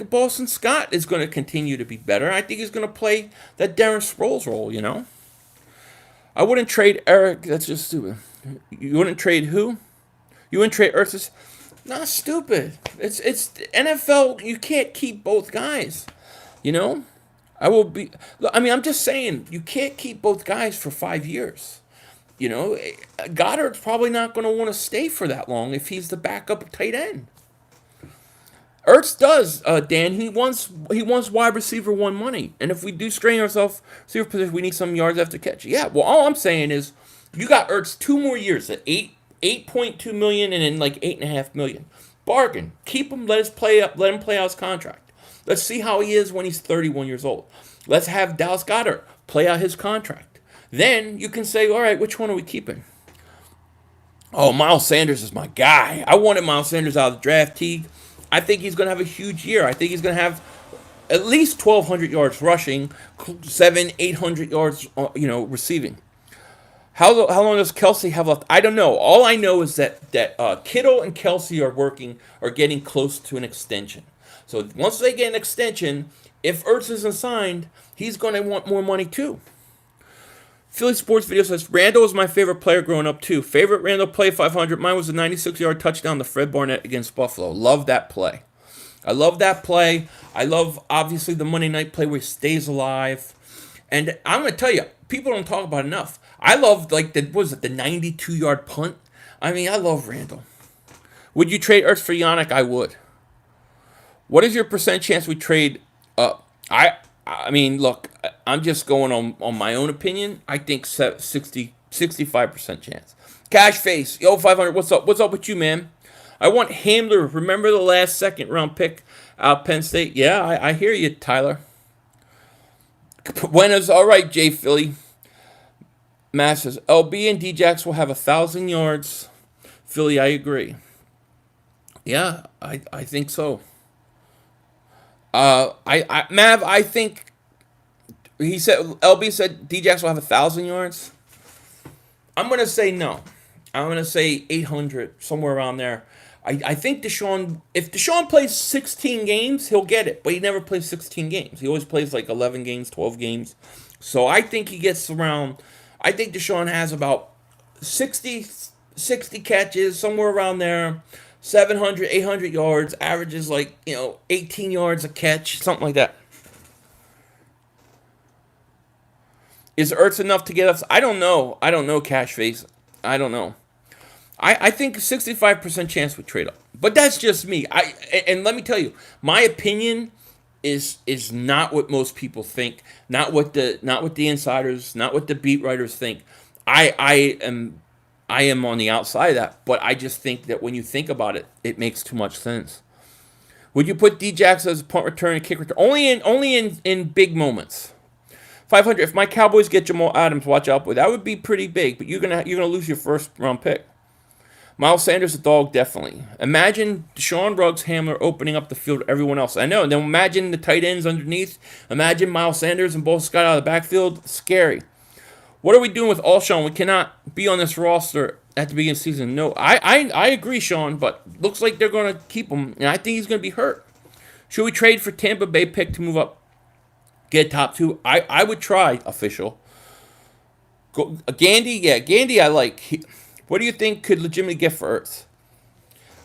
Boston Scott is going to continue to be better. I think he's going to play that Darren Sproles role, I wouldn't trade Eric. That's just stupid. You wouldn't trade who? You wouldn't trade Ertz? Not stupid. It's NFL. You can't keep both guys. I'm just saying, you can't keep both guys for 5 years. Goddard's probably not going to want to stay for that long if he's the backup tight end. Ertz does, Dan. He wants wide receiver one money. And if we do strain ourselves, receiver position, we need some yards after catch. Yeah, well, all I'm saying is you got Ertz 2 more years at $8.2 million and then like $8.5 million. Bargain. Keep him, let him play out his contract. Let's see how he is when he's 31 years old. Let's have Dallas Goedert play out his contract. Then you can say, all right, which one are we keeping? Oh, Miles Sanders is my guy. I wanted Miles Sanders out of the draft, Teague. I think he's going to have a huge year. I think he's going to have at least 1,200 yards rushing, 700-800 yards, receiving. How long does Kelsey have left? I don't know. All I know is that Kittle and Kelsey are getting close to an extension. So once they get an extension, if Ertz isn't signed, he's going to want more money too. Philly Sports Video says, Randall was my favorite player growing up too. Favorite Randall play, 500. Mine was a 96-yard touchdown to Fred Barnett against Buffalo. Love that play. I love that play. I love, obviously, the Monday night play where he stays alive. And I'm going to tell you, people don't talk about it enough. I love, the 92-yard punt? I love Randall. Would you trade Ertz for Yannick? I would. What is your % chance we trade up? Look, I'm just going on my own opinion. I think 65% chance. Cash Face, yo, 500, what's up? What's up with you, man? I want Hamler. Remember the last second-round pick out Penn State? Yeah, I hear you, Tyler. Buenos, all right, Jay Philly. Matt says, LB and D-Jax will have 1,000 yards. Philly, I agree. Yeah, I think so. Mav, I think LB said D-Jax will have 1,000 yards. I'm going to say no. I'm going to say 800, somewhere around there. I think Deshaun, if Deshaun plays 16 games, he'll get it. But he never plays 16 games. He always plays 11 games, 12 games. So I think he gets around, I think Deshaun has about 60, 60 catches, somewhere around there. 700, 800 yards, averages 18 yards a catch, something like that. Is Ertz enough to get us? I don't know. I don't know, Cash Face. I don't know. I think 65% chance we trade up. But that's just me. And let me tell you, my opinion is not what most people think, not what the insiders, not what the beat writers think. I am on the outside of that, but I just think that when you think about it, it makes too much sense. Would you put D-Jax as a punt return and kick return? Only in big moments. 500. If my Cowboys get Jamal Adams, watch out, boy. That would be pretty big, but you're gonna lose your first round pick. Miles Sanders, a dog, definitely. Imagine Deshaun Ruggs, Hamler opening up the field to everyone else. I know. And then imagine the tight ends underneath. Imagine Miles Sanders and Bo Scott out of the backfield. Scary. What are we doing with Alshon? We cannot be on this roster at the beginning of the season. No, I agree, Sean, but looks like they're going to keep him, and I think he's going to be hurt. Should we trade for Tampa Bay pick to move up? Get top 2? I would try, official. Gandy, yeah, Gandy I like. What do you think could legitimately get for Ertz?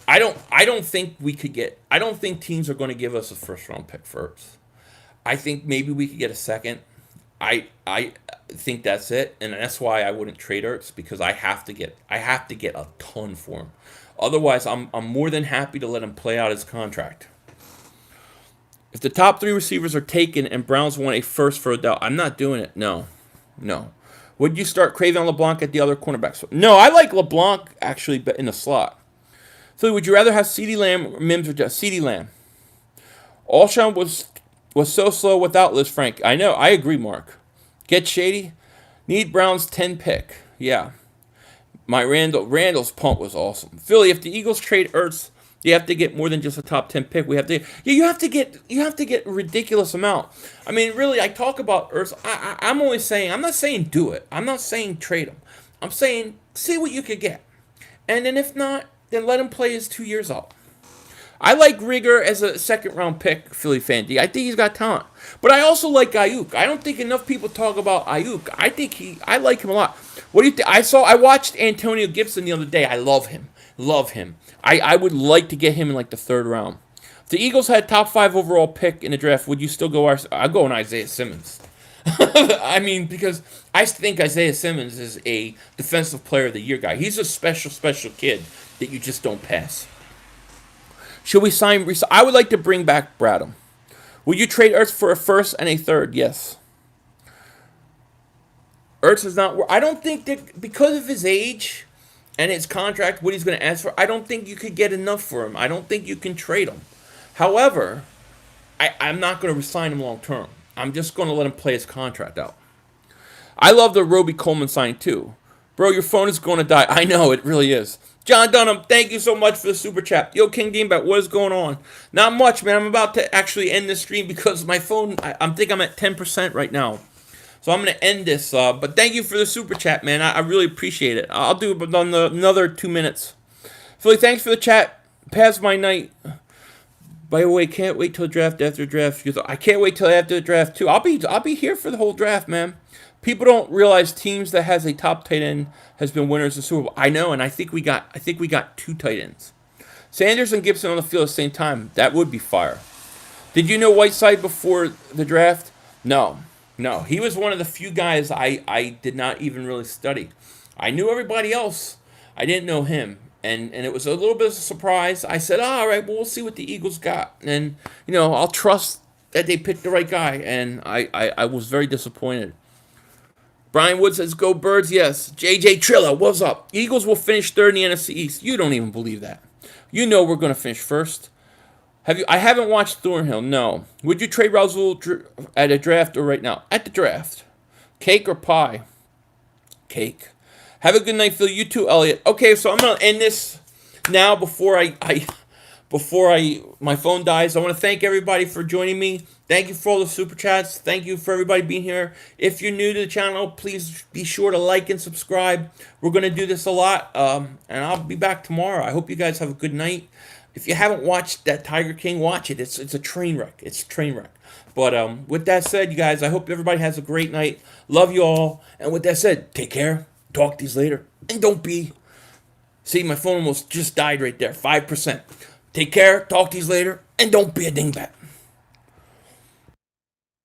I don't think we could get. I don't think teams are going to give us a first round pick for Ertz. I think maybe we could get a second. I think that's it, and that's why I wouldn't trade Ertz, because I have to get a ton for him. Otherwise, I'm more than happy to let him play out his contract. If the top 3 receivers are taken and Browns want a first for Odell, I'm not doing it. No. Would you start Craven LeBlanc at the other cornerbacks? No, I like LeBlanc actually in the slot. So would you rather have CeeDee Lamb or Mims or just CeeDee Lamb? Alshon was so slow without Liz Frank. I know. I agree, Mark. Get shady. Need Browns 10 pick. Yeah. My Randall's punt was awesome. Philly, if the Eagles trade Ertz, you have to get more than just a top 10 pick. You have to get a ridiculous amount. I mean, really, I talk about Ertz. I'm only saying, I'm not saying do it. I'm not saying trade him. I'm saying see what you could get, and then if not, then let him play his 2 years out. I like Rigger as a second-round pick, Philly fan. I think he's got talent. But I also like Ayuk. I don't think enough people talk about Ayuk. I like him a lot. What do you think? I watched Antonio Gibson the other day. I love him. I would like to get him in like the 3rd round. If the Eagles had top 5 overall pick in the draft, would you still go? I'd go on Isaiah Simmons. I mean, because I think Isaiah Simmons is a defensive player of the year guy. He's a special kid that you just don't pass. Should we sign? I would like to bring back Bradham. Would you trade Ertz for a first and a third? Yes. Ertz is not. I don't think that because of his age and his contract, what he's going to ask for, I don't think you could get enough for him. I don't think you can trade him. However, I'm not going to resign him long term. I'm just going to let him play his contract out. I love the Roby Coleman sign too. Bro, your phone is going to die. I know, it really is. John Dunham, thank you so much for the super chat. Yo, King Deanback, what is going on? Not much, man. I'm about to actually end this stream because my phone, I think I'm at 10% right now. So I'm going to end this. But thank you for the super chat, man. I really appreciate it. I'll do it on another 2 minutes. Philly, thanks for the chat. Past my night. By the way, can't wait till draft after draft. I can't wait till after the draft too. I'll be here for the whole draft, man. People don't realize teams that has a top tight end has been winners of the Super Bowl. I know, and I think we got 2 tight ends. Sanders and Gibson on the field at the same time. That would be fire. Did you know Whiteside before the draft? No. He was one of the few guys I did not even really study. I knew everybody else. I didn't know him. And it was a little bit of a surprise. I said, all right, well, we'll see what the Eagles got. And, I'll trust that they picked the right guy. And I was very disappointed. Brian Wood says, go Birds, yes. JJ Trilla, what's up? Eagles will finish 3rd in the NFC East. You don't even believe that. You know we're going to finish 1st. I haven't watched Thornhill, no. Would you trade Rasul at a draft or right now? At the draft. Cake or pie? Cake. Have a good night, Phil. You too, Elliot. Okay, so I'm going to end this now before my phone dies. I want to thank everybody for joining me. Thank you for all the super chats. Thank you for everybody being here. If you're new to the channel, please be sure to like and subscribe. We're going to do this a lot, and I'll be back tomorrow. I hope you guys have a good night. If you haven't watched that Tiger King, watch it. It's a train wreck. It's a train wreck. But with that said, you guys, I hope everybody has a great night. Love you all. And with that said, take care. Talk to you later. And don't be See, my phone almost just died right there. 5%. Take care. Talk to you later. And don't be a dingbat.